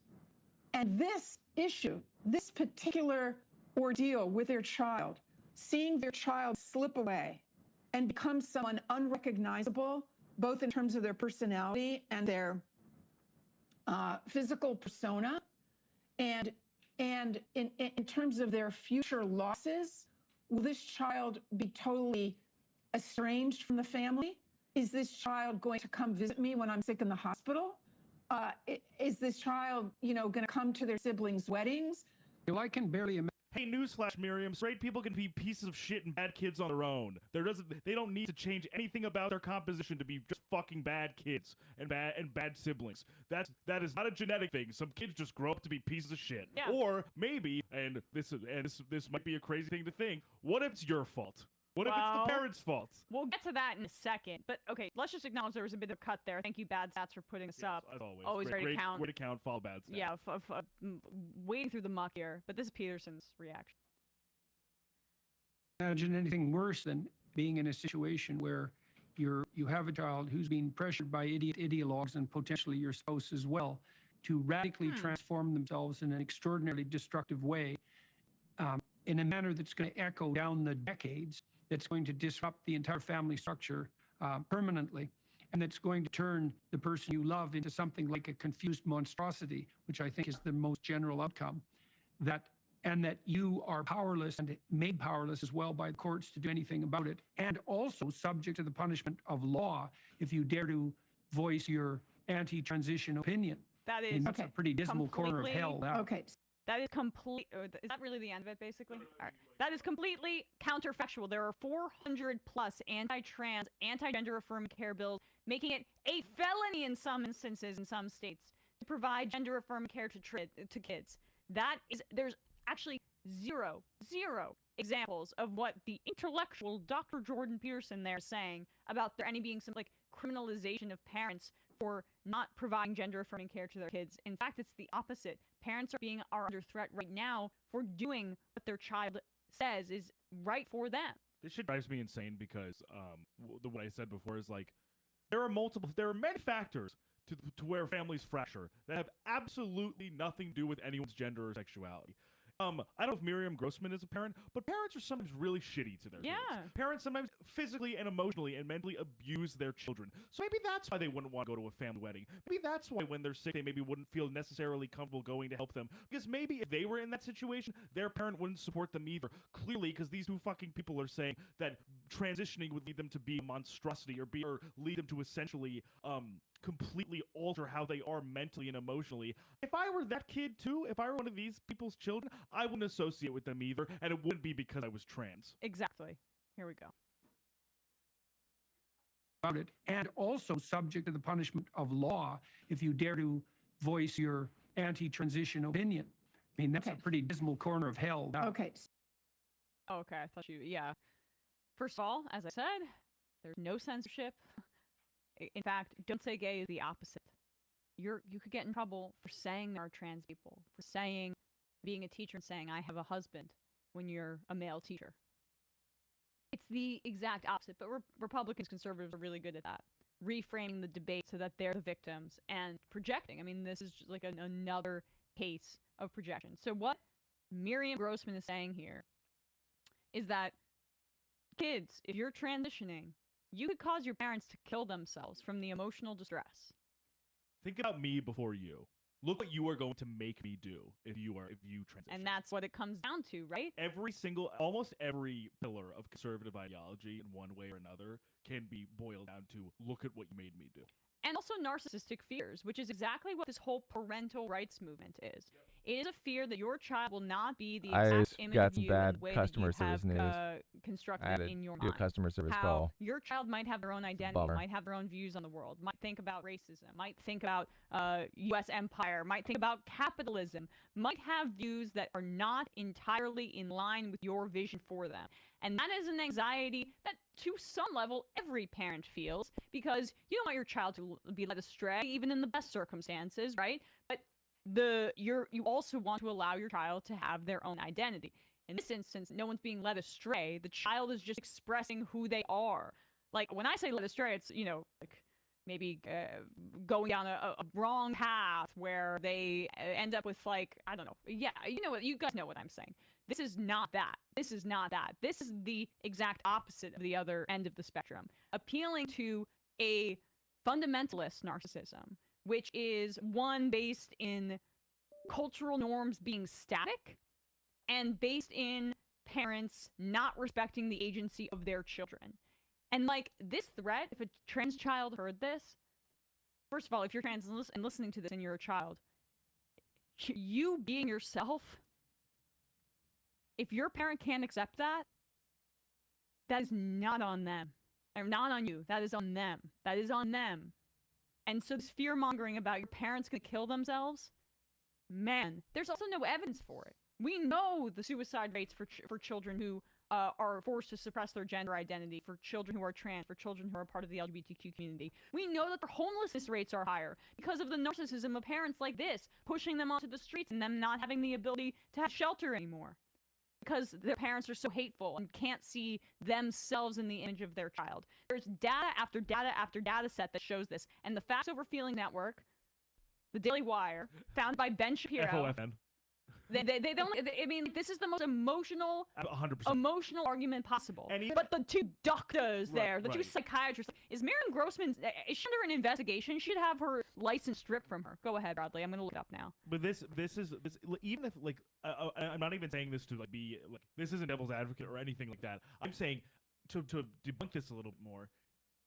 And this issue, this particular ordeal with their child, seeing their child slip away and become someone unrecognizable, both in terms of their personality and their physical persona, and in terms of their future losses, will this child be totally estranged from the family? Is this child going to come visit me when I'm sick in the hospital? Is this child, going to come to their siblings' weddings? Well, I can barely imagine. Hey, newsflash, Miriam. Straight people can be pieces of shit and bad kids on their own. They don't need to change anything about their composition to be just fucking bad kids and bad siblings. That is not a genetic thing. Some kids just grow up to be pieces of shit. Yeah. Or maybe, and this might be a crazy thing to think, what if it's your fault? What if it's the parents' fault? We'll get to that in a second. But okay, let's just acknowledge there was a bit of a cut there. Thank you, Bad Stats, for putting us up. As always. Always ready to count. Way to count, follow Bad Stats. Yeah, wading through the muck here. But this is Peterson's reaction. Imagine anything worse than being in a situation where you have a child who's being pressured by ideologues and potentially your spouse as well to radically transform themselves in an extraordinarily destructive way, in a manner that's going to echo down the decades, that's going to disrupt the entire family structure permanently, and that's going to turn the person you love into something like a confused monstrosity, which I think is the most general outcome, and that you are powerless and made powerless as well by the courts to do anything about it, and also subject to the punishment of law if you dare to voice your anti-transition opinion. That is that's a pretty dismal corner of hell. Okay. That is complete. Is that really the end of it, basically? All right. That is completely counterfactual. There are 400 plus anti-trans, anti-gender affirming care bills, making it a felony in some instances in some states to provide gender affirming care to kids. There's actually zero examples of what the intellectual Dr. Jordan Peterson there is saying about there any being some like criminalization of parents for not providing gender affirming care to their kids. In fact, it's the opposite. Parents are under threat right now for doing what their child says is right for them. This shit drives me insane because what I said before is like there are many factors to where families fracture that have absolutely nothing to do with anyone's gender or sexuality. I don't know if Miriam Grossman is a parent, but parents are sometimes really shitty to their kids. Parents sometimes physically and emotionally and mentally abuse their children. So maybe that's why they wouldn't want to go to a family wedding. Maybe that's why when they're sick, they maybe wouldn't feel necessarily comfortable going to help them. Because maybe if they were in that situation, their parent wouldn't support them either. Clearly, because these two fucking people are saying that transitioning would lead them to be a monstrosity or lead them to essentially completely alter how they are mentally and emotionally. If I were that kid too, if I were one of these people's children, I wouldn't associate with them either, and it wouldn't be because I was trans. Exactly. Here we go. About it, and also subject to the punishment of law if you dare to voice your anti-transition opinion. I mean, that's a pretty dismal corner of hell. Okay. Okay, I thought yeah. First of all, as I said, there's no censorship. In fact, don't say gay is the opposite. You could get in trouble for saying there are trans people, for saying, being a teacher and saying I have a husband when you're a male teacher. It's the exact opposite, but Republicans, conservatives are really good at that. Reframing the debate so that they're the victims and projecting. I mean, this is just like another case of projection. So what Miriam Grossman is saying here is that kids, if you're transitioning, you could cause your parents to kill themselves from the emotional distress. Think about me before you. Look what you are going to make me do if you transition. And that's what it comes down to, right? Almost every pillar of conservative ideology in one way or another can be boiled down to look at what you made me do. and also narcissistic fears, which is exactly what this whole parental rights movement is. It is a fear that your child will not be the I exact just image got of some you in bad the way customer that you have service news. I constructed had to in your do a mind. customer service How call. your child might have their own identity, Bummer. might have their own views on the world, might think about racism, might think about U.S. empire, might think about capitalism, might have views that are not entirely in line with your vision for them. And that is an anxiety that, to some level, every parent feels, because you don't want your child to be led astray, even in the best circumstances, right? But you also want to allow your child to have their own identity. In this instance, no one's being led astray. The child is just expressing who they are. Like, when I say led astray, it's, like maybe going down a wrong path where they end up with, like, I don't know. Yeah, you guys know what I'm saying. This is not that. This is not that. This is the exact opposite of the other end of the spectrum. Appealing to a fundamentalist narcissism, which is one based in cultural norms being static and based in parents not respecting the agency of their children. And, like, this threat, if a trans child heard this, first of all, if you're trans and listening to this and you're a child, you being yourself, if your parent can't accept that, that is not on them. Or not on you. That is on them. That is on them. And so this fear-mongering about your parents going to kill themselves, man, there's also no evidence for it. We know the suicide rates for children who are forced to suppress their gender identity, for children who are trans, for children who are part of the LGBTQ community. We know that their homelessness rates are higher because of the narcissism of parents like this, pushing them onto the streets and them not having the ability to have shelter anymore. Because their parents are so hateful and can't see themselves in the image of their child. There's data after data after data set that shows this. And the Facts Over Feeling Network, the Daily Wire, founded by Ben Shapiro. FOFN. They don't. I mean, this is the most emotional 100%. Emotional argument possible. But the two doctors there, the two psychiatrists, is Miriam Grossman, is she under an investigation? She should have her license stripped from her. Go ahead, Bradley. I'm going to look it up now. But this even if, like, I'm not even saying this to, like, be, like, this isn't devil's advocate or anything like that. I'm saying to debunk this a little bit more,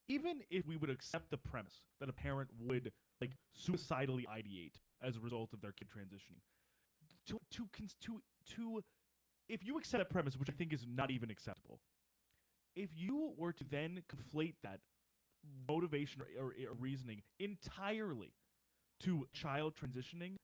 even if we would accept the premise that a parent would, like, suicidally ideate as a result of their kid transitioning, if you accept that premise, which I think is not even acceptable, if you were to then conflate that motivation or reasoning entirely to child transitioning,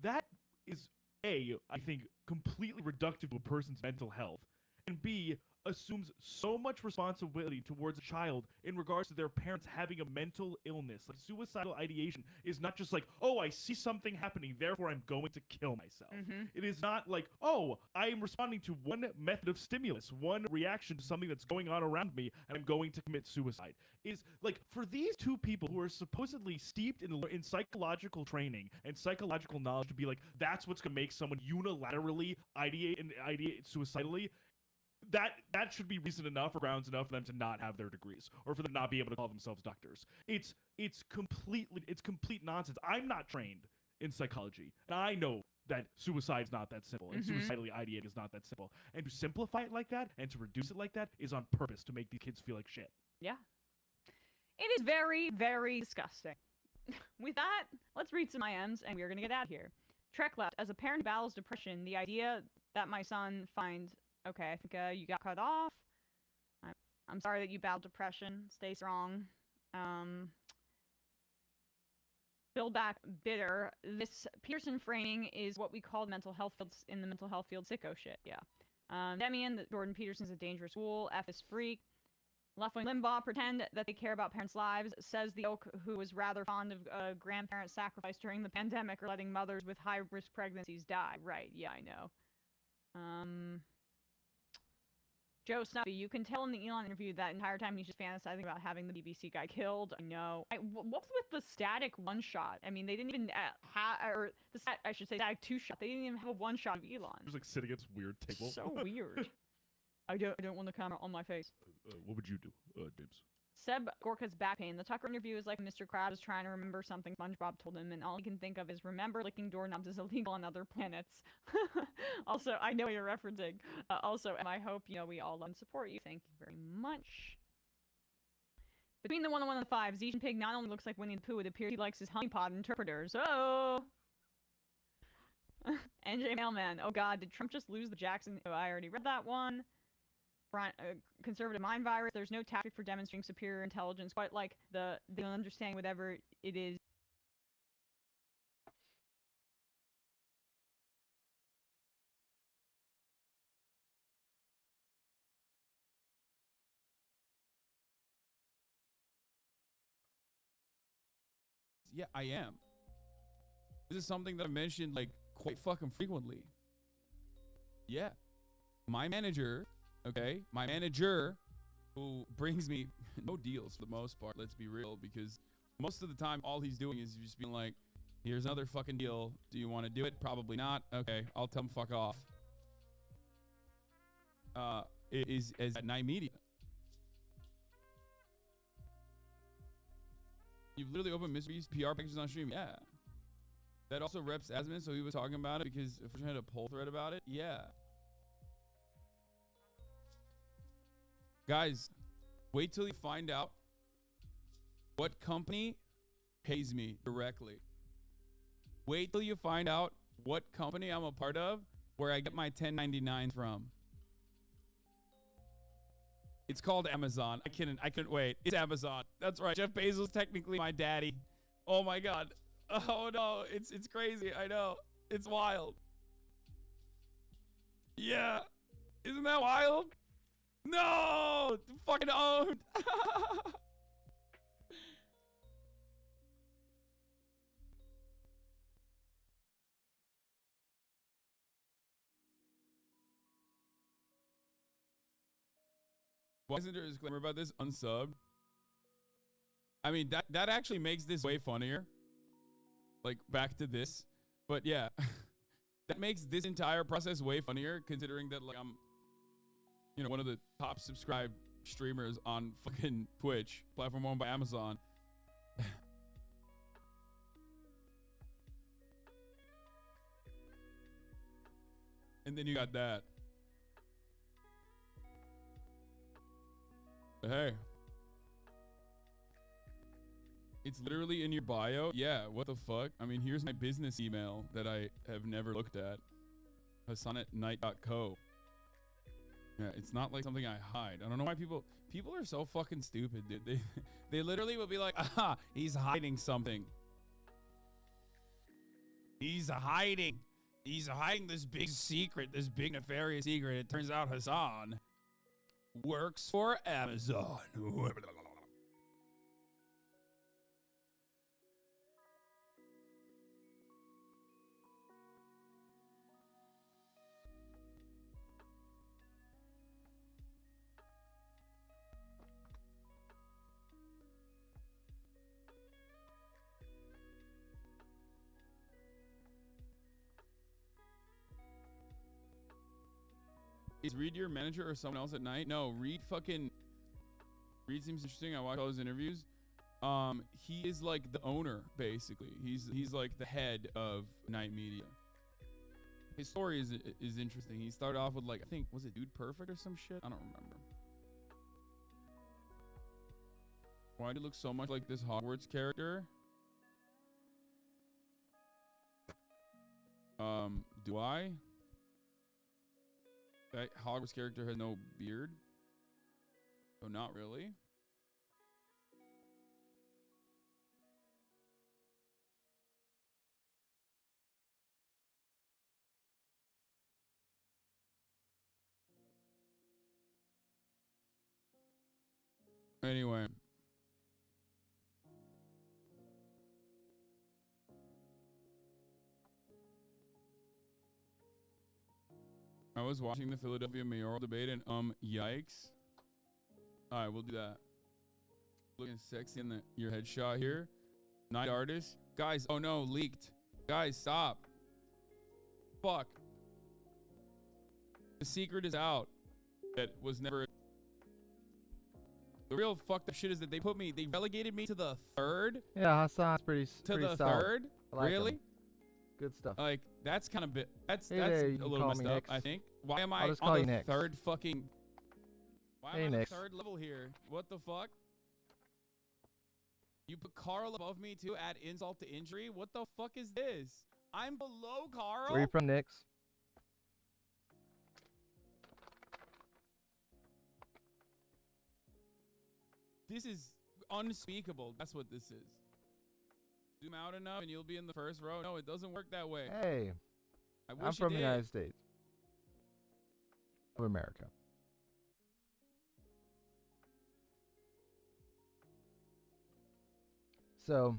that is A, I think, completely reductive to a person's mental health, and B, assumes so much responsibility towards a child in regards to their parents having a mental illness. Like, suicidal ideation is not just like, oh, I see something happening, therefore I'm going to kill myself. It is not like, oh, I am responding to one method of stimulus, one reaction to something that's going on around me, and I'm going to commit suicide. Is, like, for these two people who are supposedly steeped in psychological training and psychological knowledge to be like, that's what's going to make someone unilaterally ideate suicidally, that should be reason enough or grounds enough for them to not have their degrees or for them not be able to call themselves doctors. It's complete nonsense. I'm not trained in psychology, and I know that suicide is not that simple, and suicidally ideate is not that simple. And to simplify it like that and to reduce it like that is on purpose to make these kids feel like shit. Yeah. It is very, very disgusting. With that, let's read some IMs, and we're going to get out of here. Trek left. As a parent who battles depression, the idea that my son finds... Okay, I think you got cut off. I'm sorry that you battled depression. Stay strong. Build back bitter. This Pearson framing is what we call mental health fields in the mental health field sicko shit. Yeah. Demian, that Jordan Peterson's a dangerous fool. F is freak. Left-wing Limbaugh pretend that they care about parents' lives, says the oak who was rather fond of grandparent sacrifice during the pandemic or letting mothers with high-risk pregnancies die. Right, yeah, I know. Joe Snuffy, you can tell in the Elon interview that entire time he's just fantasizing about having the BBC guy killed. I know. What's with the static one-shot? I mean, they didn't even or the static two-shot. They didn't even have a one-shot of Elon. Just, like, sitting at this weird table. So weird. I don't want the camera on my face. What would you do, James? Seb Gorka's back pain. The Tucker interview is like Mr. Krabs trying to remember something SpongeBob told him, and all he can think of is remember licking doorknobs is illegal on other planets. Also, I know you're referencing. Also, and I hope, we all love and support you. Thank you very much. Between the 1 and 1 and the 5, Xi Jinping not only looks like Winnie the Pooh, it appears he likes his honeypot interpreters. Oh! NJ Mailman. Oh god, did Trump just lose the Jackson? Oh, I already read that one. Conservative mind virus. There's no tactic for demonstrating superior intelligence, quite like the understanding whatever it is. Yeah, I am. This is something that I've mentioned like quite fucking frequently. Yeah. My manager, okay? My manager who brings me no deals for the most part, let's be real, because most of the time all he's doing is just being like, here's another fucking deal. Do you want to do it? Probably not. Okay, I'll tell him fuck off. Is at Night Media. You've literally opened Mr. Beast's PR packages on stream. Yeah. That also reps Asman, so he was talking about it because if we're trying to pull thread about it, yeah. Guys, wait till you find out what company pays me directly. Wait till you find out what company I'm a part of where I get my 1099 from. It's called Amazon. I couldn't wait. It's Amazon. That's right. Jeff Bezos is technically my daddy. Oh my god. Oh no. It's crazy. I know. It's wild. Yeah. Isn't that wild? No! Fucking owned! Why isn't there a disclaimer about this? Unsubbed. I mean, that actually makes this way funnier. Like, back to this. But yeah. That makes this entire process way funnier, considering that, like, I'm, you know, one of the top subscribed streamers on fucking Twitch, platform owned by Amazon. And then you got that. Hey. It's literally in your bio. Yeah, what the fuck? I mean, here's my business email that I have never looked at. Hassan@night.co. Yeah, it's not like something I hide. I don't know why people are so fucking stupid, dude. They literally will be like, aha, he's hiding something. He's hiding this big secret, this big nefarious secret. It turns out Hassan works for Amazon. Is Reed your manager or someone else at night? No, Reed seems interesting. I watch all his interviews. He is like the owner, basically. He's like the head of Night Media. His story is interesting. He started off with, like, I think, was it Dude Perfect or some shit? I don't remember. Why do you look so much like this Hogwarts character? Do I? That Hogwarts character has no beard? Oh, not really. Anyway. I was watching the Philadelphia mayoral debate and yikes. Alright, we'll do that. Looking sexy in your headshot here. Night artist. Guys, oh no, leaked. Guys, stop. Fuck. The secret is out. That was never. The real fucked up shit is that they relegated me to the third. Yeah, Hassan's pretty to the solid. third? Like really? Him. Good stuff. Like, that's kind of that's hey, a little messed up, I think. Why am I on the third fucking... Why am I on the third level here? What the fuck? You put Carl above me to add insult to injury? What the fuck is this? I'm below Carl? Where are you from, Nix? This is unspeakable. That's what this is. Zoom out enough and you'll be in the first row. No, it doesn't work that way. Hey, I'm from the United States of America. So,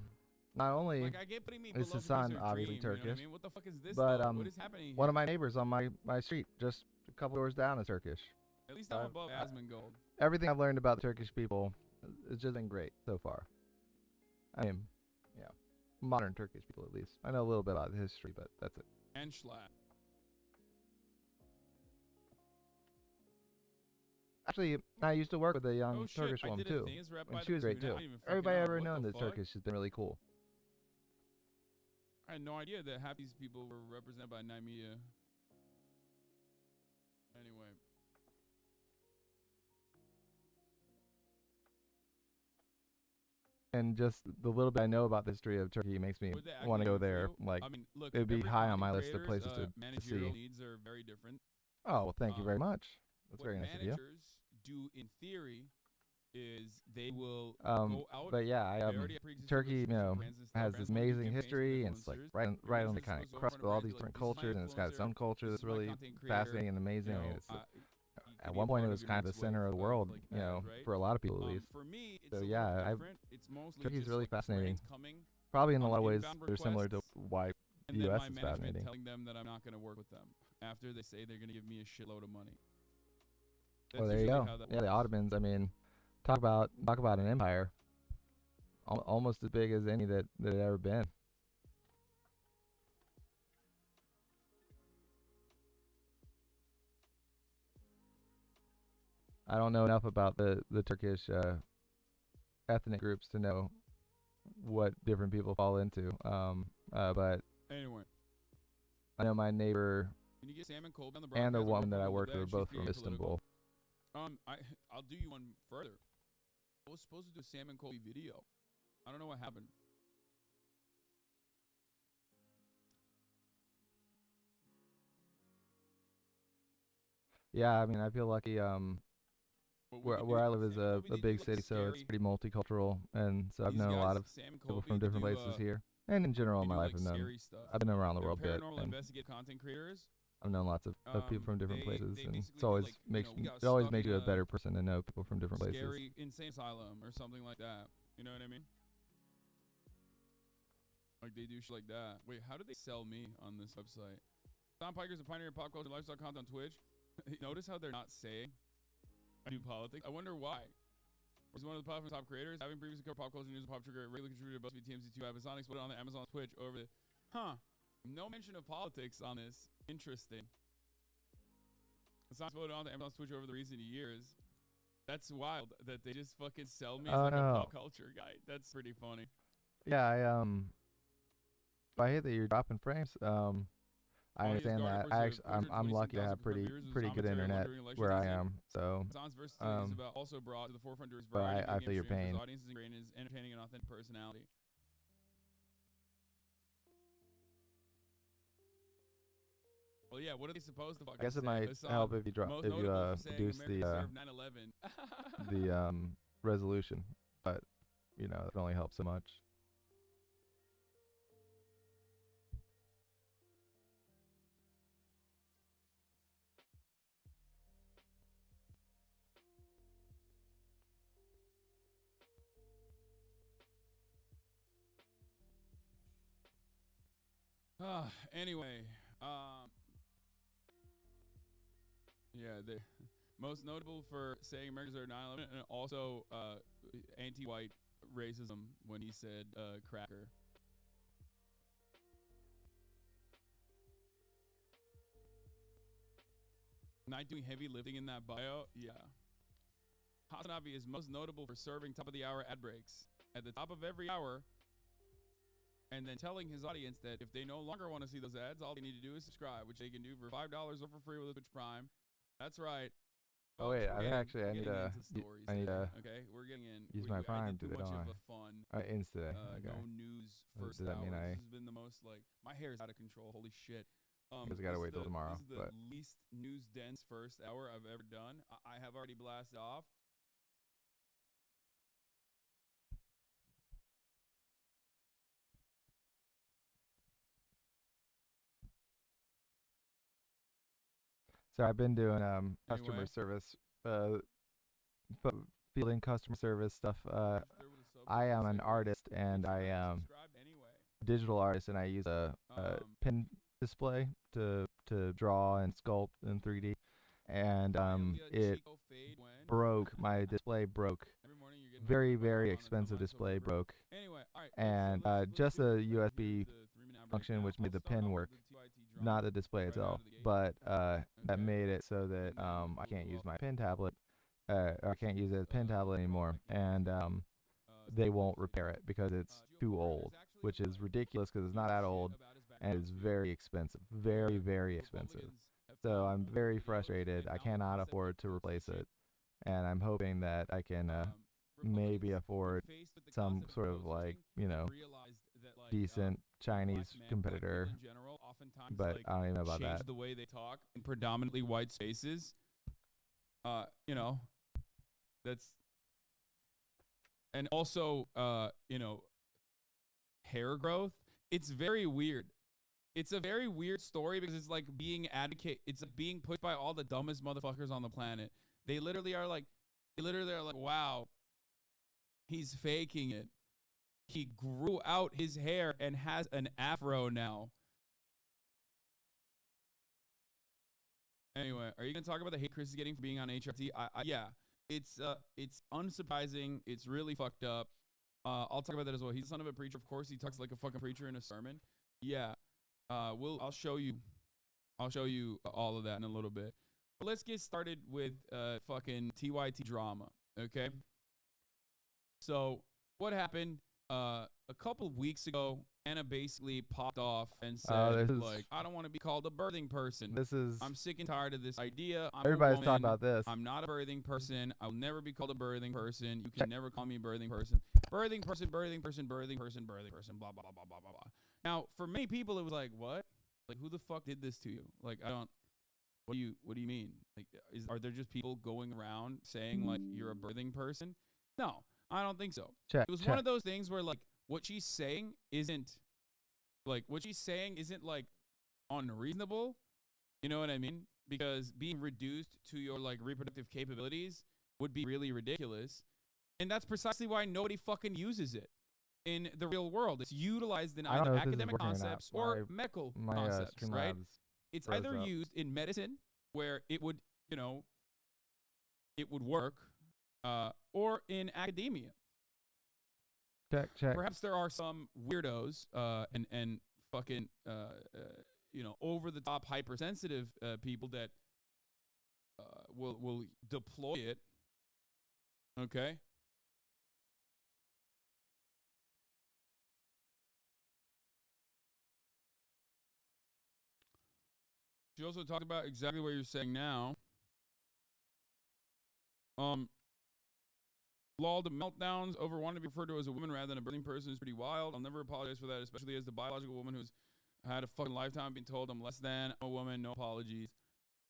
not only Like, I get putting me is below Hassan producer obviously Dream, you know what I Turkish, mean? What the fuck is this, but though? What is happening one of here? my neighbors on my street, just a couple doors down, is Turkish. At least I'm above Asmongold. Everything I've learned about the Turkish people has just been great so far. I mean, yeah, modern Turkish people at least. I know a little bit about the history, but that's it. And Schlatt. Actually, I used to work with a young Oh, shit, Turkish I woman did a too, thing as rep and by she the was great tune. I too. didn't even fucking Everybody know. ever What known the that fuck? Turkish has been really cool. I had no idea that half these people were represented by Nymedia. Anyway. And just the little bit I know about the history of Turkey makes me Would they want to actually go there. feel- Like, I mean, look, it'd be every high on my content list of creator's, places to managerial see. needs are very different. Oh, well, thank you very much. That's What very nice of you. managers do in theory is they will Um, go out. but yeah, they already have pre-existing Turkey, you know, brands and stuff, has brands this wanna do amazing campaigns for history, and it's like influencers. right on the Influencers kind of supposed to crust open with a all brand, these be different like, this is my cultures, and it's got its influencer, own culture this that's is my really content creator, fascinating and amazing. you I mean, know, it's you at be one a point part it of was your kind of the next center wave of the world, like you know, that, right? for a lot of people at least. For me, it's So a little yeah, different. It's mostly Turkey's just really like fascinating. brands coming Probably in a on lot of ways, inbound they're similar to requests, why and the then U.S. my is management fascinating. telling them that I'm not going to work with them after they say they're going to give me a shitload of money. Well, That's there you usually go. how that Yeah, the works. Ottomans. I mean, talk about an empire, almost as big as any that had ever been. I don't know enough about the Turkish ethnic groups to know what different people fall into. But Anyway. I know my neighbor Can you get Sam and Colby on the and the broadcast? woman that I We'll worked do with that. are both She's from being political. Istanbul. I'll do you one further. I was supposed to do a Sam and Colby video. I don't know what happened. Yeah, I mean, I feel lucky. Where I live is a big city, so it's pretty multicultural, and so I've These known a lot guys, of Sam and people Colby, from they different do, places here, and in general in they my do, life, like, scary stuff. I've been around the They're world a bit, paranormal and investigative content creators. I've known lots of people from different they places, and basically it's always do, like, you know, we got it always stuck makes in you a better person to know people from different places. Scary insane asylum or something like that. You know what I mean? Like they do shit like that. Wait, how do they sell me on this website? Tom Piker's a pioneer of pop culture lifestyle content on Twitch. Notice how they're not saying I do politics. I wonder why. He's one of the platform's top creators, having previously covered pop culture news and pop trigger, regular contributor to BuzzFeed TMZ2 app. Hassan exploded on the Amazon Twitch over the no mention of politics on this. Interesting. Hassan exploded on the Amazon Twitch over the recent years. That's wild that they just fucking sell me as like a pop culture guy. That's pretty funny. Yeah, I hate that you're dropping frames. I understand that. I'm lucky to have pretty good internet where I am. So, Hassan's versatility is about also brought to the forefront through his but variety I of feel your streams. pain. His audience is ingrained in his entertaining and authentic personality. Well, yeah. What are they supposed to fucking I guess it say? might Hassan, help if you most notable for saying reduce America the served 9/11. resolution, but you know it only helps so much. Anyway, yeah, they most notable for saying Americans are 9/11 and also anti-white racism when he said cracker. Not doing heavy lifting in that bio, yeah. Hasanabi is most notable for serving top of the hour ad breaks at the top of every hour, and then telling his audience that if they no longer want to see those ads, all they need to do is subscribe, which they can do for $5 or for free with a Twitch Prime. That's right. Oh wait, I think actually I we're need getting to. into stories I need today, to. okay, we're getting in. Use we, my I Prime did too today, much don't of I? a fun. Ins today. Okay. No news What first does that hour. mean? This has been the most like my hair is out of control. Holy shit. Because I gotta wait till tomorrow. This is the But least news dense first hour I've ever done. I have already blasted off. so I've been doing customer Anyway. service, fielding customer service stuff. I am an artist and I am a digital artist, and I use a pen display to draw and sculpt in 3D. And it broke. My display broke. Very, very expensive display broke. And just a USB function which made the pen work, not the display itself. But that made it so that I can't use my pen tablet. I can't use it as a pen tablet anymore. And they won't repair it because it's too old, which is ridiculous because it's not that old, and it's very expensive. Very, very expensive. So I'm very frustrated. I cannot afford to replace it, and I'm hoping that I can maybe afford some sort of like, decent Chinese competitor. But I don't even know about Change that. the way they talk in predominantly white spaces. That's, and also hair growth. It's very weird. It's a very weird story because it's like being it's like being pushed by all the dumbest motherfuckers on the planet. They literally are like, wow, he's faking it. He grew out his hair and has an afro now. Anyway, are you gonna talk about the hate Chris is getting for being on HRT? Yeah, it's unsurprising. It's really fucked up. I'll talk about that as well. He's the son of a preacher. Of course, he talks like a fucking preacher in a sermon. Yeah. I'll show you all of that in a little bit. But let's get started with fucking TYT drama, okay? So what happened? A couple of weeks ago, Anna basically popped off and said, like, I don't want to be called a birthing person. I'm sick and tired of this idea. Everybody's talking about this. I'm not a birthing person. I'll never be called a birthing person. You can never call me a birthing person. Birthing person, birthing person, birthing person, birthing person, blah, blah, blah, blah, blah, blah, blah. Now, for many people, it was like, what? Like, who the fuck did this to you? Like, what do you mean? Like, are there just people going around saying, like, you're a birthing person? No, I don't think so. It was one of those things where, like, what she's saying isn't unreasonable. You know what I mean? Because being reduced to your, like, reproductive capabilities would be really ridiculous. And that's precisely why nobody fucking uses it in the real world. It's utilized in either academic concepts or medical concepts, right? It's either used in medicine, where it would, it would work, or in academia. Check. Perhaps there are some weirdos and fucking over the top hypersensitive people that will deploy it. Okay. She also talked about exactly what you're saying now. Lol, the meltdowns over wanting to be referred to as a woman rather than a birthing person is pretty wild. I'll never apologize for that, especially as the biological woman who's had a fucking lifetime being told I'm less than a woman. No apologies.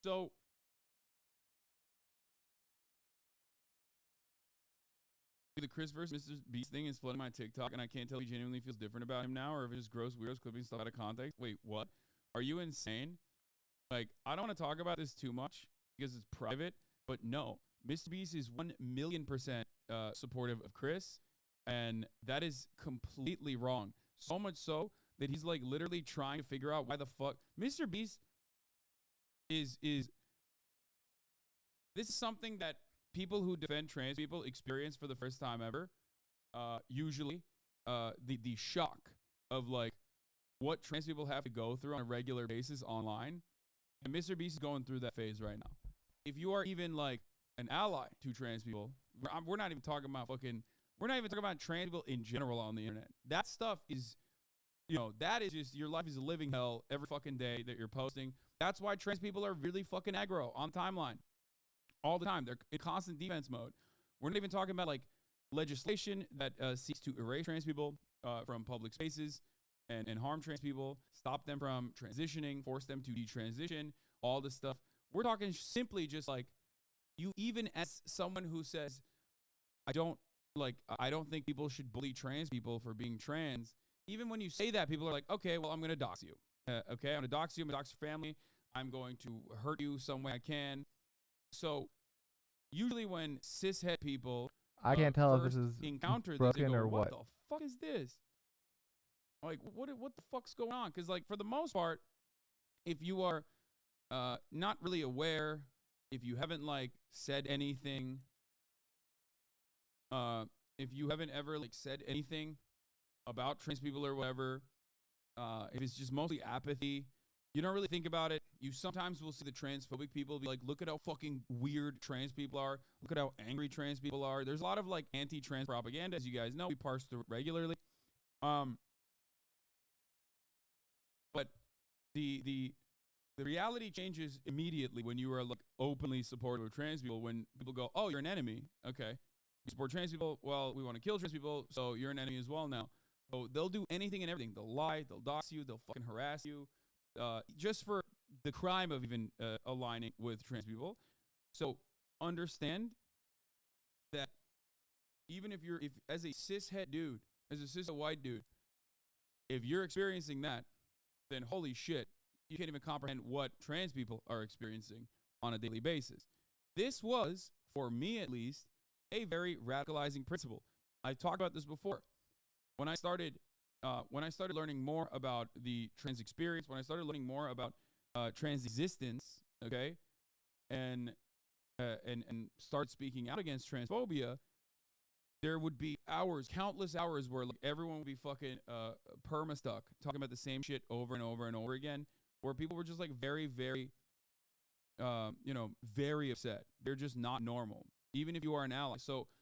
So, the Chris versus Mr. Beast thing is flooding my TikTok, and I can't tell if he genuinely feels different about him now or if it's just gross weirdos clipping stuff out of context. Wait, what? Are you insane? Like, I don't want to talk about this too much because it's private, but no, Mr. Beast is 1,000,000% supportive of Chris, and that is completely wrong. So much so that he's like literally trying to figure out why the fuck Mr. Beast is. This is something that people who defend trans people experience for the first time ever. Usually, the shock of like what trans people have to go through on a regular basis online. And Mr. Beast is going through that phase right now. If you are even like an ally to trans people, we're not even talking about trans people in general on the internet. That stuff is, that is just, your life is a living hell every fucking day that you're posting. That's why trans people are really fucking aggro on timeline. all the time. They're in constant defense mode. We're not even talking about like legislation that seeks to erase trans people from public spaces and harm trans people, stop them from transitioning, force them to detransition, all this stuff. We're talking simply just like, you, even as someone who says, I don't think people should bully trans people for being trans. Even when you say that, people are like, okay, well, I'm going to dox you. Okay, I'm going to dox you. I'm going to dox your family. I'm going to hurt you some way I can. So usually when cishet people I can't tell if first this is encounter this, broken they go, or what what. the fuck is this? Like, what the fuck's going on? Because, like, for the most part, if you are not really aware, if you haven't, like, said anything, if you haven't ever, like, said anything about trans people or whatever, if it's just mostly apathy, you don't really think about it. You sometimes will see the transphobic people be like, look at how fucking weird trans people are. Look at how angry trans people are. There's a lot of, like, anti-trans propaganda, as you guys know. We parse through it regularly. But the reality changes immediately when you are, like, openly supportive of trans people. When people go, oh, you're an enemy. Okay. You support trans people. Well, we want to kill trans people, so you're an enemy as well now. So they'll do anything and everything. They'll lie. They'll dox you. They'll fucking harass you. Just for the crime of even aligning with trans people. So understand that even if as a cishet dude, as a cis white dude, if you're experiencing that, then holy shit, you can't even comprehend what trans people are experiencing on a daily basis. This was, for me at least, a very radicalizing principle. I've talked about this before. When I started learning more about the trans experience, when I started learning more about trans existence, okay, and start speaking out against transphobia, there would be hours, countless hours, where, like, everyone would be fucking perma-stuck, talking about the same shit over and over and over again, where people were just, like, very, very, very upset. They're just not normal, even if you are an ally. So